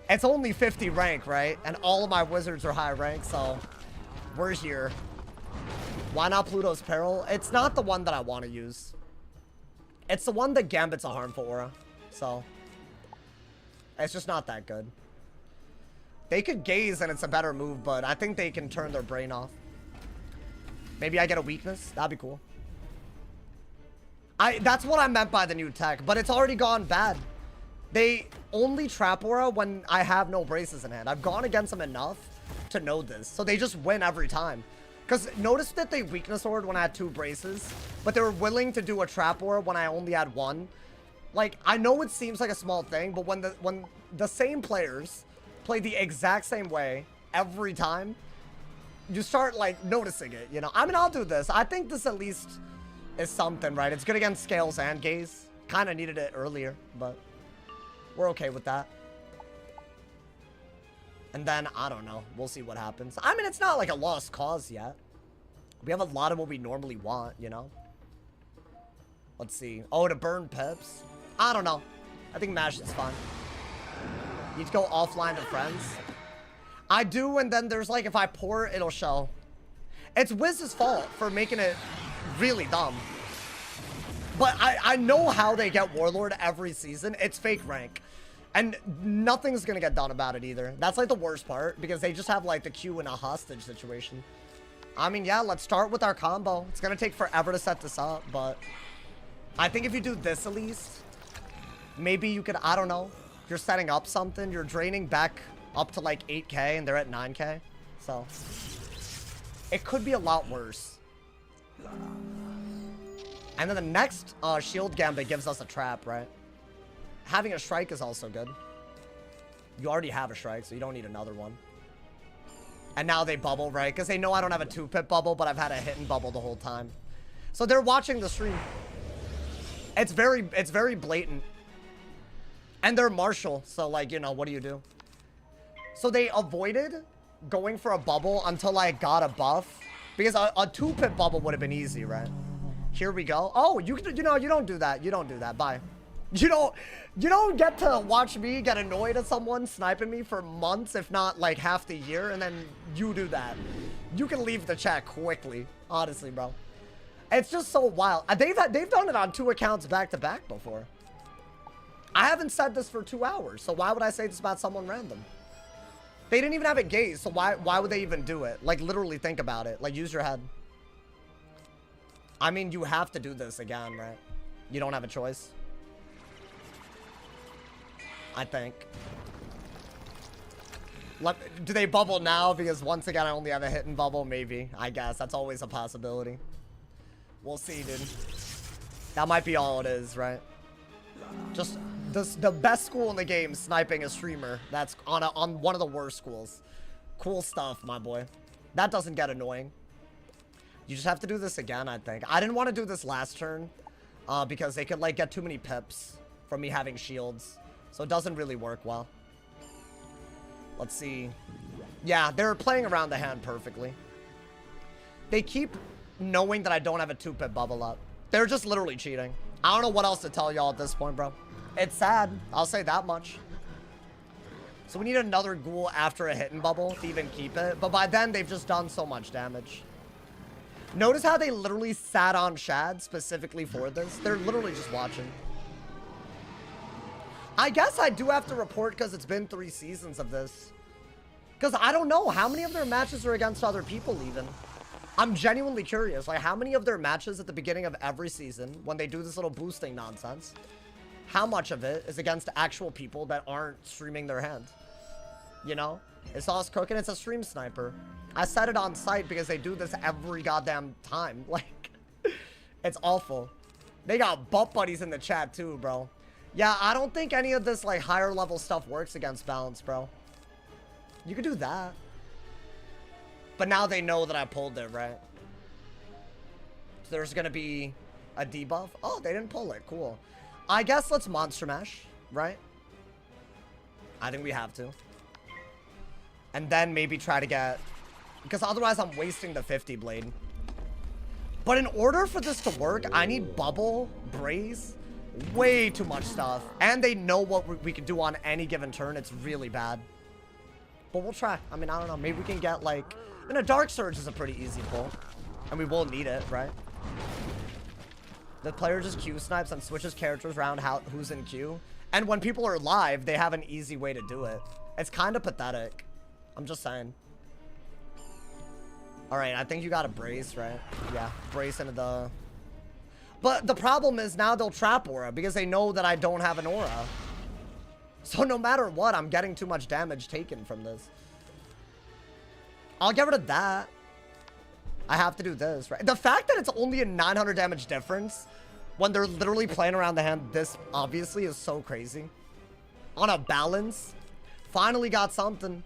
It's only 50 rank, right? And all of my wizards are high rank, so we're here. Why not Pluto's Peril? It's not the one that I want to use. It's the one that Gambit's a harmful aura. So, it's just not that good. They could gaze and it's a better move, but I think they can turn their brain off. Maybe I get a weakness. That'd be cool. That's what I meant by the new tech, but it's already gone bad. They only trap aura when I have no braces in hand. I've gone against them enough to know this. So they just win every time. Because notice that they weakness aura when I had 2 braces, but they were willing to do a trap aura when I only had 1. Like, I know it seems like a small thing, but when the same players play the exact same way every time, you start, like, noticing it, you know? I mean, I'll do this. I think this at least is something, right? It's good against scales and gaze. Kind of needed it earlier, but we're okay with that. And then, I don't know. We'll see what happens. I mean, it's not like a lost cause yet. We have a lot of what we normally want, you know? Let's see. Oh, to burn pips? I don't know. I think Mash is fun. You need to go offline to friends. I do, and then there's like, if I pour, it'll show. It's Wiz's fault for making it really dumb. But I know how they get Warlord every season. It's fake rank. And nothing's gonna get done about it either. That's like the worst part, because they just have like the Q in a hostage situation. I mean, yeah, let's start with our combo. It's gonna take forever to set this up, but I think if you do this at least, maybe you could, I don't know, you're setting up something, you're draining back up to like 8k and they're at 9k. So it could be a lot worse. And then the next shield gambit gives us a trap, right? Having a strike is also good. You already have a strike, so you don't need another one. And now they bubble, right? Because they know I don't have a 2-pip bubble, but I've had a hit and bubble the whole time. So they're watching the stream. It's very blatant. And they're Marshall, so like, you know, what do you do? So they avoided going for a bubble until I got a buff. Because a 2-pip bubble would have been easy, right? Here we go. Oh, you know, you don't do that. You don't do that. Bye. You don't get to watch me get annoyed at someone sniping me for months, if not like half the year, and then you do that. You can leave the chat quickly, honestly, bro. It's just so wild. They've done it on 2 accounts back to back before. I haven't said this for 2 hours, so why would I say this about someone random? They didn't even have it gaze, so why would they even do it? Like, literally think about it. Like, use your head. I mean, you have to do this again, right? You don't have a choice. I think. Do they bubble now? Because once again, I only have a hit and bubble. Maybe. I guess. That's always a possibility. We'll see, dude. That might be all it is, right? Just the best school in the game, sniping a streamer. That's on one of the worst schools. Cool stuff, my boy. That doesn't get annoying. You just have to do this again, I think. I didn't want to do this last turn because they could like get too many pips from me having shields. So it doesn't really work well. Let's see. Yeah, they're playing around the hand perfectly. They keep knowing that I don't have a 2-pip bubble up. They're just literally cheating. I don't know what else to tell y'all at this point, bro. It's sad. I'll say that much. So we need another ghoul after a hit and bubble to even keep it. But by then, they've just done so much damage. Notice how they literally sat on Shad specifically for this. They're literally just watching. I guess I do have to report because it's been 3 seasons of this. Because I don't know how many of their matches are against other people even. I'm genuinely curious. Like, how many of their matches at the beginning of every season, when they do this little boosting nonsense, how much of it is against actual people that aren't streaming their hand? You know? It's Sauce Cooking. It's a stream sniper. I said it on site because they do this every goddamn time. Like, it's awful. They got butt buddies in the chat too, bro. Yeah, I don't think any of this, like, higher level stuff works against balance, bro. You could do that. But now they know that I pulled it, right? So there's gonna be a debuff. Oh, they didn't pull it. Cool. I guess let's Monster Mash, right? I think we have to. And then maybe try to get... Because otherwise I'm wasting the 50 blade. But in order for this to work, I need Bubble, Braze... Way too much stuff. And they know what we can do on any given turn. It's really bad. But we'll try. I mean, I don't know. Maybe we can get, like... And a Dark Surge is a pretty easy pull. And we will need it, right? The player just Q snipes and switches characters around who's in queue. And when people are live, they have an easy way to do it. It's kind of pathetic. I'm just saying. Alright, I think you got a Brace, right? Yeah, Brace into the... But the problem is now they'll trap aura because they know that I don't have an aura. So no matter what, I'm getting too much damage taken from this. I'll get rid of that. I have to do this, right? The fact that it's only a 900 damage difference when they're literally playing around the hand this obviously is so crazy. On a balance, finally got something.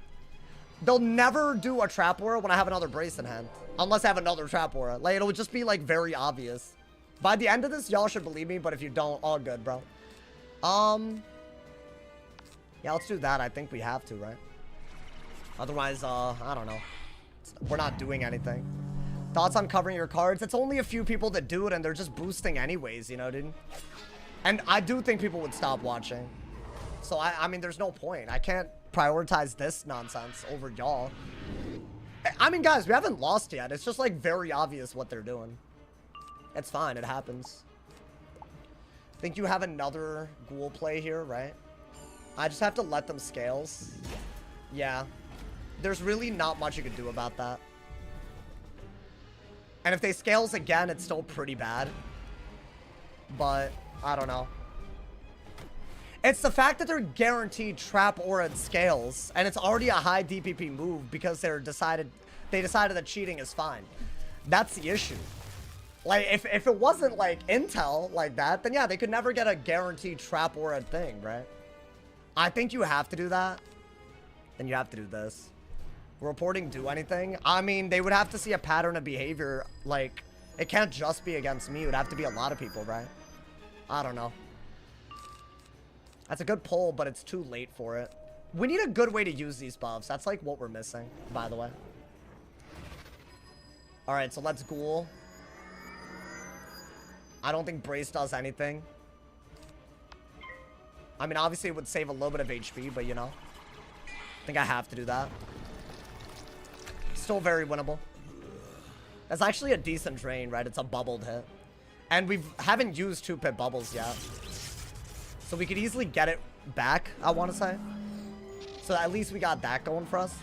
They'll never do a trap aura when I have another Brace in hand. Unless I have another trap aura. Like, it'll just be like very obvious. By the end of this, y'all should believe me, but if you don't, all good, bro. Yeah, let's do that. I think we have to, right? Otherwise, I don't know. We're not doing anything. Thoughts on covering your cards? It's only a few people that do it, and they're just boosting anyways, you know, dude? And I do think people would stop watching. So, I mean, there's no point. I can't prioritize this nonsense over y'all. I mean, guys, we haven't lost yet. It's just, like, very obvious what they're doing. It's fine. It happens. Think you have another ghoul play here, right? I just have to let them scales. Yeah. There's really not much you can do about that. And if they scales again, it's still pretty bad. But, I don't know. It's the fact that they're guaranteed trap aura and scales. And it's already a high DPP move because they decided that cheating is fine. That's the issue. Like, if it wasn't, like, intel like that, then yeah, they could never get a guaranteed trap aura thing, right? I think you have to do that. then you have to do this. Will reporting do anything? I mean, they would have to see a pattern of behavior. Like, it can't just be against me. It would have to be a lot of people, right? I don't know. That's a good pull, but it's too late for it. We need a good way to use these buffs. That's like what we're missing, by the way. All right, so let's ghoul. I don't think Brace does anything. I mean, obviously it would save a little bit of HP, but you know. I think I have to do that. Still very winnable. That's actually a decent drain, right? It's a bubbled hit. And we haven't used 2-pip bubbles yet. So we could easily get it back, I want to say. So at least we got that going for us.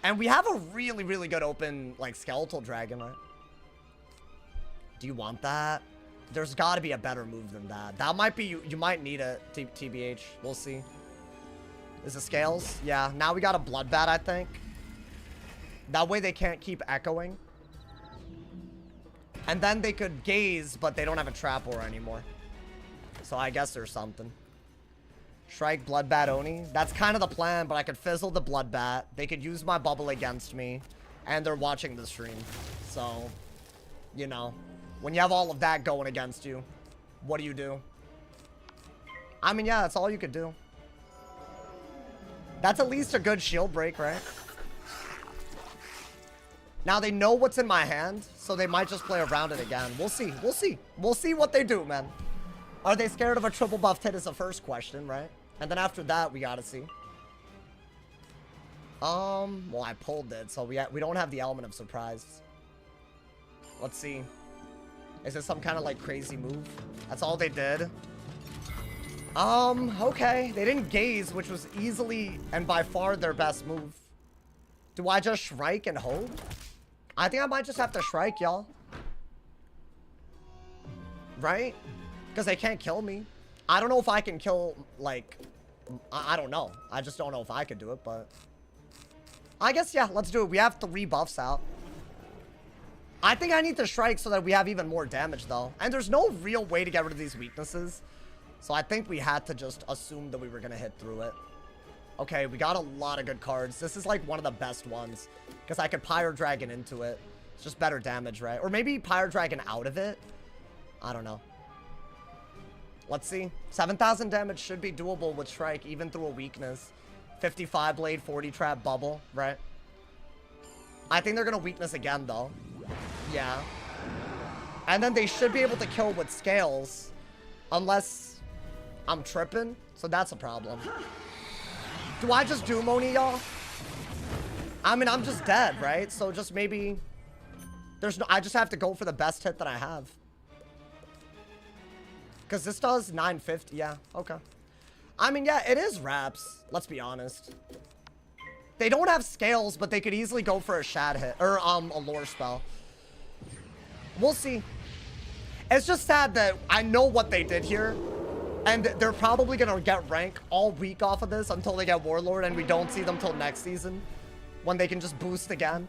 And we have a really, really good open, like, skeletal dragon, right? Do you want that? There's got to be a better move than that. That might be, you might need it, TBH. We'll see. Is it scales? Yeah, now we got a bloodbat, I think. That way they can't keep echoing. And then they could gaze, but they don't have a trap ore anymore. So I guess there's something. Shrike, Bloodbat, Oni. That's kind of the plan, but I could fizzle the Bloodbat. They could use my bubble against me. And they're watching the stream. So, you know. When you have all of that going against you, what do? I mean, yeah, that's all you could do. That's at least a good shield break, right? Now they know what's in my hand, so they might just play around it again. We'll see. We'll see. We'll see what they do, man. Are they scared of a triple buff hit is the first question, right? And then after that, we gotta see. Well, I pulled it, so we don't have the element of surprise. Let's see. Is this some kind of, like, crazy move? That's all they did. Okay. They didn't gaze, which was easily and by far their best move. Do I just Shrike and hope? I think I might just have to Shrike, y'all. Right? Because they can't kill me. I don't know if I can kill, like... I don't know. I just don't know if I could do it, but... I guess, yeah, let's do it. We have 3 buffs out. I think I need to Shrike so that we have even more damage, though. And there's no real way to get rid of these weaknesses. So I think we had to just assume that we were going to hit through it. Okay, we got a lot of good cards. This is like one of the best ones. Because I could Pyre Dragon into it. It's just better damage, right? Or maybe Pyre Dragon out of it. I don't know. Let's see. 7,000 damage should be doable with Shrike, even through a weakness. 55 blade, 40 trap bubble, right? I think they're going to weakness again, though. Yeah. And then they should be able to kill with scales. Unless I'm tripping. So that's a problem. Do I just Doom Oni, y'all? I mean, I'm just dead, right? So just maybe... There's no... I just have to go for the best hit that I have. Because this does 950. Yeah, okay. I mean, yeah, it is Raps. Let's be honest. They don't have scales, but they could easily go for a Shad hit. Or, a lore spell. We'll see. It's just sad that I know what they did here. And they're probably going to get rank all week off of this until they get Warlord. And we don't see them till next season. When they can just boost again.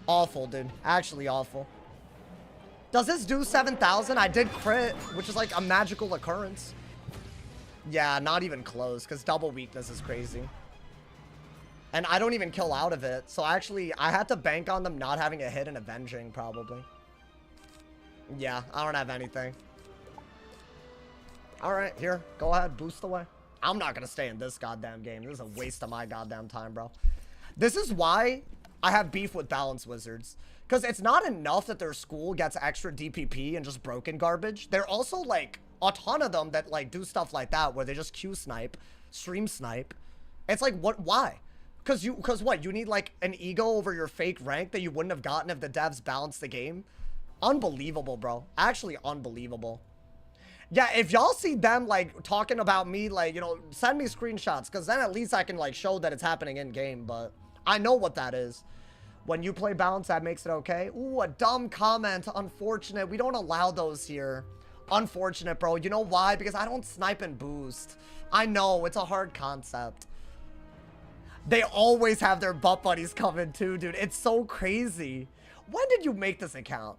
Awful, dude. Actually awful. Does this do 7,000? I did crit, which is like a magical occurrence. Yeah, not even close, because double weakness is crazy. And I don't even kill out of it. So actually, I had to bank on them not having a hit and avenging, probably. Yeah, I don't have anything. Alright, here. Go ahead, boost away. I'm not going to stay in this goddamn game. This is a waste of my goddamn time, bro. This is why I have beef with Balanced Wizards. Because it's not enough that their school gets extra DPP and just broken garbage. They're also, like, a ton of them that, like, do stuff like that where they just Q snipe, stream snipe. It's like, what? Why? Because what? You need, like, an ego over your fake rank that you wouldn't have gotten if the devs balanced the game? Unbelievable, bro. Actually unbelievable. Yeah, if y'all see them, like, talking about me, like, you know, send me screenshots. Because then at least I can, like, show that it's happening in-game. But I know what that is. When you play balance, that makes it okay. Ooh, a dumb comment. Unfortunate. We don't allow those here. Unfortunate, bro. You know why? Because I don't snipe and boost. I know. It's a hard concept. They always have their butt buddies coming too, dude. It's so crazy. When did you make this account?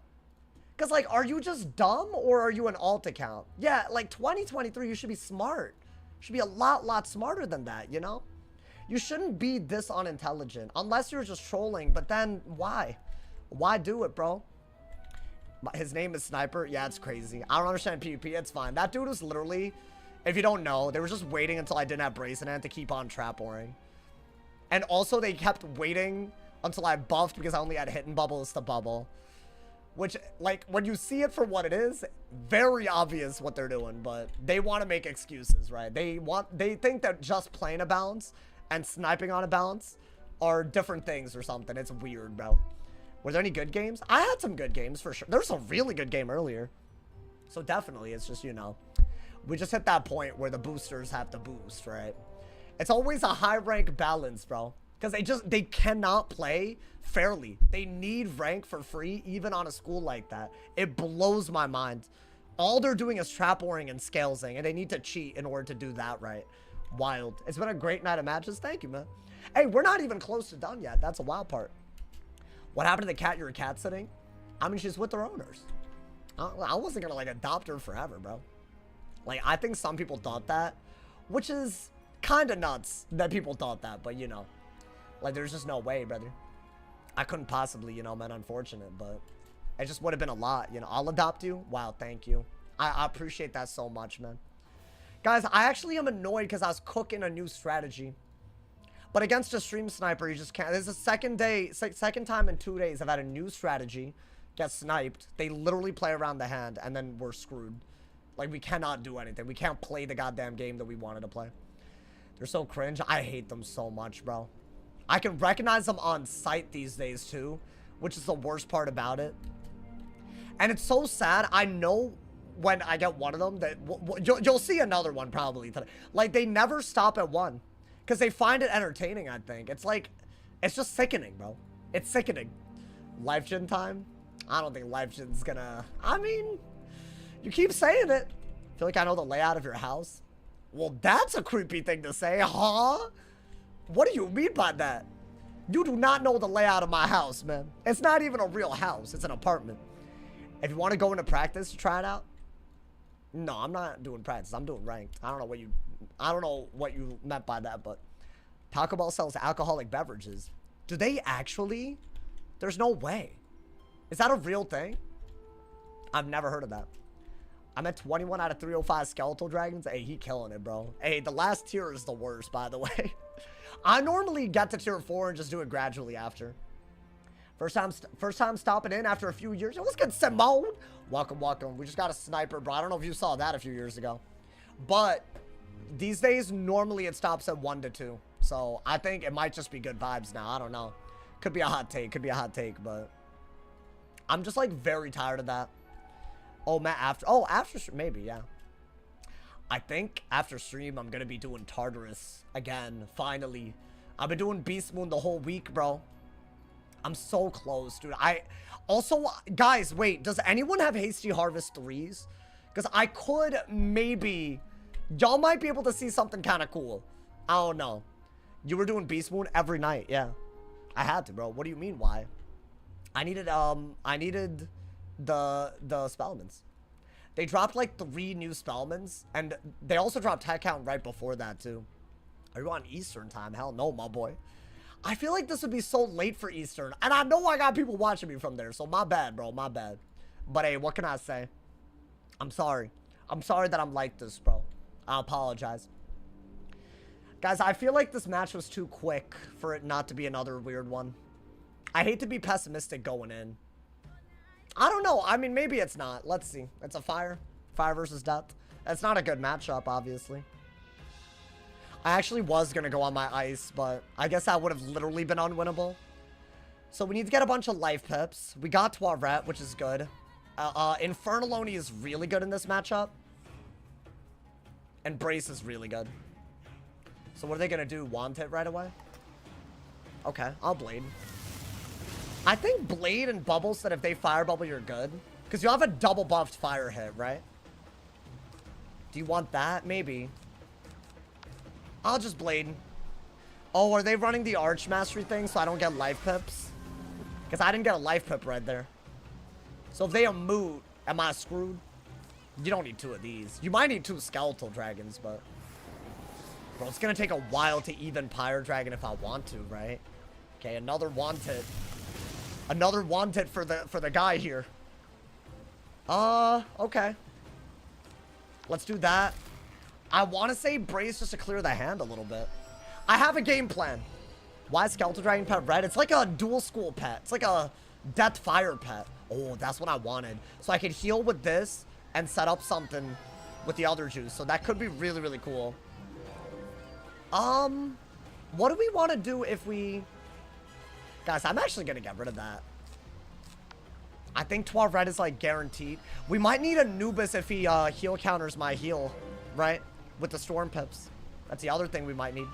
Because, like, are you just dumb or are you an alt account? Yeah, like, 2023, you should be smart. You should be a lot smarter than that, you know? You shouldn't be this unintelligent unless you're just trolling, but then why? Why do it, bro? His name is Sniper. Yeah, it's crazy. I don't understand PvP. It's fine. That dude was literally, if you don't know, they were just waiting until I didn't have Brace in it to keep on trap boring. And also they kept waiting until I buffed because I only had hidden bubbles to bubble. Which, like, when you see it for what it is, very obvious what they're doing, but they want to make excuses, right? They think that just playing a balance and sniping on a balance are different things or something. It's weird, bro. Were there any good games? I had some good games for sure. There was a really good game earlier. So definitely, it's just, you know, we just hit that point where the boosters have to boost, right? It's always a high rank balance, bro. Because they cannot play fairly. They need rank for free, even on a school like that. It blows my mind. All they're doing is trap boring and scalesing, and they need to cheat in order to do that right. Wild. It's been a great night of matches. Thank you, man. Hey, we're not even close to done yet. That's a wild part. What happened to the cat you're cat sitting? I mean, she's with their owners. I wasn't gonna, like, adopt her forever, bro. Like, I think some people thought that, which is kind of nuts that people thought that, but, you know. Like, there's just no way, brother. I couldn't possibly, you know, man, unfortunate, but it just would have been a lot, you know. I'll adopt you. Wow, thank you. I appreciate that so much, man. Guys, I actually am annoyed because I was cooking a new strategy. But against a stream sniper, you just can't. This is the second time in 2 days I've had a new strategy get sniped. They literally play around the hand, and then we're screwed. Like, we cannot do anything. We can't play the goddamn game that we wanted to play. They're so cringe. I hate them so much, bro. I can recognize them on sight these days, too, which is the worst part about it. And it's so sad. I know when I get one of them that you'll see another one probably today. Like, they never stop at one because they find it entertaining, I think. It's like, it's just sickening, bro. It's sickening. Life gen time? I don't think life gen's gonna... I mean, you keep saying it. I feel like I know the layout of your house. Well, that's a creepy thing to say, huh? What do you mean by that? You do not know the layout of my house, man. It's not even a real house. It's an apartment. If you want to go into practice to try it out. No, I'm not doing practice. I'm doing ranked. I don't know what you meant by that, but Taco Bell sells alcoholic beverages. Do they actually? There's no way. Is that a real thing? I've never heard of that. I'm at 21 out of 305 skeletal dragons. Hey, he killing it, bro. Hey, the last tier is the worst, by the way. I normally get to tier 4 and just do it gradually after. First time stopping in after a few years. Yo, what's good, Simone? Welcome, welcome. We just got a sniper, bro. I don't know if you saw that a few years ago. But these days, normally it stops at 1 to 2. So I think it might just be good vibes now. I don't know. Could be a hot take. Could be a hot take, but I'm just like very tired of that. Oh, Matt, after maybe, yeah. I think after stream, I'm going to be doing Tartarus again, finally. I've been doing Beast Moon the whole week, bro. I'm so close, dude. Also, guys, wait. Does anyone have Hasty Harvest 3s? Because I could maybe... Y'all might be able to see something kind of cool. I don't know. You were doing Beast Moon every night, yeah. I had to, bro. What do you mean, why? I needed the Spellmans. They dropped like 3 new Spellmans, and they also dropped head count right before that too. Are you on Eastern time? Hell no, my boy. I feel like this would be so late for Eastern, and I know I got people watching me from there, so my bad, bro, my bad. But hey, what can I say? I'm sorry. I'm sorry that I'm like this, bro. I apologize. Guys, I feel like this match was too quick for it not to be another weird one. I hate to be pessimistic going in. I don't know. I mean, maybe it's not. Let's see. It's a fire. Fire versus death. It's not a good matchup, obviously. I actually was going to go on my ice, but I guess that would have literally been unwinnable. So we need to get a bunch of life pips. We got Toiret, which is good. Infernaloni is really good in this matchup. And Brace is really good. So what are they going to do? Wand hit right away? Okay, I'll Blade. I think Blade and Bubble said if they fire bubble, you're good. Because you have a double buffed fire hit, right? Do you want that? Maybe. I'll just Blade. Oh, are they running the Arch Mastery thing so I don't get life pips? Because I didn't get a life pip right there. So if they emote, am I screwed? You don't need 2 of these. You might need 2 skeletal dragons, but... Bro, it's gonna take a while to even Pyre Dragon if I want to, right? Okay, another wanted. Another wanted for the guy here. Okay. Let's do that. I want to say Brace just to clear the hand a little bit. I have a game plan. Why is Skeletal Dragon pet red? It's like a dual school pet. It's like a Death Fire pet. Oh, that's what I wanted. So I could heal with this and set up something with the other juice. So that could be really, really cool. What do we want to do if we... Guys, I'm actually going to get rid of that. I think 12 red is like guaranteed. We might need Anubis if he heal counters my heal, right? With the Storm Pips. That's the other thing we might need.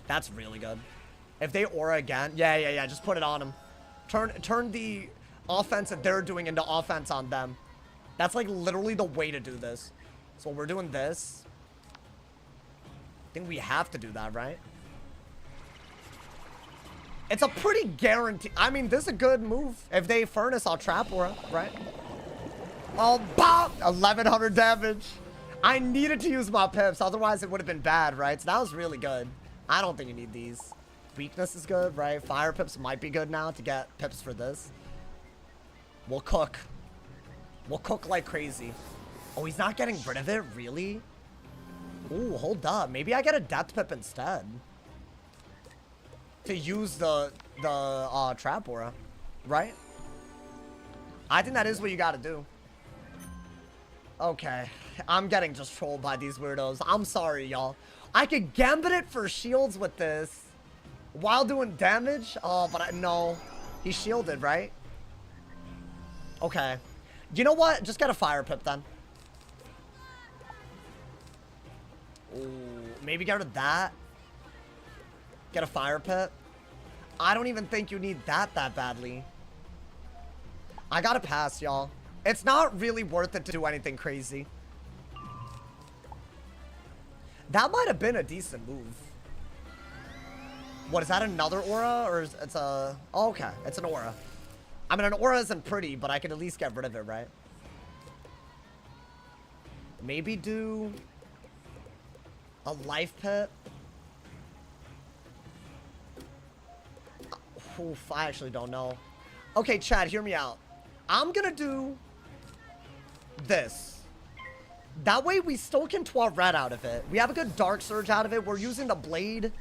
That's really good. If they aura again, yeah, just put it on them. Turn the offense that they're doing into offense on them. That's like literally the way to do this. So we're doing this. I think we have to do that, right? It's a pretty guarantee. I mean, this is a good move. If they furnace, I'll trap aura, right? Oh, bop! 1100 damage. I needed to use my pips, otherwise it would have been bad, right? So that was really good. I don't think you need these. Weakness is good, right? Fire pips might be good now to get pips for this. We'll cook. We'll cook like crazy. Oh, he's not getting rid of it? Really? Ooh, hold up. Maybe I get a death pip instead. To use the trap aura, right? I think that is what you gotta do. Okay. I'm getting just trolled by these weirdos. I'm sorry, y'all. I could gambit it for shields with this while doing damage. Oh, but no. He's shielded, right? Okay. You know what? Just get a fire pip then. Ooh, maybe get rid of that. Get a fire pit. I don't even think you need that badly. I gotta pass, y'all. It's not really worth it to do anything crazy. That might have been a decent move. What, is that another aura? Or is it's a... Oh, okay, it's an aura. I mean, an aura isn't pretty, but I can at least get rid of it, right? Maybe do... a life pit. Oof, I actually don't know. Okay, Chad, hear me out. I'm gonna do this. That way we still can 12 red out of it. We have a good Dark Surge out of it. We're using the blade.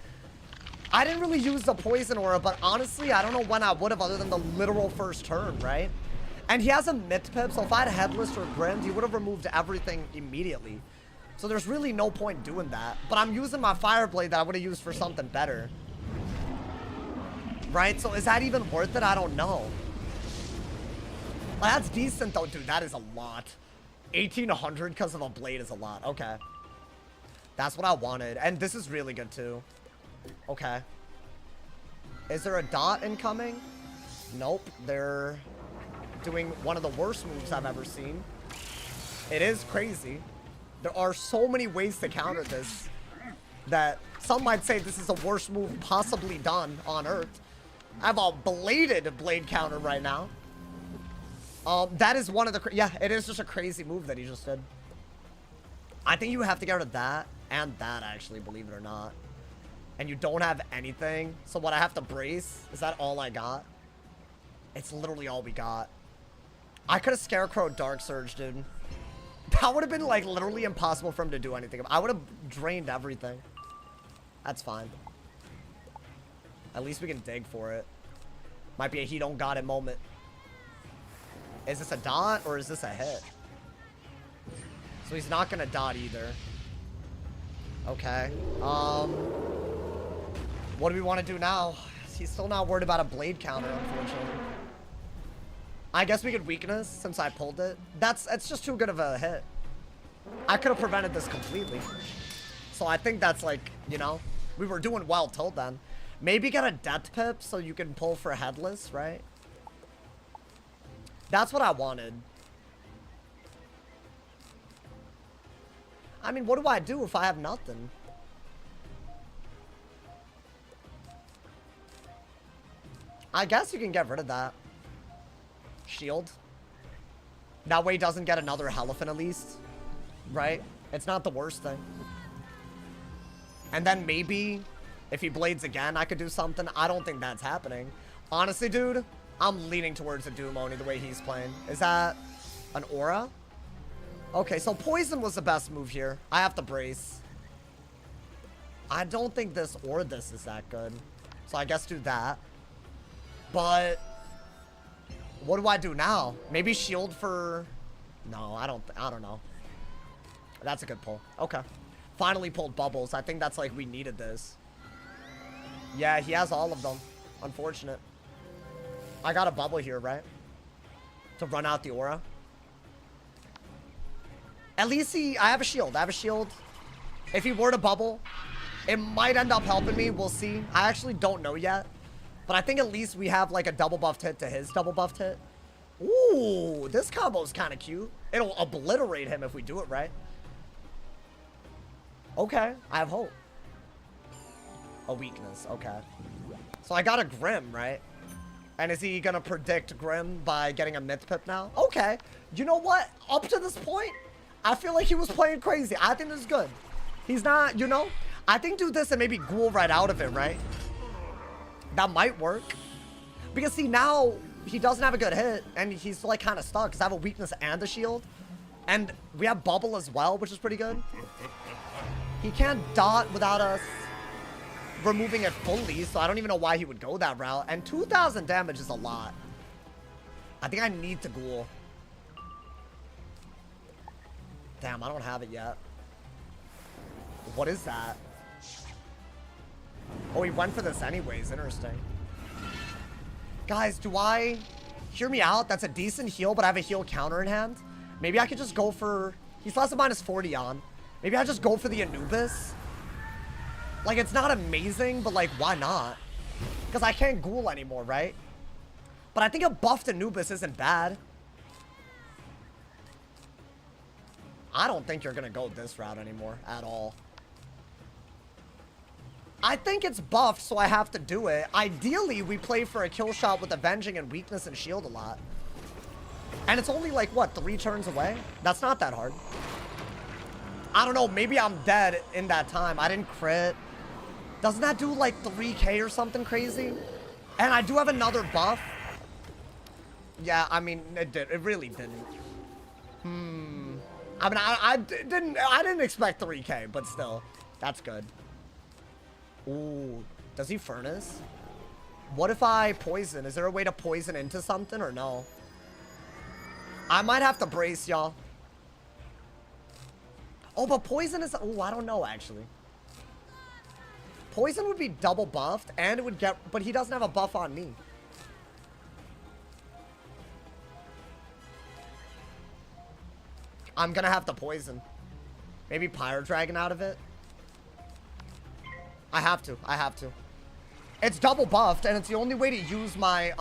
I didn't really use the poison aura, but honestly, I don't know when I would have other than the literal first turn, right? And he has a Myth Pip, so if I had Headless or Grimmed, he would have removed everything immediately. So there's really no point doing that. But I'm using my Fire Blade that I would have used for something better. Right? So is that even worth it? I don't know. Well, that's decent though, dude. That is a lot. 1800 because of a blade is a lot. Okay. That's what I wanted. And this is really good too. Okay. Is there a dot incoming? Nope. They're doing one of the worst moves I've ever seen. It is crazy. There are so many ways to counter this that some might say this is the worst move possibly done on Earth. I have a bladed blade counter right now. That is one of the... Yeah, it is just a crazy move that he just did. I think you have to get rid of that and that, actually, believe it or not. And you don't have anything. So what, I have to brace? Is that all I got? It's literally all we got. I could have Scarecrow Dark Surge, dude. That would have been, like, literally impossible for him to do anything. I would have drained everything. That's fine. At least we can dig for it. Might be a he don't got it moment. Is this a dot or is this a hit? So he's not gonna dot either. Okay. What do we want to do now? He's still not worried about a blade counter, unfortunately. I guess we could weakness since I pulled it. It's just too good of a hit. I could have prevented this completely. So I think that's like, you know, we were doing well till then. Maybe get a death pip so you can pull for headless, right? That's what I wanted. I mean, what do I do if I have nothing? I guess you can get rid of that. Shield. That way he doesn't get another Elephant at least. Right? It's not the worst thing. And then maybe if he blades again, I could do something. I don't think that's happening. Honestly, dude, I'm leaning towards a Doom Oni the way he's playing. Is that an aura? Okay, so poison was the best move here. I have to brace. I don't think this or this is that good. So I guess do that. But what do I do now? Maybe shield for... No, I don't know. That's a good pull. Okay. Finally pulled bubbles. I think that's like we needed this. Yeah, he has all of them. Unfortunate. I got a bubble here, right? To run out the aura. At least I have a shield. I have a shield. If he were to bubble, it might end up helping me. We'll see. I actually don't know yet. But I think at least we have like a double buffed hit to his double buffed hit. Ooh, this combo is kind of cute. It'll obliterate him if we do it right. Okay, I have hope. A weakness, okay. So I got a Grim, right? And is he gonna predict Grim by getting a myth pip now? Okay. You know what? Up to this point, I feel like he was playing crazy. I think this is good. He's not, you know? I think do this and maybe ghoul right out of it, right? That might work. Because see, now he doesn't have a good hit and he's like kind of stuck because I have a weakness and a shield. And we have bubble as well, which is pretty good. He can't dot without us removing it fully, so I don't even know why he would go that route. And 2,000 damage is a lot. I think I need to ghoul. Damn, I don't have it yet. What is that? Oh, he went for this anyways. Interesting. Guys, do I... Hear me out. That's a decent heal, but I have a heal counter in hand. Maybe I could just go for... He still has a -40 on. Maybe I just go for the Anubis. Like, it's not amazing, but, like, why not? Because I can't ghoul anymore, right? But I think a buffed Anubis isn't bad. I don't think you're going to go this route anymore at all. I think it's buffed, so I have to do it. Ideally, we play for a kill shot with Avenging and Weakness and Shield a lot. And it's only, like, what, 3 turns away? That's not that hard. I don't know, maybe I'm dead in that time. I didn't crit. Doesn't that do like 3k or something crazy? And I do have another buff. Yeah, I mean, it did. It really didn't. I mean, I didn't expect 3k, but still, that's good. Ooh, does he furnace? What if I poison? Is there a way to poison into something or no? I might have to brace, y'all. Oh, but poison is... Oh, I don't know, actually. Poison would be double buffed, and it would get... But he doesn't have a buff on me. I'm gonna have to poison. Maybe Pyro Dragon out of it. I have to. I have to. It's double buffed, and it's the only way to use my,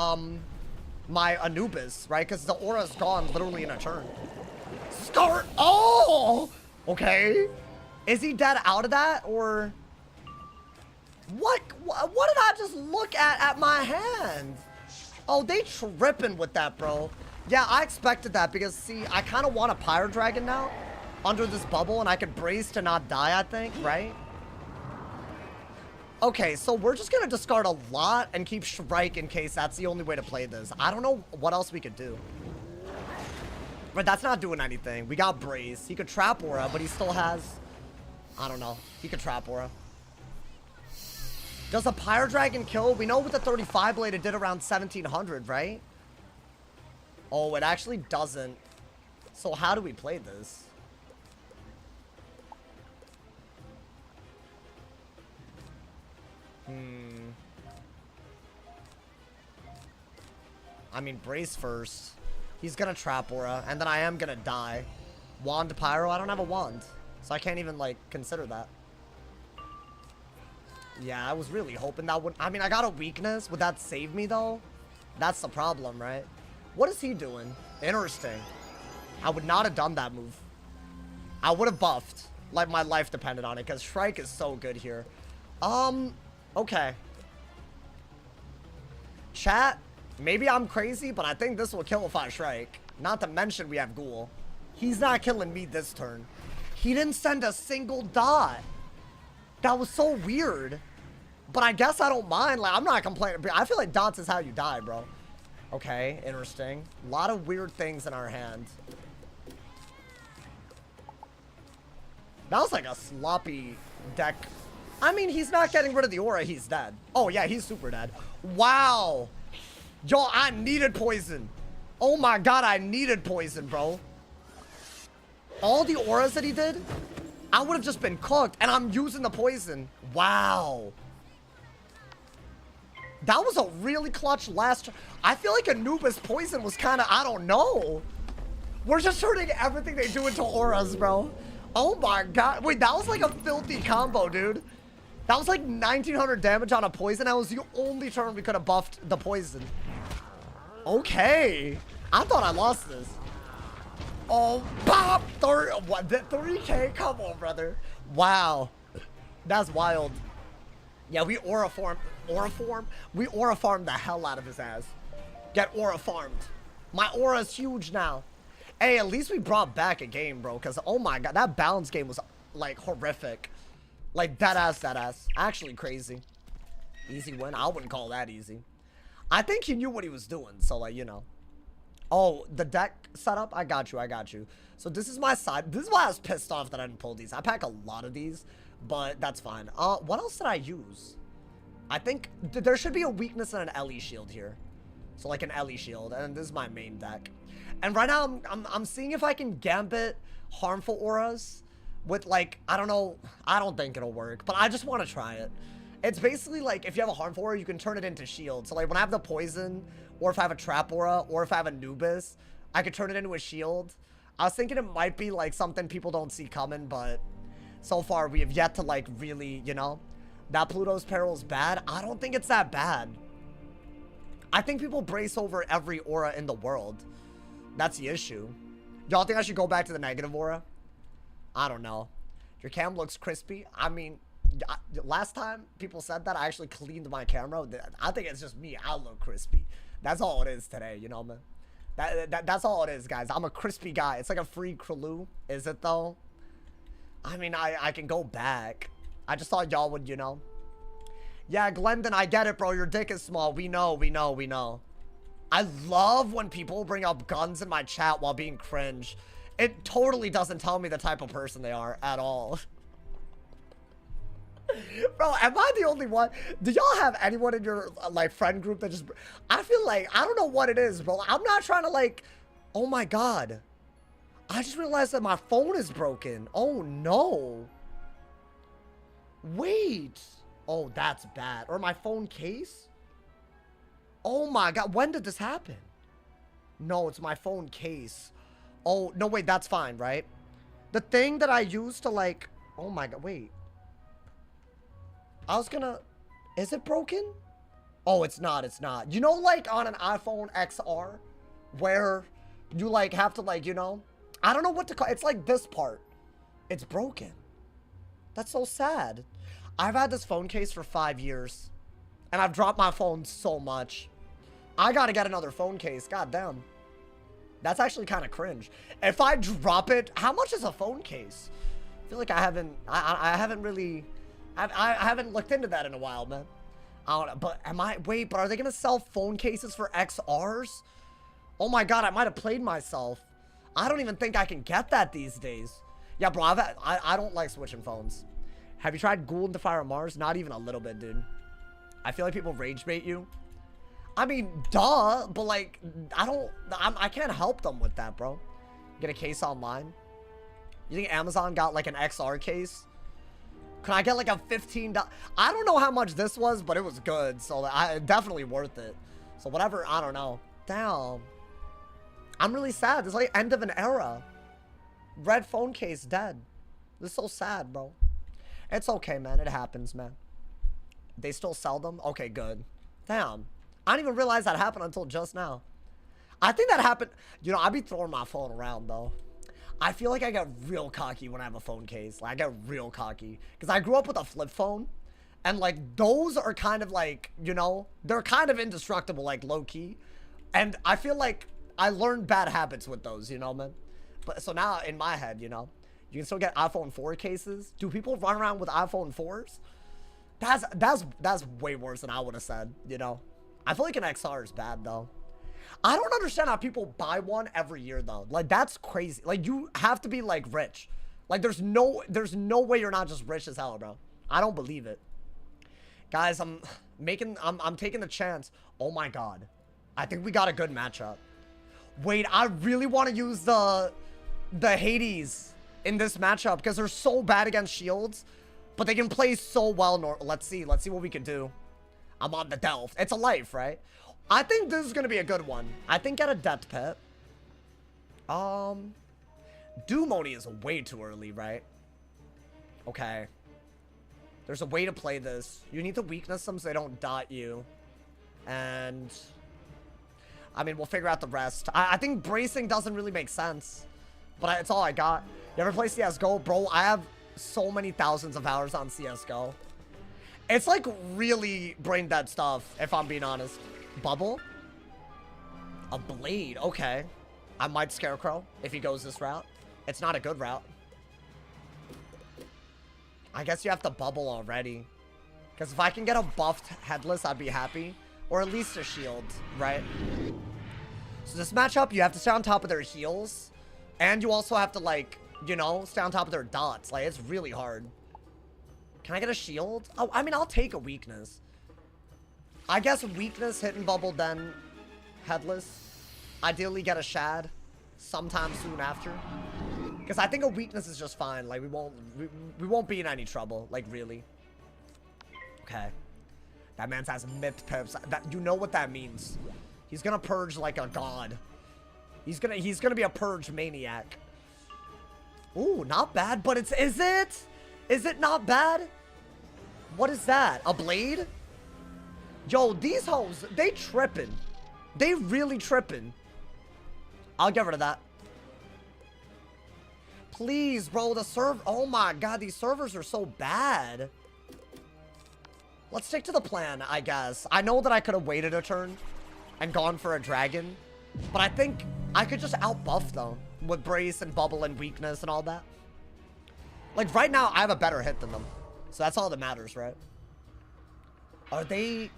my Anubis, right? Because the aura's gone literally in a turn. Start... Oh! Okay. Is he dead out of that, or... What did I just look at my hand? Oh, they tripping with that, bro. Yeah, I expected that because, see, I kind of want a Pyro Dragon now under this bubble, and I could brace to not die, I think, right? Okay, so we're just going to discard a lot and keep Shrike in case that's the only way to play this. I don't know what else we could do. But that's not doing anything. We got Brace. He could Trap Aura, but he still has... I don't know. He could Trap Aura. Does a Pyro Dragon kill? We know with the 35 blade it did around 1700, right? Oh, it actually doesn't. So how do we play this? I mean, Brace first. He's gonna Trap Aura, and then I am gonna die. Wand Pyro? I don't have a wand. So I can't even, like, consider that. Yeah, I was really hoping that would... I mean, I got a weakness. Would that save me, though? That's the problem, right? What is he doing? Interesting. I would not have done that move. I would have buffed. Like, my life depended on it, because Shrike is so good here. Okay. Chat, maybe I'm crazy, but I think this will kill if I Shrike. Not to mention we have Ghoul. He's not killing me this turn. He didn't send a single dot. That was so weird. But I guess I don't mind. Like, I'm not complaining. I feel like dots is how you die, bro. Okay, interesting. A lot of weird things in our hand. That was like a sloppy deck. I mean, he's not getting rid of the aura. He's dead. Oh, yeah, he's super dead. Wow. Yo, I needed poison. Oh, my God, I needed poison, bro. All the auras that he did, I would have just been cooked. And I'm using the poison. Wow. That was a really clutch last... I feel like Anubis poison was kind of... I don't know. We're just turning everything they do into auras, bro. Oh my god. Wait, that was like a filthy combo, dude. That was like 1900 damage on a poison. That was the only turn we could have buffed the poison. Okay. I thought I lost this. Oh, pop! 3K? Come on, brother. Wow. That's wild. Yeah, we aura farmed the hell out of his ass. Get aura farmed. My aura is huge now. Hey, at least we brought back a game, bro. Because, oh my god, that balance game was, like, horrific. Like, dead ass. Actually crazy. Easy win? I wouldn't call that easy. I think he knew what he was doing. So, like, you know. Oh, the deck setup? I got you. So, this is my side. This is why I was pissed off that I didn't pull these. I pack a lot of these. But that's fine. What else did I use? I think there should be a weakness in an Ellie shield here. So like an Ellie shield, and this is my main deck. And right now I'm seeing if I can gambit harmful auras with like, I don't know, I don't think it'll work, but I just want to try it. It's basically like if you have a harmful aura, you can turn it into shield. So like when I have the poison, or if I have a trap aura, or if I have Anubis, I could turn it into a shield. I was thinking it might be like something people don't see coming, but so far we have yet to like really, you know, that Pluto's Peril is bad. I don't think it's that bad. I think people brace over every aura in the world. That's the issue. Y'all think I should go back to the negative aura? I don't know. Your cam looks crispy. I mean, last time people said that, I actually cleaned my camera. I think it's just me. I look crispy. That's all it is today, you know, man. That's all it is, guys. I'm a crispy guy. It's like a free Krulu. Is it, though? I mean, I can go back. I just thought y'all would, you know. Yeah, Glendon, I get it, bro. Your dick is small. We know. I love when people bring up guns in my chat while being cringe. It totally doesn't tell me the type of person they are at all. Bro, am I the only one? Do y'all have anyone in your, like, friend group that just... I feel like, I don't know what it is, bro. I'm not trying to, like... Oh, my God. I just realized that my phone is broken. Oh, no. Wait. Oh, that's bad. Or my phone case? Oh, my God. When did this happen? No, it's my phone case. Oh, no, wait. That's fine, right? The thing that I used to, like... Oh, my God. Wait. I was gonna... Is it broken? Oh, it's not. It's not. You know, like, on an iPhone XR? Where you, like, have to, like, you know... I don't know what to call... It's like this part. It's broken. That's so sad. I've had this phone case for 5 years. And I've dropped my phone so much. I gotta get another phone case. God damn. That's actually kind of cringe. If I drop it... How much is a phone case? I feel like I haven't... I haven't really... I haven't looked into that in a while, man. I don't know, but am I... Wait, but are they gonna sell phone cases for XRs? Oh my God, I might have played myself. I don't even think I can get that these days. Yeah, bro, I don't like switching phones. Have you tried Ghoul and Fire Mars? Not even a little bit, dude. I feel like people rage bait you. I mean, duh, but like, I can't help them with that, bro. Get a case online. You think Amazon got like an XR case? Can I get like a $15? I don't know how much this was, but it was good. So definitely worth it. So whatever, I don't know. Damn. I'm really sad. This is like end of an era. Red phone case dead. This is so sad, bro. It's okay, man. It happens, man. They still sell them? Okay, good. Damn. I didn't even realize that happened until just now. I think that happened. You know, I be throwing my phone around, though. I feel like I get real cocky when I have a phone case. Like, I get real cocky. Because I grew up with a flip phone. And, like, those are kind of, like, you know, they're kind of indestructible, like, low-key. And I feel like I learned bad habits with those, you know, man? But so now, in my head, you know, You can still get iPhone 4 cases. Do people run around with iPhone 4s? That's way worse than I would have said, you know? I feel like an XR is bad, though. I don't understand how people buy one every year, though. Like, that's crazy. Like, you have to be, like, rich. Like, there's no way you're not just rich as hell, bro. I don't believe it. Guys, I'm taking the chance. Oh, my God. I think we got a good matchup. Wait, I really want to use the Hades in this matchup because they're so bad against shields, but they can play so well. Let's see what we can do. I'm on the Delph. It's a life, right? I think this is going to be a good one. I think get a Death Pit. Dumoni is way too early, right? Okay. There's a way to play this. You need to weakness them so they don't dot you. And I mean, we'll figure out the rest. I think bracing doesn't really make sense, but it's all I got. You ever play CSGO? Bro, I have so many thousands of hours on CSGO. It's like really brain dead stuff, if I'm being honest. Bubble? A blade, okay. I might Scarecrow if he goes this route. It's not a good route. I guess you have to bubble already. Because if I can get a buffed headless, I'd be happy. Or at least a shield, right? So this matchup, you have to stay on top of their heals. And you also have to, like, you know, stay on top of their dots. Like, it's really hard. Can I get a shield? Oh, I mean, I'll take a weakness. I guess weakness, hit and bubble, then headless. Ideally get a shad sometime soon after. Because I think a weakness is just fine. Like, we won't be in any trouble. Like, really. Okay. That man has myth pips. You know what that means. He's gonna purge like a god. He's gonna be a purge maniac. Ooh, not bad, but is it not bad? What is that? A blade? Yo, these hoes, they tripping. They really tripping. I'll get rid of that. Please, bro, oh my God, these servers are so bad. Let's stick to the plan, I guess. I know that I could have waited a turn and gone for a dragon, but I think I could just out-buff, though, with brace and bubble and weakness and all that. Like, right now, I have a better hit than them, so that's all that matters, right? Are they...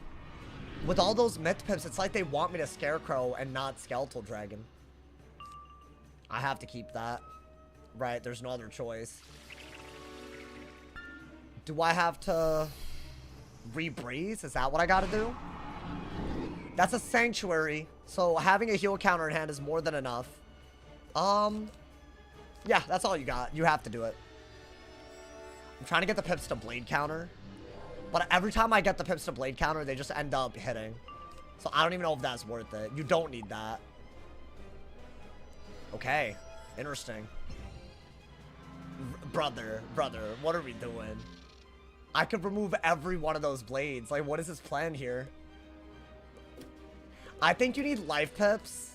With all those myth pips, it's like they want me to Scarecrow and not Skeletal Dragon. I have to keep that. Right, there's no other choice. Do I have to re-brace? Is that what I gotta do? That's a Sanctuary, so having a heal counter in hand is more than enough. Yeah, that's all you got. You have to do it. I'm trying to get the pips to blade counter. But every time I get the pips to blade counter, they just end up hitting. So I don't even know if that's worth it. You don't need that. Okay. Interesting. Brother, what are we doing? I could remove every one of those blades. Like, what is his plan here? I think you need life pips.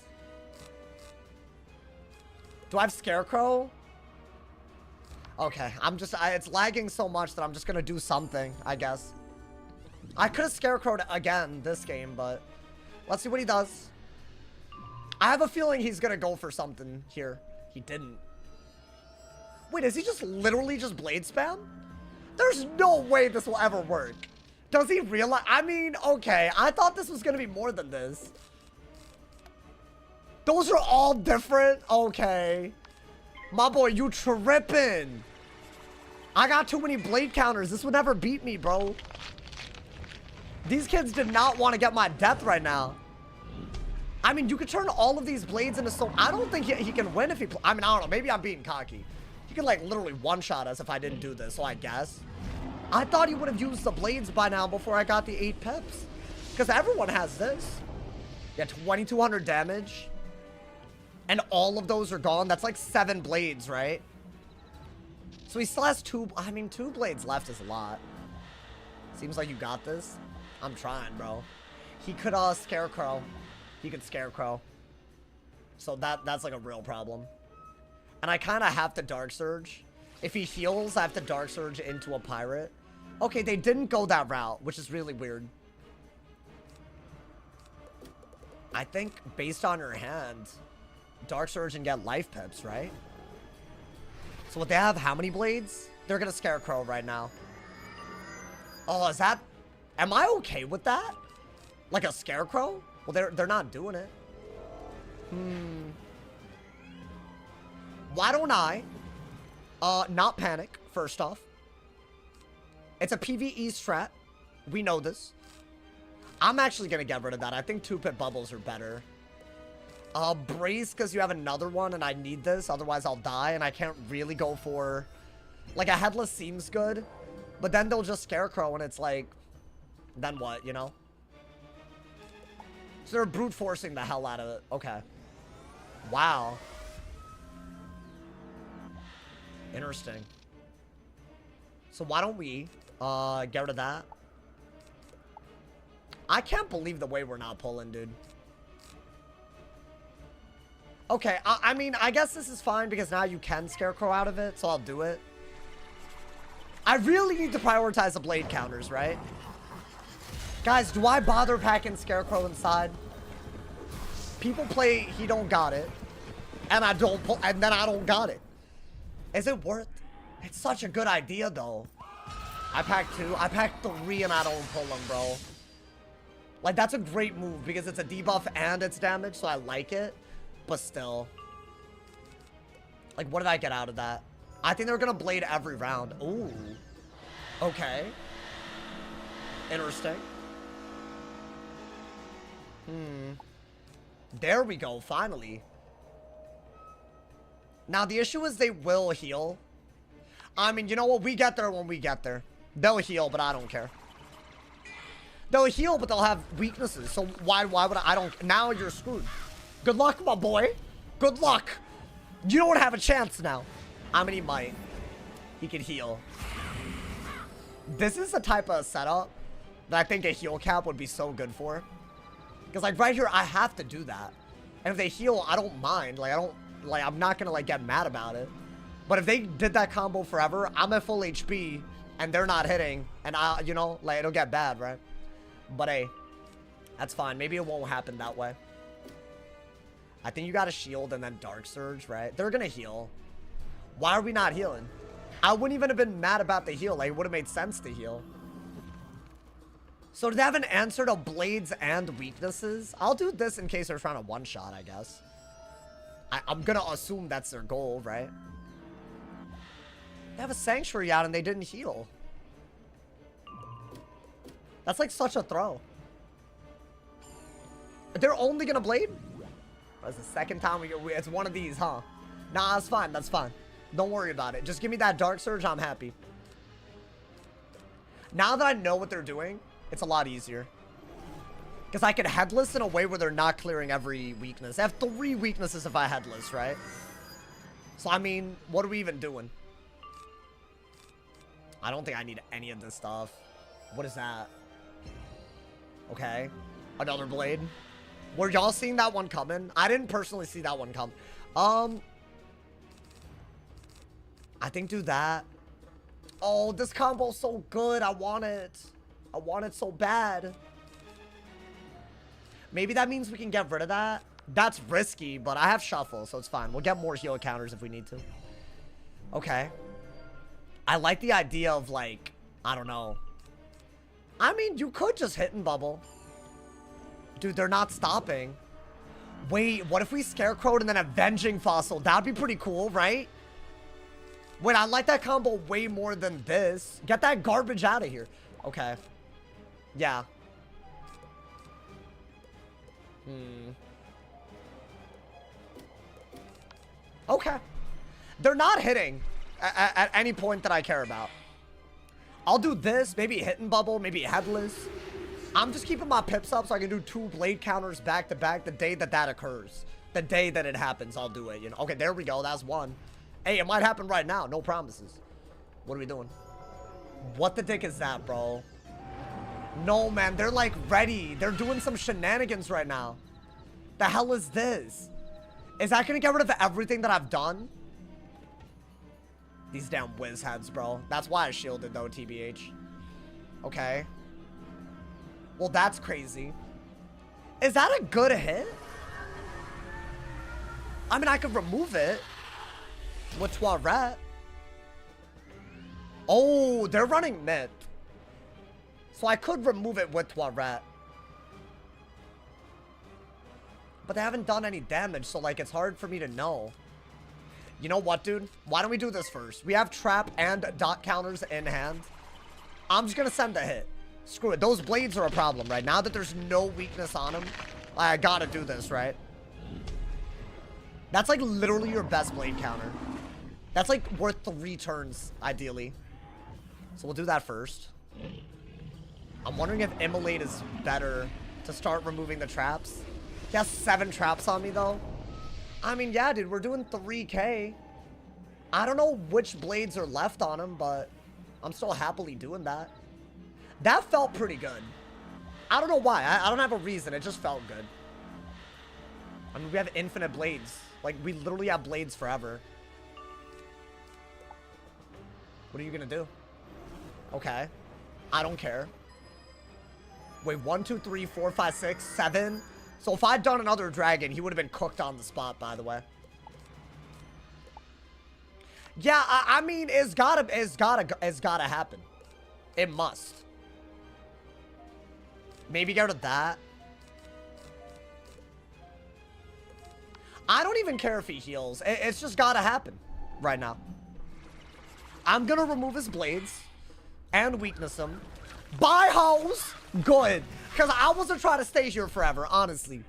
Do I have Scarecrow? Okay, it's lagging so much that I'm just gonna do something, I guess. I could have Scarecrowed again this game, but let's see what he does. I have a feeling he's gonna go for something here. He didn't. Wait, is he just literally just blade spam? There's no way this will ever work. Does he realize? I mean, okay, I thought this was gonna be more than this. Those are all different? Okay. My boy, you tripping. I got too many blade counters. This would never beat me, bro. These kids did not want to get my death right now. I mean, you could turn all of these blades into so... I don't think he can win if he... I mean, I don't know. Maybe I'm being cocky. He could, like, literally one-shot us if I didn't do this, so I guess. I thought he would have used the blades by now before I got the 8 pips. Because everyone has this. Yeah, 2,200 damage. And all of those are gone. That's like 7 blades, right? So he still has 2... I mean, 2 blades left is a lot. Seems like you got this. I'm trying, bro. He could, Scarecrow. He could Scarecrow. So that's like a real problem. And I kind of have to Dark Surge. If he heals, I have to Dark Surge into a pirate. Okay, they didn't go that route, which is really weird. I think based on your hand, Dark Surge and get life pips, right? So what they have, how many blades? They're gonna Scarecrow right now. Oh, is that... Am I okay with that? Like a Scarecrow? Well, they're not doing it. Why don't I not panic, first off? It's a PvE strat. We know this. I'm actually gonna get rid of that. I think 2-pit bubbles are better. Brace, because you have another one and I need this. Otherwise, I'll die and I can't really go for... Like, a headless seems good. But then they'll just Scarecrow and it's like... Then what, you know? So they're brute forcing the hell out of it. Okay. Wow. Interesting. So why don't we get rid of that? I can't believe the way we're not pulling, dude. Okay, I mean, I guess this is fine because now you can Scarecrow out of it, so I'll do it. I really need to prioritize the blade counters, right? Guys, do I bother packing Scarecrow inside? People play he don't got it, and I don't pull, and then I don't got it. Is it worth? It's such a good idea, though. I packed 2. I packed 3, and I don't pull them, bro. Like, that's a great move because it's a debuff and it's damage, so I like it. But still. Like, what did I get out of that? I think they're gonna blade every round. Ooh. Okay. Interesting. There we go, finally. Now, the issue is they will heal. I mean, you know what? We get there when we get there. They'll heal, but I don't care. They'll heal, but they'll have weaknesses. So why would I don't... Now you're screwed. Good luck, my boy. Good luck. You don't have a chance now. I mean, he might. He can heal. This is the type of setup that I think a heal cap would be so good for. Because, like, right here, I have to do that. And if they heal, I don't mind. Like, I'm not gonna, like, get mad about it. But if they did that combo forever, I'm at full HP, and they're not hitting, and you know, like, it'll get bad, right? But, hey, that's fine. Maybe it won't happen that way. I think you got a shield and then Dark Surge, right? They're gonna heal. Why are we not healing? I wouldn't even have been mad about the heal. Like, it would have made sense to heal. So, do they have an answer to blades and weaknesses? I'll do this in case they're trying to one-shot, I guess. I'm gonna assume that's their goal, right? They have a Sanctuary out and they didn't heal. That's like such a throw. They're only gonna blade? That's the second time it's one of these, huh? Nah, that's fine. That's fine. Don't worry about it. Just give me that Dark Surge. I'm happy. Now that I know what they're doing, it's a lot easier. Because I can headless in a way where they're not clearing every weakness. I have 3 weaknesses if I headless, right? So, I mean, what are we even doing? I don't think I need any of this stuff. What is that? Okay. Another blade. Were y'all seeing that one coming? I didn't personally see that one come. I think do that. Oh, this combo's so good. I want it. I want it so bad. Maybe that means we can get rid of that. That's risky, but I have Shuffle, so it's fine. We'll get more heal counters if we need to. Okay. I like the idea of, like, I don't know. I mean, you could just hit and bubble. Dude, they're not stopping. Wait, what if we Scarecrowed and then Avenging Fossil? That'd be pretty cool, right? Wait, I like that combo way more than this. Get that garbage out of here. Okay. Yeah. Okay. They're not hitting at any point that I care about. I'll do this. Maybe hit and bubble. Maybe headless. I'm just keeping my pips up so I can do 2 blade counters back to back the day that occurs. The day that it happens, I'll do it, you know. Okay, there we go. That's 1. Hey, it might happen right now. No promises. What are we doing? What the dick is that, bro? No, man. They're, like, ready. They're doing some shenanigans right now. The hell is this? Is that gonna get rid of everything that I've done? These damn whiz heads, bro. That's why I shielded, though, TBH. Okay. Well, that's crazy. Is that a good hit? I mean, I could remove it with Tourette. Oh, they're running mid. So I could remove it with Toilet. But they haven't done any damage, so like it's hard for me to know. You know what, dude? Why don't we do this first? We have trap and dot counters in hand. I'm just gonna send a hit. Screw it. Those blades are a problem, right? Now that there's no weakness on them, I gotta do this, right? That's like literally your best blade counter. That's like worth 3 turns, ideally. So we'll do that first. I'm wondering if Immolate is better to start removing the traps. He has 7 traps on me, though. I mean, yeah, dude, we're doing 3K. I don't know which blades are left on him, but I'm still happily doing that. That felt pretty good. I don't know why. I don't have a reason. It just felt good. I mean, we have infinite blades. Like, we literally have blades forever. What are you gonna do? Okay. I don't care. Wait, 1, 2, 3, 4, 5, 6, 7. So if I'd done another dragon, he would have been cooked on the spot, by the way. Yeah, I mean, it's gotta happen. It must. Maybe get rid of that. I don't even care if he heals. It's just gotta happen right now. I'm gonna remove his blades and weakness him. Buy house. Good. Because I wasn't trying to stay here forever, honestly.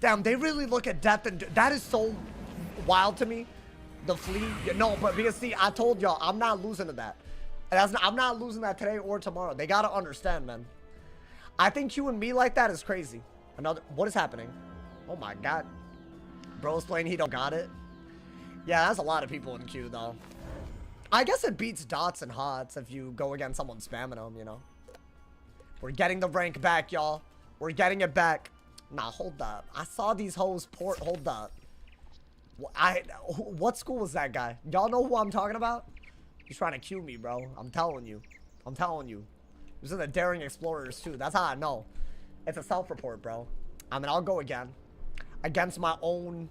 Damn, they really look at depth, and that is so wild to me. The flea. No, but because, see, I told y'all, I'm not losing to that. I'm not losing that today or tomorrow. They gotta understand, man. I think queuing me like that is crazy. What is happening? Oh my god. Bro's playing, he don't got it. Yeah, that's a lot of people in queue, though. I guess it beats dots and hots if you go against someone spamming them, you know. We're getting the rank back, y'all. We're getting it back. Nah, hold up. I saw these hoes port. Hold up. What school was that guy? Y'all know who I'm talking about? He's trying to queue me, bro. I'm telling you. I'm telling you. He was in the Daring Explorers, too. That's how I know. It's a self-report, bro. I mean, I'll go again. Against my own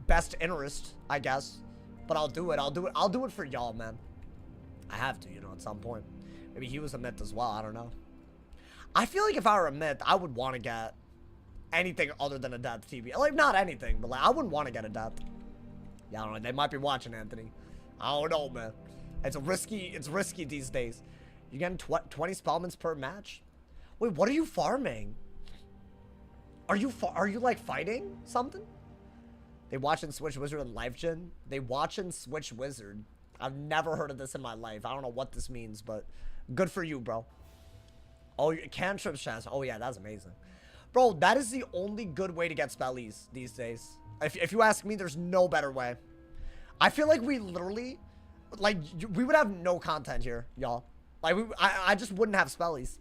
best interest, I guess. But I'll do it. I'll do it for y'all, man. I have to, you know, at some point. Maybe he was a myth as well. I don't know. I feel like if I were a myth, I would want to get anything other than a depth TB. Like, not anything, but like, I wouldn't want to get a depth. Yeah, I don't know. They might be watching, Anthony. I don't know, man. It's risky these days. You're getting 20 spellments per match? Wait, what are you farming? Are you like fighting something? They watching Switch Wizard and Life Gen? They watching Switch Wizard. I've never heard of this in my life. I don't know what this means, but good for you, bro. Oh, cantrip chest. Oh, yeah, that's amazing. Bro, that is the only good way to get spellies these days. If you ask me, there's no better way. I feel like we literally, like, we would have no content here, y'all. Like, I just wouldn't have spellies.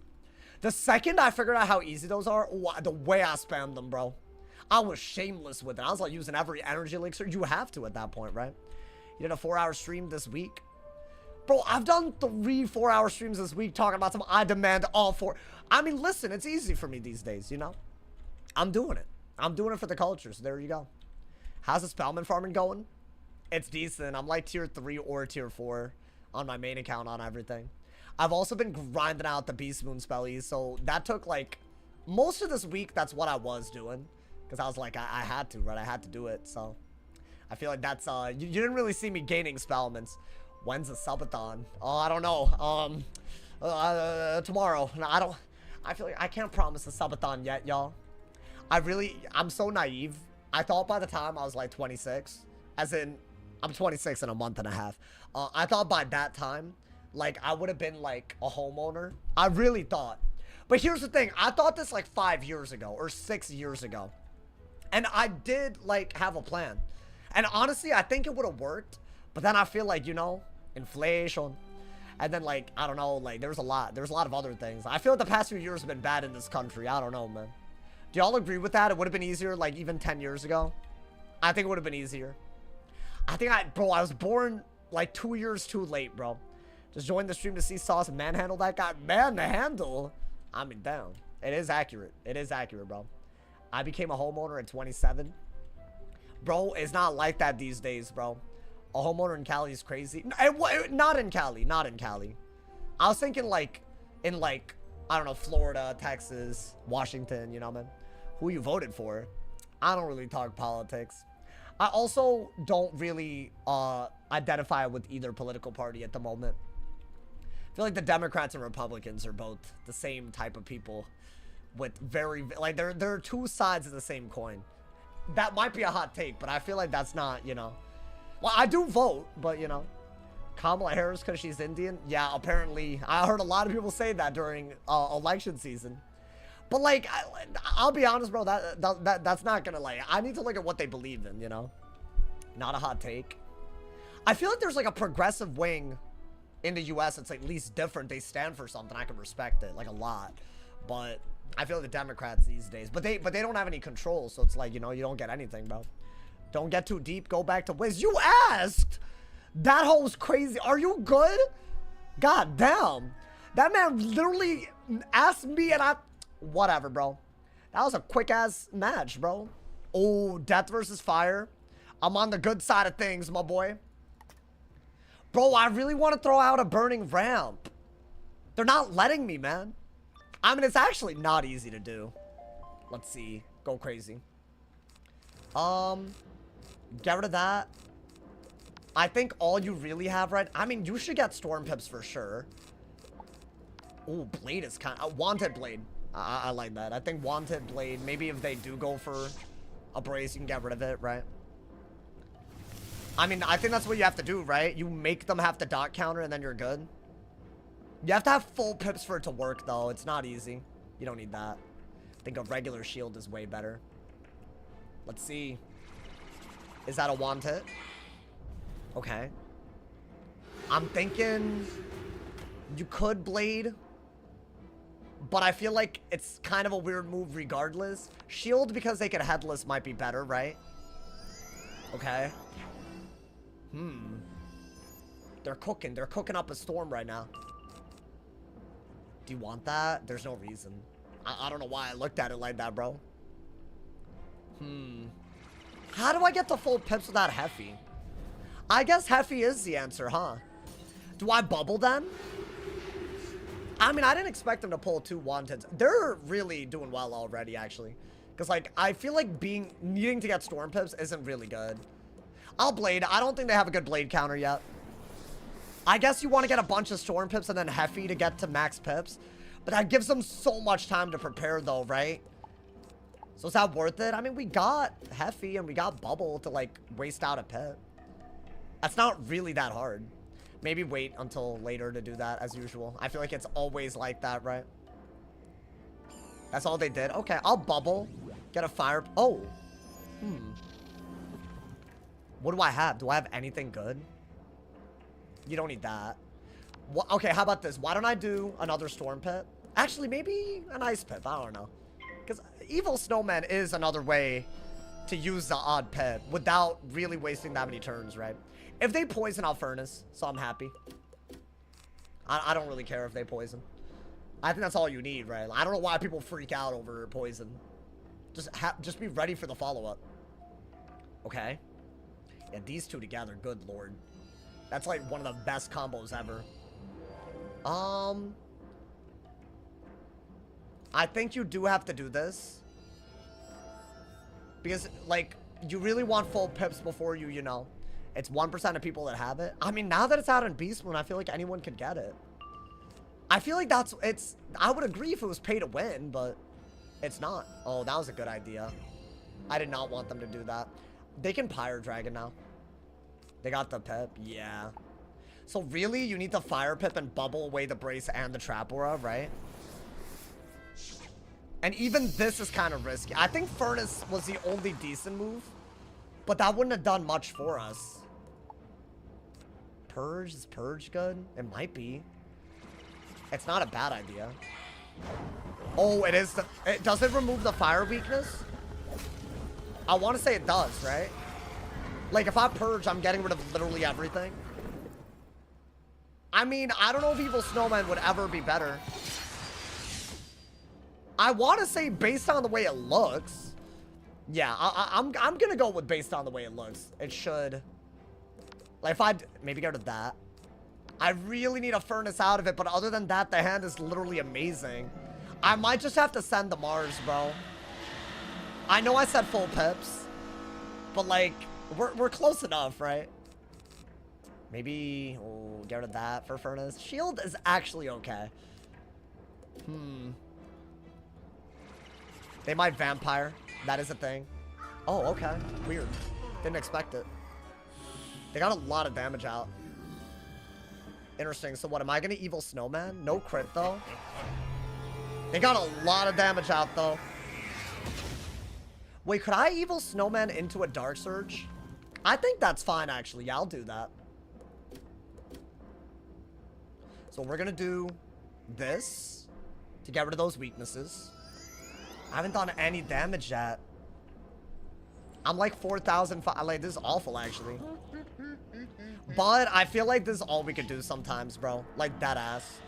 The second I figured out how easy those are, the way I spammed them, bro. I was shameless with it. I was like using every energy elixir. You have to at that point, right? You did a 4-hour stream this week. Bro, I've done 3 4-hour streams this week talking about some I demand all 4. I mean, listen, it's easy for me these days, you know? I'm doing it. I'm doing it for the culture, so there you go. How's the Spellman farming going? It's decent. I'm like tier 3 or tier 4 on my main account on everything. I've also been grinding out the Beast Moon spellies, so that took like most of this week. That's what I was doing because I was like, I had to, right? I had to do it, so I feel like that's you didn't really see me gaining spellments. When's the subathon? Oh, I don't know. Tomorrow. No, I feel like I can't promise a subathon yet, y'all. I'm so naive. I thought by the time I was like 26, as in I'm 26 in a month and a half. I thought by that time, like I would have been like a homeowner. I really thought. But here's the thing. I thought this like 5 years ago or 6 years ago. And I did like have a plan. And honestly, I think it would have worked. But then I feel like, you know, inflation. And then like, I don't know, like there's a lot of other things. I feel like the past few years have been bad in this country. I don't know, man. Do y'all agree with that? It would have been easier like even 10 years ago. I think it would have been easier. I think I was born like 2 years too late, bro. Just joined the stream to see Sauce manhandle that guy. Man, the handle. I mean, down. It is accurate. It is accurate, bro. I became a homeowner at 27. Bro, it's not like that these days, bro. A homeowner in Cali is crazy. Not in Cali. Not in Cali. I was thinking like in like, I don't know, Florida, Texas, Washington, you know, man. Who you voted for. I don't really talk politics. I also don't really identify with either political party at the moment. I feel like the Democrats and Republicans are both the same type of people with very, like, they're two sides of the same coin. That might be a hot take, but I feel like that's not, you know. Well, I do vote, but, you know. Kamala Harris because she's Indian? Yeah, apparently. I heard a lot of people say that during election season. But, like, I'll be honest, bro, that's not gonna, like, I need to look at what they believe in, you know? Not a hot take. I feel like there's, like, a progressive wing in the U.S. that's, like, at least different. They stand for something. I can respect it, like, a lot. But I feel like the Democrats these days, but they don't have any control, so it's like, you know, you don't get anything, bro. Don't get too deep. Go back to Wiz. You asked! That hole's crazy. Are you good? God damn. That man literally asked me and I... Whatever, bro. That was a quick-ass match, bro. Oh, death versus fire. I'm on the good side of things, my boy. Bro, I really want to throw out a burning ramp. They're not letting me, man. I mean, it's actually not easy to do. Let's see. Go crazy. Get rid of that. I think all you really have right... I mean, you should get Storm Pips for sure. Ooh, Blade is kind of... Wanted Blade. I like that. I think Wanted Blade, maybe if they do go for a brace, you can get rid of it, right? I mean, I think that's what you have to do, right? You make them have the dot counter and then you're good. You have to have full pips for it to work, though. It's not easy. You don't need that. I think a regular shield is way better. Let's see. Is that a Wanted? Okay. I'm thinking you could Blade, but I feel like it's kind of a weird move regardless. Shield because they could headless might be better, right? Okay. They're cooking. They're cooking up a storm right now. Do you want that? There's no reason. I don't know why I looked at it like that, bro. How do I get the full pips without Heffy? I guess Heffy is the answer, huh? Do I bubble then? I mean, I didn't expect them to pull 2 Wanteds. They're really doing well already, actually. Because, like, I feel like needing to get Storm Pips isn't really good. I'll Blade. I don't think they have a good Blade counter yet. I guess you want to get a bunch of Storm Pips and then Heffy to get to max Pips. But that gives them so much time to prepare, though, right? So is that worth it? I mean, we got Heffy and we got Bubble to, like, waste out a Pip. That's not really that hard. Maybe wait until later to do that, as usual. I feel like it's always like that, right? That's all they did. Okay, I'll Bubble. Get a fire. Oh. What do I have? Do I have anything good? You don't need that. What? Okay, how about this? Why don't I do another Storm Pit? Actually, maybe an Ice Pip. I don't know. Because Evil Snowman is another way to use the odd pip without really wasting that many turns, right? If they poison, I'll Furnace, so I'm happy. I don't really care if they poison. I think that's all you need, right? I don't know why people freak out over poison. Just be ready for the follow-up. Okay. Yeah, these two together, good lord. That's like one of the best combos ever. I think you do have to do this. Because, like, you really want full pips before you know. It's 1% of people that have it. I mean, now that it's out in Beast Moon, I feel like anyone could get it. I feel like I would agree if it was pay to win, but it's not. Oh, that was a good idea. I did not want them to do that. They can Pyre Dragon now. They got the pip. Yeah. So really, you need the Fire Pip and bubble away the Brace and the Trap Aura, right? And even this is kind of risky. I think Furnace was the only decent move, but that wouldn't have done much for us. Purge? Is Purge good? It might be. It's not a bad idea. Oh, it is. Does it remove the fire weakness? I want to say it does, right? Like, if I Purge, I'm getting rid of literally everything. I mean, I don't know if Evil Snowman would ever be better. I want to say based on the way it looks. Yeah, I'm going to go with based on the way it looks. It should. Like, if I'd maybe get rid of that. I really need a furnace out of it, but other than that, the hand is literally amazing. I might just have to send the Mars, bro. I know I said full pips, but like, we're close enough, right? Maybe we'll get rid of that for furnace. Shield is actually okay. They might vampire. That is a thing. Oh, okay. Weird. Didn't expect it. They got a lot of damage out. Interesting. So what, am I gonna evil snowman? No crit though. They got a lot of damage out though. Wait, could I evil snowman into a dark surge? I think that's fine actually. Yeah, I'll do that. So we're gonna do this to get rid of those weaknesses. I haven't done any damage yet. I'm like 4,000. Like, this is awful actually. But I feel like this is all we could do sometimes, bro. Like, that ass.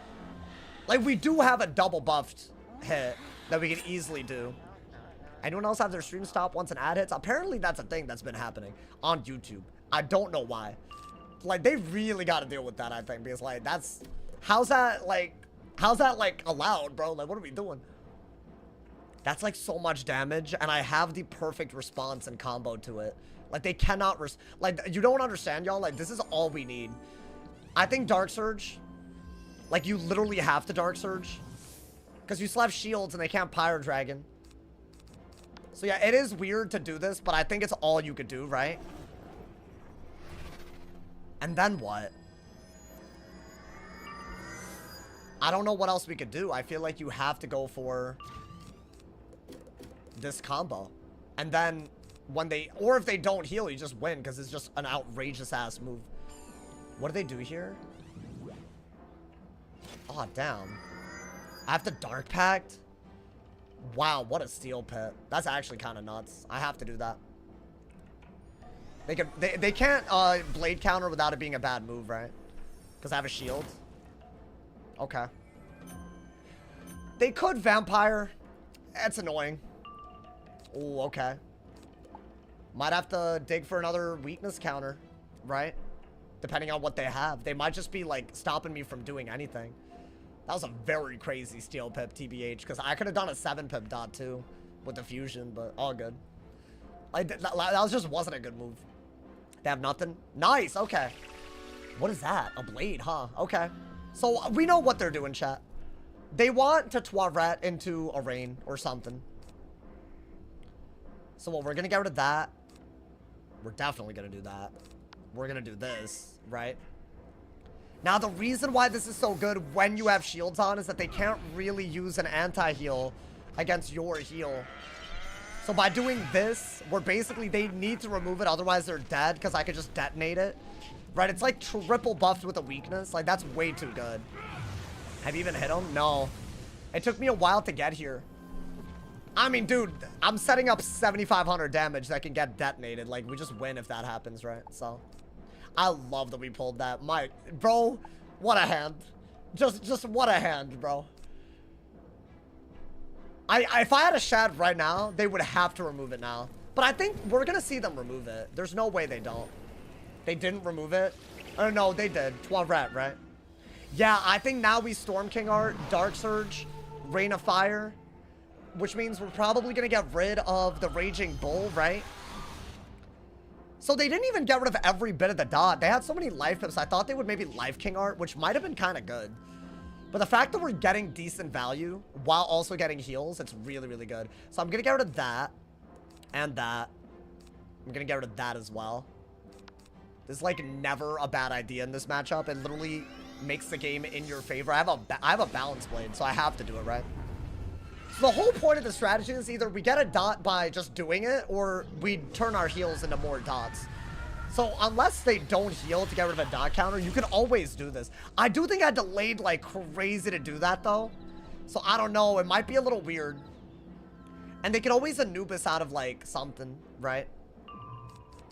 Like, we do have a double buffed hit that we can easily do. Anyone else have their stream stop once an ad hits? Apparently, that's a thing that's been happening on YouTube. I don't know why. Like, they really got to deal with that, I think. Because, like, that's... How's that, like, allowed, bro? Like, what are we doing? That's, like, so much damage. And I have the perfect response and combo to it. Like, they cannot... Like, you don't understand, y'all? Like, this is all we need. I think Dark Surge... Like, you literally have to Dark Surge. Because you still have shields and they can't Pyro Dragon. So, yeah, it is weird to do this, but I think it's all you could do, right? And then what? I don't know what else we could do. I feel like you have to go for this combo. And then when they... Or if they don't heal, you just win because it's just an outrageous-ass move. What do they do here? Oh, damn. I have to Dark Pact? Wow, what a Steel Pit. That's actually kind of nuts. I have to do that. They can't Blade counter without it being a bad move, right? Because I have a shield. Okay. They could Vampire. That's annoying. Oh, okay. Might have to dig for another weakness counter, right? Depending on what they have. They might just be, like, stopping me from doing anything. That was a very crazy Steel Pip, TBH, because I could have done a 7-pip dot, too, with the fusion, but all good. That just wasn't a good move. They have nothing? Nice, okay. What is that? A blade, huh? Okay. So, we know what they're doing, chat. They want to Toilet into a rain or something. So, well, we're going to get rid of that. We're definitely going to do that. We're going to do this, right? Now, the reason why this is so good when you have shields on is that they can't really use an anti-heal against your heal. So by doing this, we're basically, they need to remove it, otherwise they're dead, because I could just detonate it. Right, it's like triple buffed with a weakness. Like, that's way too good. Have you even hit him? No. It took me a while to get here. I mean, dude, I'm setting up 7,500 damage that can get detonated. Like, we just win if that happens, right? So... I love that we pulled that. Bro, what a hand. Just what a hand, bro. If I had a Shad right now, they would have to remove it now. But I think we're going to see them remove it. There's no way they don't. They didn't remove it? Oh, no, they did. Toilet, right? Yeah, I think now we Storm King Art, Dark Surge, Rain of Fire. Which means we're probably going to get rid of the Raging Bull, right? So they didn't even get rid of every bit of the dot. They had so many life pips. I thought they would maybe Life King Art, which might have been kind of good. But the fact that we're getting decent value while also getting heals, it's really, really good. So I'm going to get rid of that and that. I'm going to get rid of that as well. This is like never a bad idea in this matchup. It literally makes the game in your favor. I have a Balance Blade, so I have to do it, right? So the whole point of the strategy is either we get a dot by just doing it, or we turn our heals into more dots. So unless they don't heal to get rid of a dot counter, you can always do this. I do think I delayed like crazy to do that though. So I don't know, it might be a little weird. And they can always Anubis out of like something, right?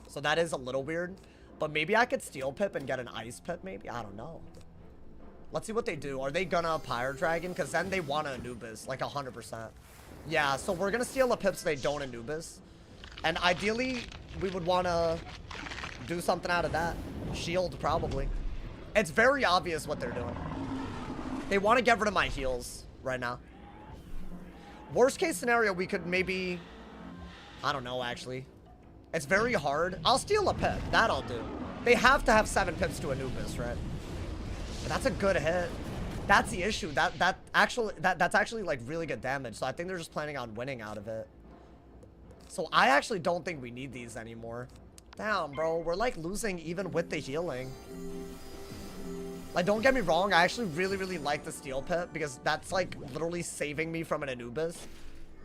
So that is a little weird. But maybe I could Steel Pip and get an Ice Pip maybe? I don't know. Let's see what they do. Are they gonna Pyro Dragon? Because then they want to Anubis, like 100%. Yeah, so we're gonna steal a Pip so they don't Anubis. And ideally, we would want to do something out of that. Shield, probably. It's very obvious what they're doing. They want to get rid of my heals right now. Worst case scenario, we could maybe... I don't know, actually. It's very hard. I'll steal a pip. That I'll do. They have to have 7 pips to Anubis, right? But that's a good hit. That's the issue. That's actually like really good damage. So I think they're just planning on winning out of it. So I actually don't think we need these anymore. Damn, bro. We're like losing even with the healing. Like, don't get me wrong. I actually really like the steel pit because that's like literally saving me from an Anubis.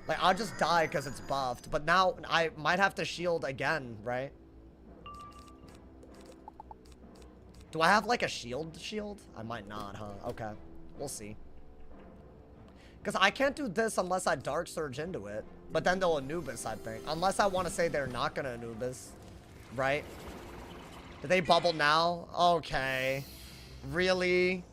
Like, I'll just die because it's buffed. But now I might have to shield again, right? Do I have like a shield? I might not, huh? Okay. We'll see. Because I can't do this unless I Dark Surge into it. But then they'll Anubis, I think. Unless I want to say they're not going to Anubis. Right? Do they bubble now? Okay. Really?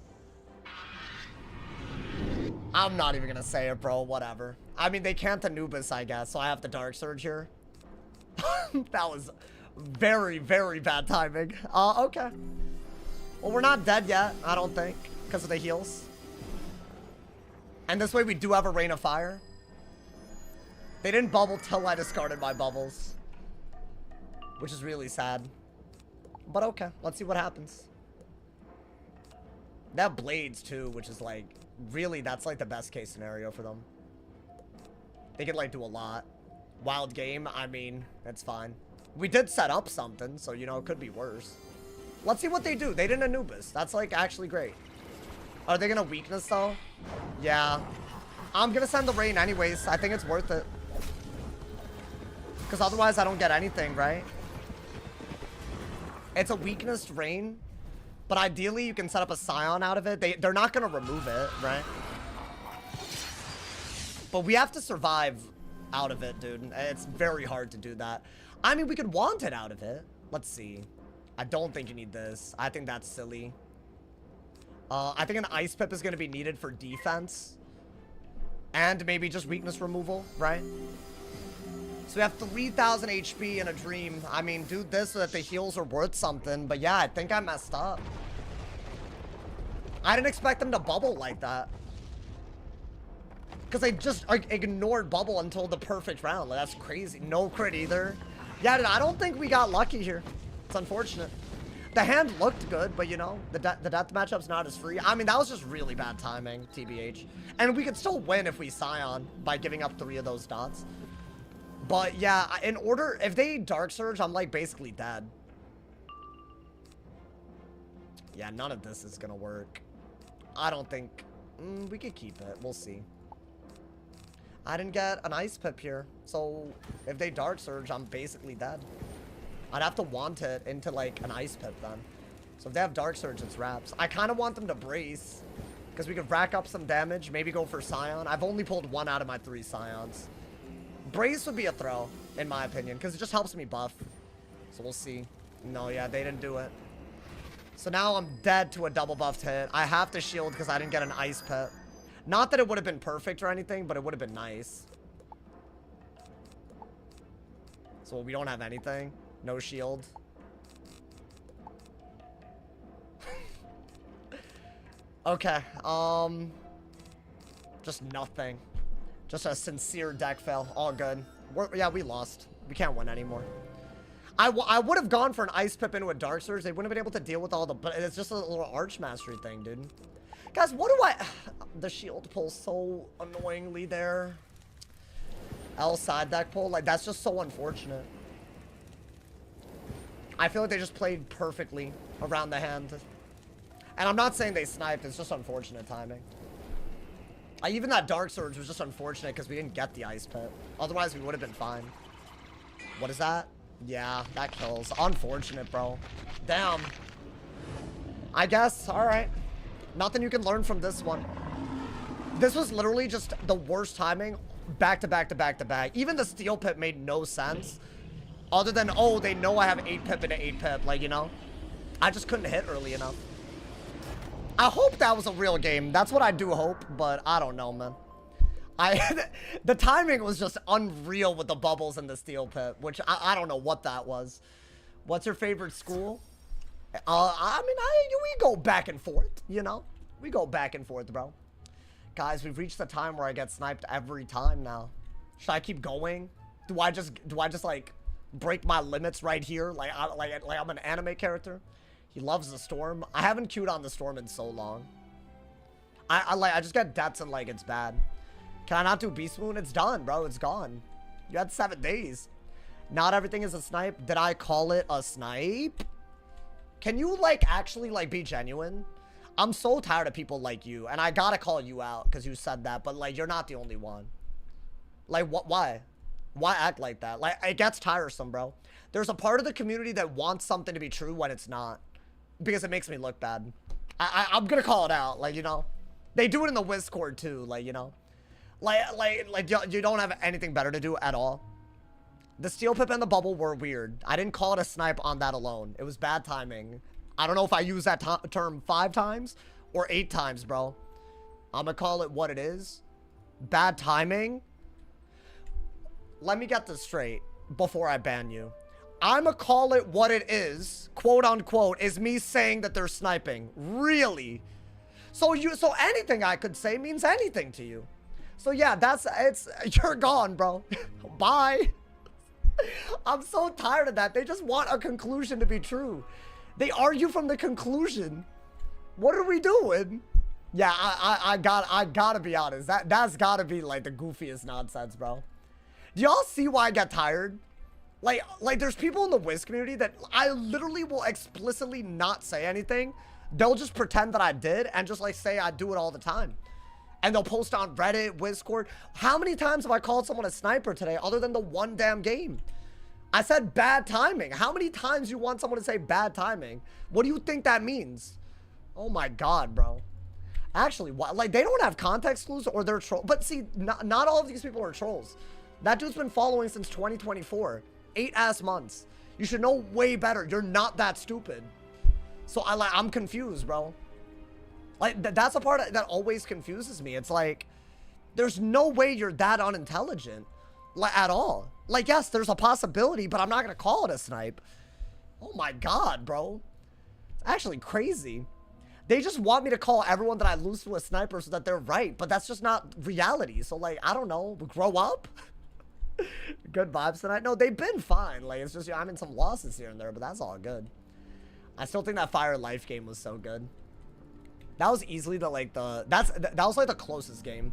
I'm not even going to say it, bro. Whatever. I mean, they can't Anubis, I guess. So I have the Dark Surge here. That was very bad timing. Okay. Well, we're not dead yet, I don't think. Because of the heals. And this way we do have a Rain of Fire. They didn't bubble till I discarded my bubbles. Which is really sad. But okay, let's see what happens. They have blades too, which is like, really, that's like the best case scenario for them. They could like do a lot. Wild game, I mean, that's fine. We did set up something, so you know, it could be worse. Let's see what they do. They didn't Anubis. That's like actually great. Are they gonna weakness though? Yeah. I'm gonna send the rain anyways. I think it's worth it. Because otherwise I don't get anything, right? It's a weakness rain. But ideally you can set up a Scion out of it. They're not gonna remove it, right? But we have to survive out of it, dude. It's very hard to do that. I mean, we could want it out of it. Let's see. I don't think you need this. I think that's silly. I think an Ice Pip is going to be needed for defense. And maybe just weakness removal, right? So we have 3,000 HP in a dream. I mean, do this so that the heals are worth something. But yeah, I think I messed up. I didn't expect them to bubble like that. Because they just ignored bubble until the perfect round. Like, that's crazy. No crit either. Yeah, dude, I don't think we got lucky here. It's unfortunate. The hand looked good, but you know, the death matchup's not as free. I mean, that was just really bad timing, TBH. And we could still win if we Scion by giving up 3 of those dots. But yeah, in order, if they Dark Surge, I'm like basically dead. Yeah, none of this is gonna work. I don't think, we could keep it. We'll see. I didn't get an Ice Pip here. So if they Dark Surge, I'm basically dead. I'd have to want it into like an Ice Pip then. So if they have Dark Surge, it's wraps. I kind of want them to brace. Because we could rack up some damage. Maybe go for Scion. I've only pulled 1 out of my 3 Scions. Brace would be a throw, in my opinion. Because it just helps me buff. So we'll see. No, yeah, they didn't do it. So now I'm dead to a double buffed hit. I have to shield because I didn't get an Ice Pip. Not that it would have been perfect or anything, but it would have been nice. So we don't have anything. No shield. Okay, just nothing. Just a sincere deck fail. All good. Yeah, we lost. We can't win anymore. I would have gone for an Ice Pip into a Dark Surge. They wouldn't have been able to deal with all the... But it's just a little Arch Mastery thing, dude. Guys, what do I... The shield pull so annoyingly there. L side deck pull. Like, that's just so unfortunate. I feel like they just played perfectly around the hand. And I'm not saying they sniped. It's just unfortunate timing. Even that Dark Surge was just unfortunate because we didn't get the Ice Pit. Otherwise, we would have been fine. What is that? Yeah, that kills. Unfortunate, bro. Damn. I guess. All right. Nothing you can learn from this one. This was literally just the worst timing. Back to back to back to back. Even the Steel Pit made no sense. Other than, oh, they know I have 8 pip and an 8 pip. Like, you know. I just couldn't hit early enough. I hope that was a real game. That's what I do hope. But I don't know, man. The timing was just unreal with the bubbles and the Steel Pit. Which I don't know what that was. What's your favorite school? I mean, we go back and forth, you know? We go back and forth, bro. Guys, we've reached the time where I get sniped every time now. Should I keep going? Do I just like break my limits right here? Like I'm an anime character? He loves the storm. I haven't queued on the storm in so long. I just get deaths and like it's bad. Can I not do Beast Moon? It's done, bro. It's gone. You had 7 days. Not everything is a snipe. Did I call it a snipe? Can you like actually like be genuine? I'm so tired of people like you, and I gotta call you out because you said that, but like you're not the only one. Like what? Why act like that? Like it gets tiresome, bro. There's a part of the community that wants something to be true when it's not, because it makes me look bad. I'm gonna call it out. Like, you know, they do it in the Discord too. Like, you know, like you don't have anything better to do at all. The steel pip and the bubble were weird. I didn't call it a snipe on that alone. It was bad timing. I don't know if I use that term 5 times or 8 times, bro. I'm gonna call it what it is. Bad timing. Let me get this straight before I ban you. I'm gonna call it what it is, quote unquote, is me saying that they're sniping. Really? So anything I could say means anything to you. So yeah, you're gone, bro. Bye. I'm so tired of that. They just want a conclusion to be true. They argue from the conclusion. What are we doing? Yeah, I gotta be honest. That's gotta be like the goofiest nonsense, bro. Do y'all see why I get tired? Like there's people in the Wiz community that I literally will explicitly not say anything. They'll just pretend that I did and just like say I do it all the time. And they'll post on Reddit, Discord. How many times have I called someone a sniper today other than the one damn game? I said bad timing. How many times you want someone to say bad timing? What do you think that means? Oh my God, bro. Actually, what, like they don't have context clues or they're trolls. But see, not all of these people are trolls. That dude's been following since 2024. 8 ass months. You should know way better. You're not that stupid. So I'm confused, bro. Like that's a part that always confuses me. It's like, there's no way you're that unintelligent, like at all. Like, yes, there's a possibility, but I'm not gonna call it a snipe. Oh my God, bro. It's actually crazy. They just want me to call everyone that I lose to a sniper so that they're right, but that's just not reality. So like, I don't know, grow up. Good vibes tonight. No, they've been fine. Like, it's just, I'm in some losses here and there, but that's all good. I still think that Fire Life game was so good. That was easily that was like the closest game.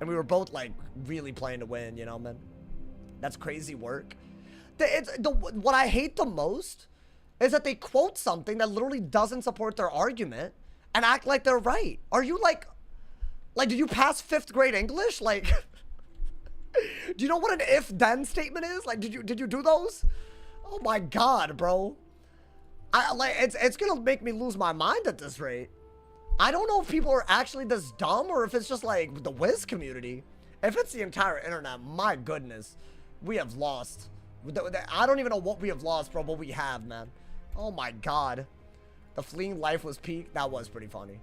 And we were both like really playing to win, you know, man. That's crazy work. What I hate the most is that they quote something that literally doesn't support their argument and act like they're right. Are you like did you pass 5th grade English? Like, do you know what an if-then statement is? Like, did you do those? Oh my God, bro. It's gonna make me lose my mind at this rate. I don't know if people are actually this dumb or if it's just like the Wiz community. If it's the entire internet, my goodness, we have lost. I don't even know what we have lost, bro, but we have, man. Oh my God. The fleeing life was peak. That was pretty funny.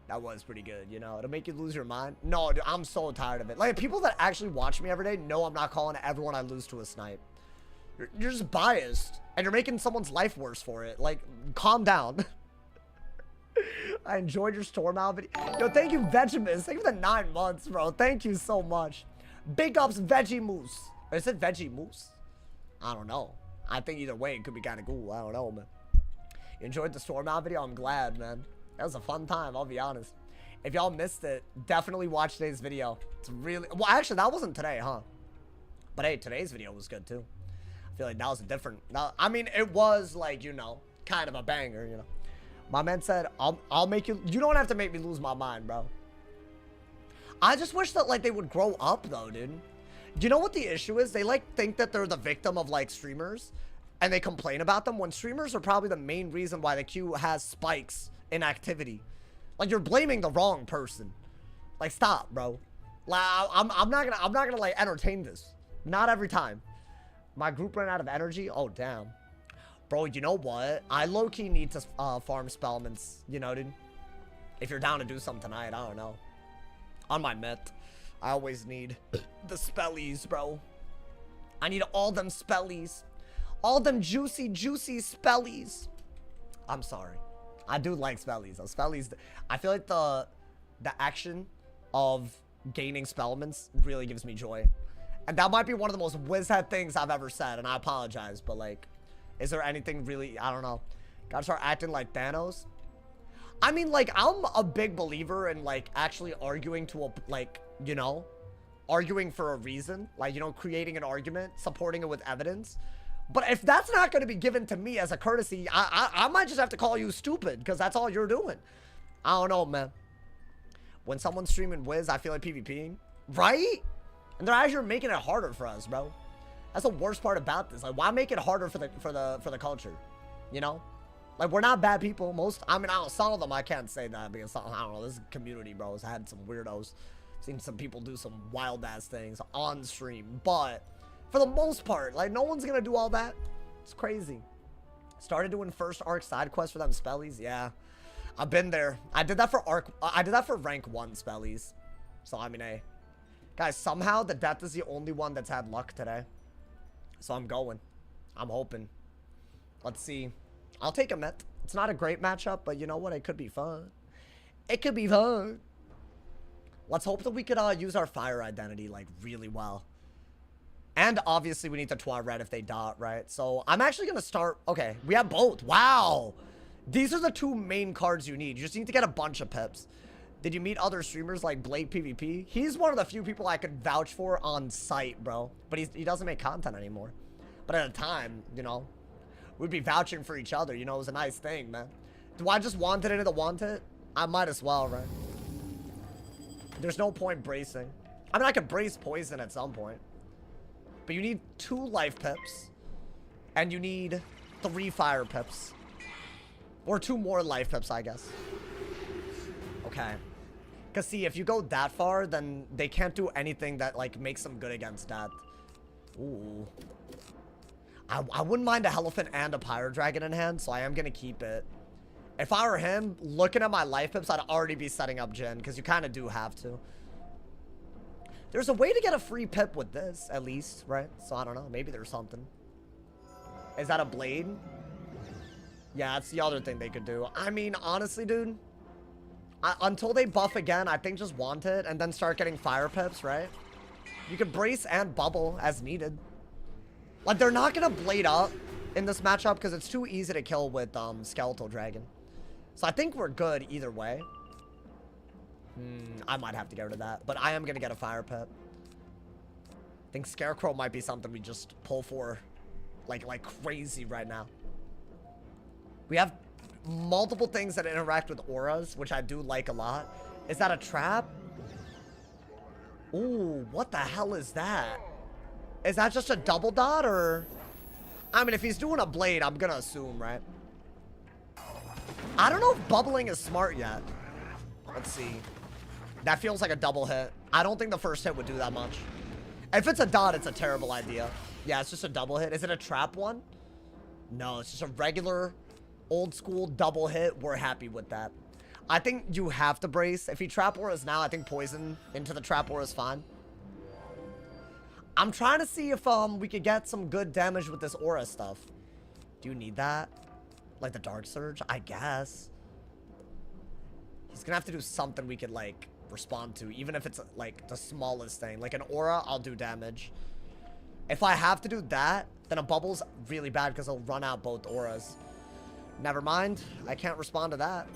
That was pretty good, you know? It'll make you lose your mind. No, dude, I'm so tired of it. Like, people that actually watch me every day know I'm not calling everyone I lose to a snipe. You're just biased, and you're making someone's life worse for it. Like, calm down. I enjoyed your Storm Out video. Yo, thank you, Vegemis. Thank you for the 9 months, bro. Thank you so much. Big ups, Veggie Moose. Or is it Veggie Moose? I don't know. I think either way, it could be kind of cool. I don't know, man. You enjoyed the Storm Out video? I'm glad, man. That was a fun time, I'll be honest. If y'all missed it, definitely watch today's video. It's really... Well, actually, that wasn't today, huh? But hey, today's video was good, too. I feel like that was a different... I mean, it was, like, you know, kind of a banger, you know. My man said, I'll make you... You don't have to make me lose my mind, bro. I just wish that, like, they would grow up, though, dude. Do you know what the issue is? They, like, think that they're the victim of, like, streamers. And they complain about them when streamers are probably the main reason why the queue has spikes in activity. Like, you're blaming the wrong person. Like, stop, bro. Like, I'm not gonna, like, entertain this. Not every time. My group ran out of energy? Oh, damn. Bro, you know what? I low-key need to farm spellments, you know, dude. If you're down to do something tonight, I don't know. On my myth, I always need the spellies, bro. I need all them spellies. All them juicy, juicy spellies. I'm sorry. I do like spellies. Spellies, I feel like the action of gaining spellments really gives me joy. And that might be one of the most wizhead things I've ever said, and I apologize, but like, is there anything really, I don't know. Gotta start acting like Thanos. I mean, like, I'm a big believer in, like, actually arguing to a, like, you know, arguing for a reason. Like, you know, creating an argument, supporting it with evidence. But if that's not going to be given to me as a courtesy, I might just have to call you stupid, because that's all you're doing. I don't know, man. When someone's streaming Wiz, I feel like PvPing. Right? And they're actually making it harder for us, bro. That's the worst part about this. Like, why make it harder for the culture? You know? Like, we're not bad people. I mean, some of them I can't say that because, I don't know, this community, bro, has had some weirdos. Seen some people do some wild-ass things on stream. But, for the most part, like, no one's gonna do all that. It's crazy. Started doing first arc side quests for them spellies. Yeah. I've been there. I did that for rank 1 spellies. So, I mean, hey. Guys, somehow the death is the only one that's had luck today. So, I'm going. I'm hoping. Let's see. I'll take a Met. It's not a great matchup, but you know what? It could be fun. It could be fun. Let's hope that we could use our fire identity, like, really well. And obviously, we need the Twa Red if they dot, right? So, I'm actually going to start... Okay, we have both. Wow. These are the 2 main cards you need. You just need to get a bunch of pips. Did you meet other streamers like Blake PvP? He's one of the few people I could vouch for on site, bro. But he doesn't make content anymore. But at a time, you know... We'd be vouching for each other, you know, it was a nice thing, man. Do I just want it into the want it? I might as well, right? There's no point bracing. I mean, I could brace poison at some point. But you need 2 life pips. And you need 3 fire pips. Or 2 more life pips, I guess. Okay. Because, see, if you go that far, then they can't do anything that, like, makes them good against death. Ooh. I wouldn't mind a Elephant and a Pyro Dragon in hand, so I am going to keep it. If I were him, looking at my life pips, I'd already be setting up Jhin, because you kind of do have to. There's a way to get a free pip with this, at least, right? So I don't know. Maybe there's something. Is that a Blade? Yeah, that's the other thing they could do. I mean, honestly, dude, until they buff again, I think just want it and then start getting fire pips, right? You can brace and bubble as needed. Like, they're not going to blade up in this matchup because it's too easy to kill with Skeletal Dragon. So I think we're good either way. I might have to get rid of that. But I am going to get a fire pip. I think Scarecrow might be something we just pull for like crazy right now. We have multiple things that interact with auras, which I do like a lot. Is that a trap? Ooh, what the hell is that? Is that just a double dot, or... I mean, if he's doing a blade, I'm gonna assume, right? I don't know if bubbling is smart yet. Let's see. That feels like a double hit. I don't think the first hit would do that much. If it's a dot, it's a terrible idea. Yeah, it's just a double hit. Is it a trap one? No, it's just a regular, old-school double hit. We're happy with that. I think you have to brace. If he trap auras now, I think poison into the trap aura is fine. I'm trying to see if we could get some good damage with this aura stuff. Do you need that? Like the Dark Surge? I guess. He's gonna have to do something we could, like, respond to. Even if it's, like, the smallest thing. Like an aura, I'll do damage. If I have to do that, then a bubble's really bad because he'll run out both auras. Never mind. I can't respond to that.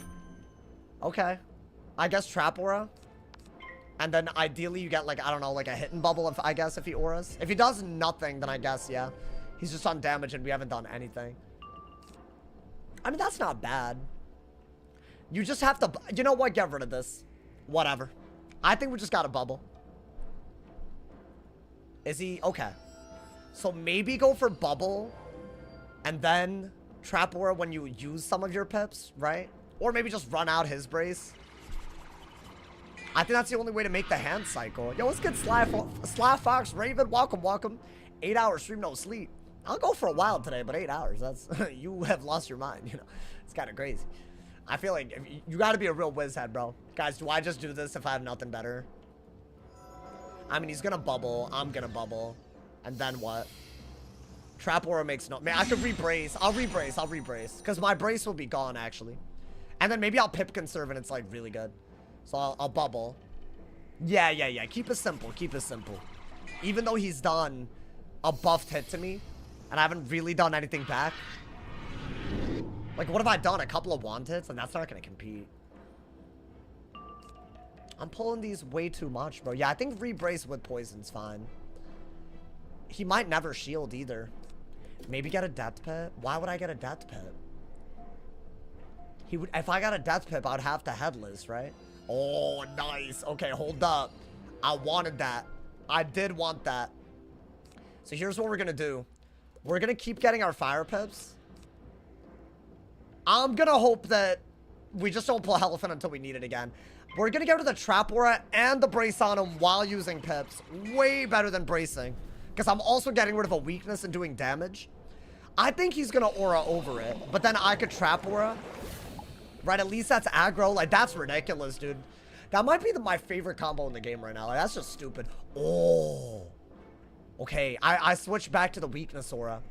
Okay. I guess Trap Aura. And then ideally you get, like, I don't know, like a hidden bubble, if I guess, if he auras. If he does nothing, then I guess, yeah. He's just on damage and we haven't done anything. I mean, that's not bad. You just have to... You know what? Get rid of this. Whatever. I think we just got a bubble. Is he... Okay. So maybe go for bubble. And then Trap Aura when you use some of your pips, right? Or maybe just run out his brace. I think that's the only way to make the hand cycle. Yo, what's good, Sly Fox Raven? Welcome, welcome. 8 hours stream, no sleep. I'll go for a while today, but 8 hours, that's... you have lost your mind, you know? It's kind of crazy. I feel like you got to be a real whiz head, bro. Guys, do I just do this if I have nothing better? I mean, he's going to bubble. I'm going to bubble. And then what? Trap aura makes no... Man, I could rebrace. I'll rebrace. Because my brace will be gone, actually. And then maybe I'll pip conserve and it's, like, really good. So I'll bubble. Yeah. Keep it simple. Even though he's done a buffed hit to me, and I haven't really done anything back. Like, what have I done? A couple of wand hits? And that's not going to compete. I'm pulling these way too much, bro. Yeah, I think rebrace with poison's fine. He might never shield either. Maybe get a death pip. Why would I get a death pip? He would, if I got a death pip, I'd have to headless, right? Oh, nice. Okay, hold up. I wanted that. I did want that. So here's what we're gonna do. We're gonna keep getting our fire pips. I'm gonna hope that we just don't pull Elephant until we need it again. We're gonna go to the Trap Aura and the Brace on him while using pips. Way better than bracing. Because I'm also getting rid of a weakness and doing damage. I think he's gonna Aura over it. But then I could Trap Aura. Right, at least that's aggro. Like, that's ridiculous, dude. That might be my favorite combo in the game right now. Like, that's just stupid. Oh. Okay, I switched back to the weakness aura.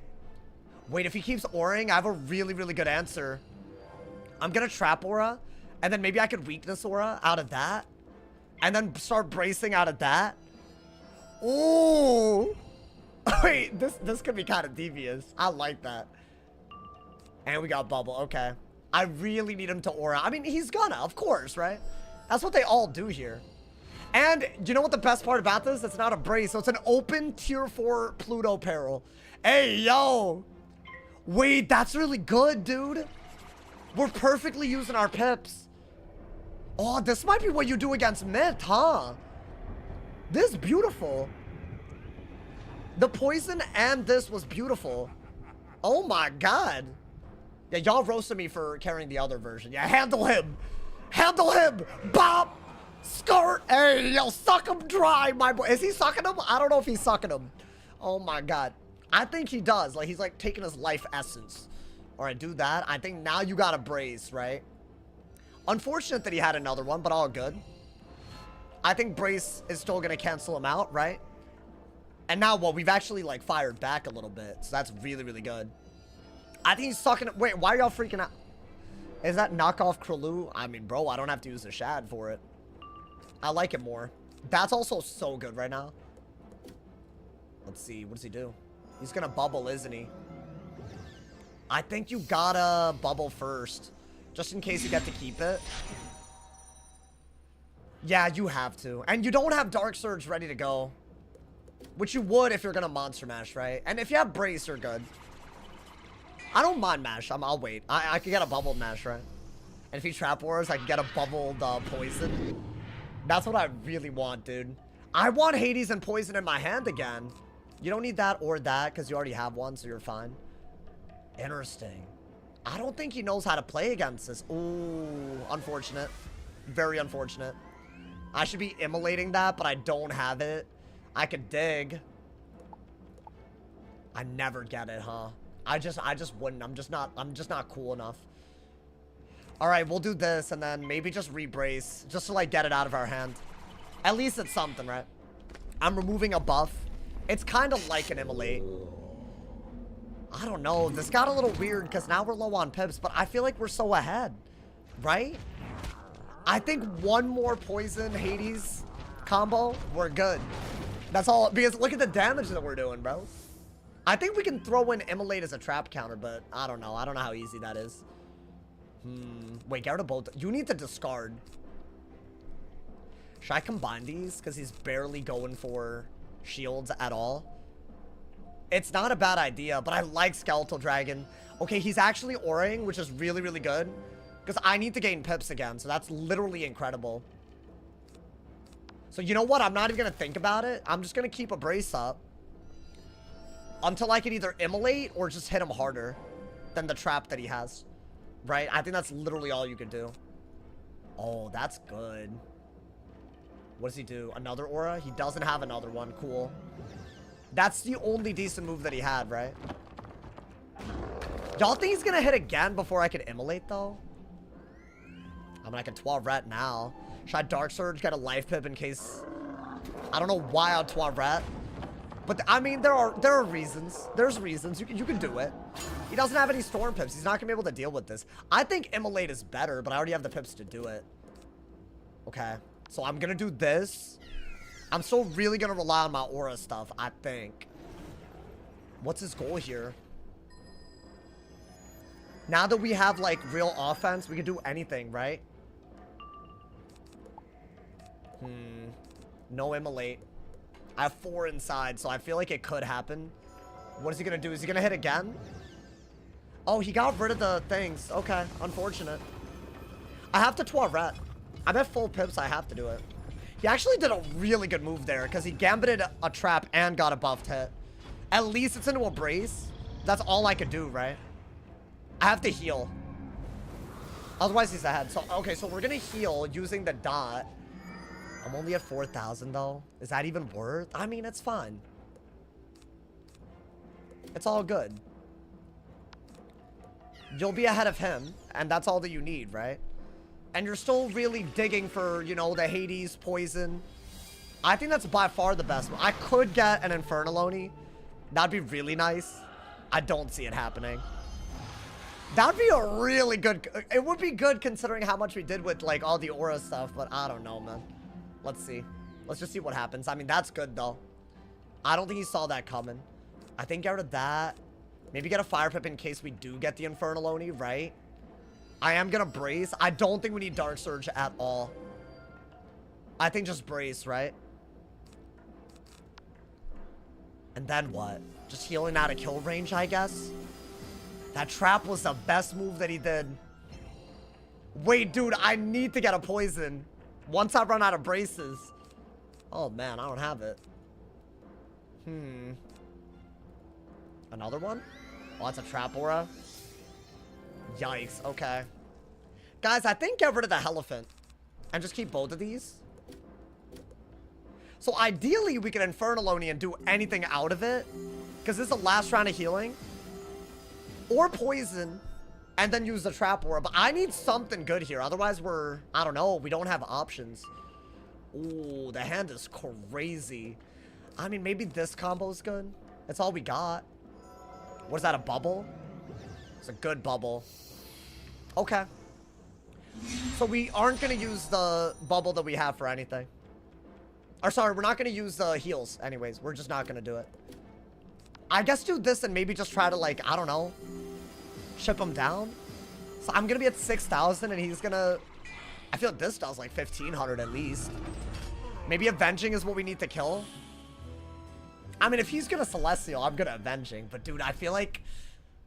Wait, if he keeps auring, I have a really, really good answer. I'm gonna trap aura, and then maybe I could weakness aura out of that. And then start bracing out of that. Ooh. Wait, this could be kind of devious. I like that. And we got bubble, okay. I really need him to aura. I mean, he's gonna, of course, right? That's what they all do here. And you know what the best part about this? It's not a brace, so it's an open tier 4 Pluto peril. Hey, yo. Wait, that's really good, dude. We're perfectly using our pips. Oh, this might be what you do against Myth, huh? This is beautiful. The poison and this was beautiful. Oh my god. Yeah, y'all roasted me for carrying the other version. Yeah, handle him. Handle him. Bop. Skirt. Hey, yo, suck him dry, my boy. Is he sucking him? I don't know if he's sucking him. Oh my god. I think he does. Like, he's like taking his life essence. All right, do that. I think now you got a brace, right? Unfortunate that he had another one, but all good. I think brace is still going to cancel him out, right? And now what? We've actually, like, fired back a little bit. So that's really, really good. I think he's sucking... Wait, why are y'all freaking out? Is that knockoff Krulu? I mean, bro, I don't have to use the Shad for it. I like it more. That's also so good right now. Let's see. What does he do? He's going to bubble, isn't he? I think you gotta bubble first. Just in case you get to keep it. Yeah, you have to. And you don't have Dark Surge ready to go. Which you would if you're gonna Monster Mash, right? And if you have Brace, you're good. I don't mind Mash. I'll wait. I could get a bubbled Mash, right? And if he Trap Wars, I can get a bubbled Poison. That's what I really want, dude. I want Hades and Poison in my hand again. You don't need that or that because you already have one, so you're fine. Interesting. I don't think he knows how to play against this. Ooh, unfortunate. Very unfortunate. I should be immolating that, but I don't have it. I could dig. I never get it, huh? I just wouldn't. I'm just not cool enough. All right, we'll do this and then maybe just rebrace just to like get it out of our hand. At least it's something, right? I'm removing a buff. It's kind of like an immolate. I don't know. This got a little weird because now we're low on pips, but I feel like we're so ahead, right? I think one more Poison Hades combo, we're good. That's all, because look at the damage that we're doing, bro. I think we can throw in Immolate as a trap counter, but I don't know. I don't know how easy that is. Wait, get rid of both. You need to discard. Should I combine these? Because he's barely going for shields at all. It's not a bad idea, but I like Skeletal Dragon. Okay, he's actually Auring, which is really, really good. Because I need to gain pips again, so that's literally incredible. So you know what? I'm not even going to think about it. I'm just going to keep a brace up. Until I can either immolate or just hit him harder than the trap that he has. Right? I think that's literally all you can do. Oh, that's good. What does he do? Another aura? He doesn't have another one. Cool. That's the only decent move that he had, right? Y'all think he's gonna hit again before I could immolate, though? I mean, I can 12 ret now. Should I Dark Surge, get a life pip in case... I don't know why I'd 12 ret. But I mean, there are reasons. There's reasons. You can do it. He doesn't have any storm pips. He's not gonna be able to deal with this. I think Immolate is better, but I already have the pips to do it. Okay. So I'm gonna do this. I'm still really gonna rely on my aura stuff, I think. What's his goal here? Now that we have, like, real offense, we can do anything, right? No Immolate. I have 4 inside, so I feel like it could happen. What is he gonna do? Is he gonna hit again? Oh, he got rid of the things. Okay, unfortunate. I have to Tourette. I'm at full pips, I have to do it. He actually did a really good move there, because he gambited a trap and got a buffed hit. At least it's into a brace. That's all I could do, right? I have to heal. Otherwise, he's ahead. So, okay, so we're gonna heal using the dot. I'm only at 4,000 though. Is that even worth? I mean, it's fine. It's all good. You'll be ahead of him, and that's all that you need, right? And you're still really digging for, you know, the Hades poison. I think that's by far the best. I could get an Infernaloni. That'd be really nice. I don't see it happening. That'd be a really good... It would be good considering how much we did with, like, all the aura stuff, but I don't know, man. Let's see. Let's just see what happens. I mean, that's good, though. I don't think he saw that coming. I think get rid of that. Maybe get a Fire Pip in case we do get the Infernaloni, right? I am gonna brace. I don't think we need Dark Surge at all. I think just brace, right? And then what? Just healing out of kill range, I guess? That trap was the best move that he did. Wait, dude, I need to get a poison. Once I run out of braces. Oh, man, I don't have it. Another one? Oh, that's a trap aura. Yikes, okay. Guys, I think get rid of the Elephant. And just keep both of these. So ideally, we can Infernaloni and do anything out of it. Because this is the last round of healing. Or poison. And then use the trap aura. But I need something good here. Otherwise, we're... I don't know. We don't have options. Ooh, the hand is crazy. I mean, maybe this combo is good. That's all we got. What is that, a bubble? It's a good bubble. Okay. So we aren't going to use the bubble that we have for anything. Or sorry, we're not going to use the heals anyways. We're just not going to do it. I guess do this and maybe just try to, like, I don't know, chip him down. So I'm going to be at 6,000 and he's going to... I feel like this does like 1,500 at least. Maybe Avenging is what we need to kill. I mean, if he's going to Celestial, I'm going to Avenging. But, dude, I feel like...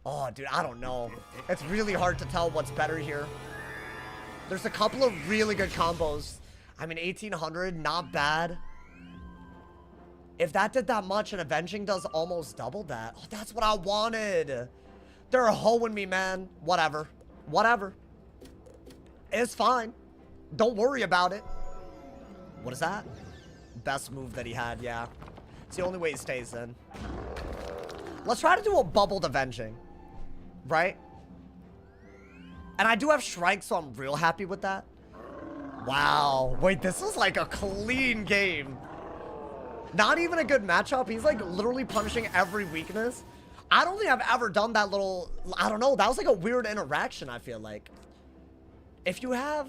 Oh, dude, I don't know. It's really hard to tell what's better here. There's a couple of really good combos. I mean, 1,800, not bad. If that did that much and Avenging does almost double that. Oh, that's what I wanted. They're hoeing me, man. Whatever. Whatever. It's fine. Don't worry about it. What is that? Best move that he had, yeah. It's the only way he stays in. Let's try to do a bubbled Avenging. Right? And I do have Shrike, so I'm real happy with that. Wow. Wait, this was like a clean game. Not even a good matchup. He's like literally punishing every weakness. I don't think I've ever done that little... I don't know. That was like a weird interaction, I feel like. If you have...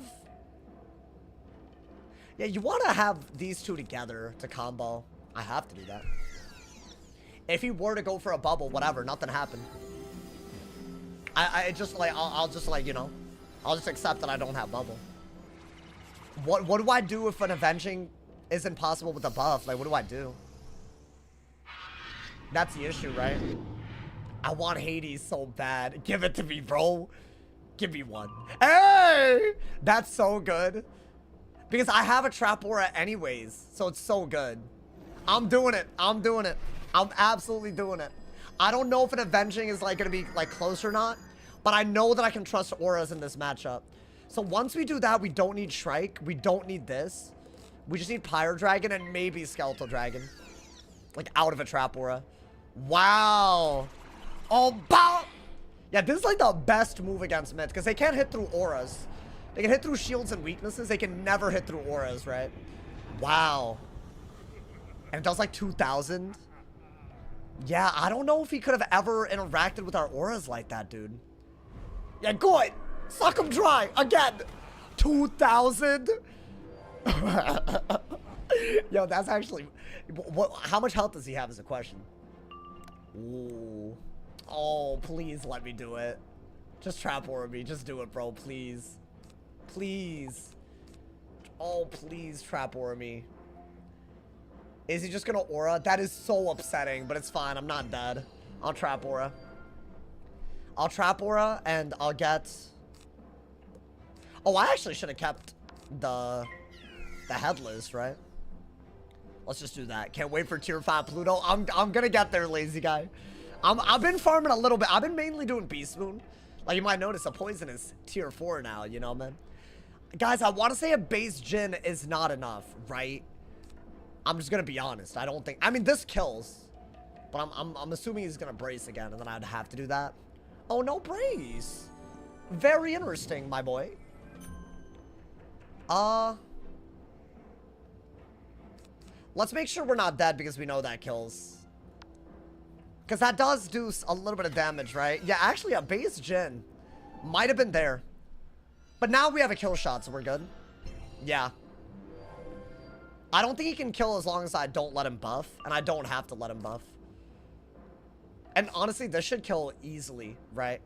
Yeah, you want to have these two together to combo. I have to do that. If he were to go for a bubble, whatever, nothing happened. I just like... I'll just like, you know... I'll just accept that I don't have bubble. What do I do if an Avenging isn't possible with a buff? Like, what do I do? That's the issue, right? I want Hades so bad. Give it to me, bro. Give me one. Hey! That's so good. Because I have a trap aura anyways. So it's so good. I'm doing it. I'm doing it. I'm absolutely doing it. I don't know if an Avenging is like going to be like close or not. But I know that I can trust auras in this matchup. So once we do that, we don't need Shrike. We don't need this. We just need Pyro Dragon and maybe Skeletal Dragon. Like out of a trap aura. Wow. Oh, bow. Yeah, this is like the best move against mids because they can't hit through auras. They can hit through shields and weaknesses. They can never hit through auras, right? Wow. And it does like 2,000. Yeah, I don't know if he could have ever interacted with our auras like that, dude. Yeah, good. Suck him dry. Again. 2,000. Yo, that's actually... how much health does he have is a question. Ooh. Oh, please let me do it. Just trap aura me. Just do it, bro. Please. Please. Oh, please trap aura me. Is he just gonna aura? That is so upsetting, but it's fine. I'm not dead. I'll trap aura. I'll trap aura and I'll get... Oh, I actually should have kept the headless, right? Let's just do that. Can't wait for tier 5 Pluto. I'm gonna get there, lazy guy. I've been farming a little bit. I've been mainly doing Beast Moon. Like, you might notice a poison is tier 4 now, you know, man? Guys, I want to say a base Jin is not enough, right? I'm just gonna be honest. I don't think... I mean, this kills. But I'm assuming he's gonna brace again, and then I'd have to do that. Oh, no brace. Very interesting, my boy. Let's make sure we're not dead because we know that kills. Because that does do a little bit of damage, right? Yeah, actually, a base Jin might have been there. But now we have a kill shot, so we're good. Yeah. I don't think he can kill as long as I don't let him buff. And I don't have to let him buff. And honestly, this should kill easily, right?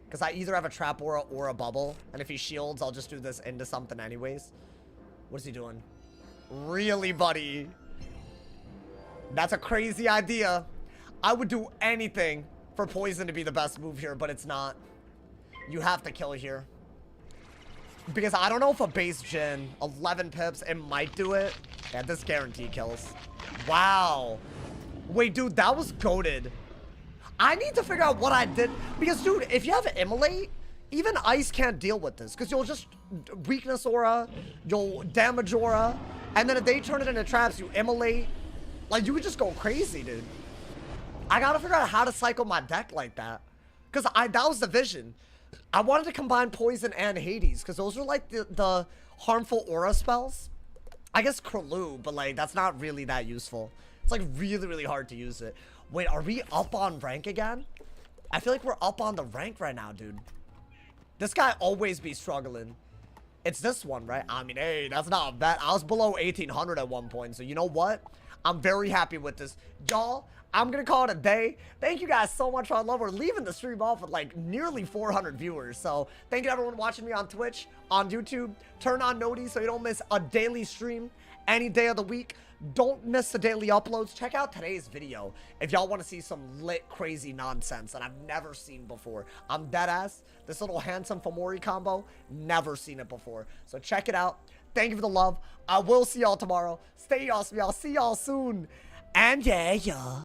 Because I either have a trap aura or a bubble. And if he shields, I'll just do this into something anyways. What is he doing? Really, buddy? That's a crazy idea. I would do anything for poison to be the best move here, but it's not. You have to kill here. Because I don't know if a base Jin, 11 pips, it might do it. Yeah, this guarantee kills. Wow. Wait, dude, that was goated. I need to figure out what I did. Because, dude, if you have an immolate, even ice can't deal with this. Because you'll just weakness aura, you'll damage aura, and then if they turn it into traps, you immolate. Like, you would just go crazy, dude. I gotta figure out how to cycle my deck like that. Because that was the vision. I wanted to combine Poison and Hades, because those are like the harmful aura spells. I guess Kurlu, but like, that's not really that useful. It's like really, really hard to use it. Wait, are we up on rank again? I feel like we're up on the rank right now, dude. This guy always be struggling. It's this one, right? I mean, hey, that's not bad. I was below 1,800 at one point, so you know what? I'm very happy with this. Y'all, I'm gonna call it a day. Thank you guys so much for love. We're leaving the stream off with like nearly 400 viewers. So thank you to everyone watching me on Twitch, on YouTube. Turn on noties so you don't miss a daily stream any day of the week. Don't miss the daily uploads. Check out today's video if y'all want to see some lit, crazy nonsense that I've never seen before. I'm dead ass. This little handsome Fomori combo, never seen it before. So check it out. Thank you for the love. I will see y'all tomorrow. Stay awesome, y'all. See y'all soon. And yeah.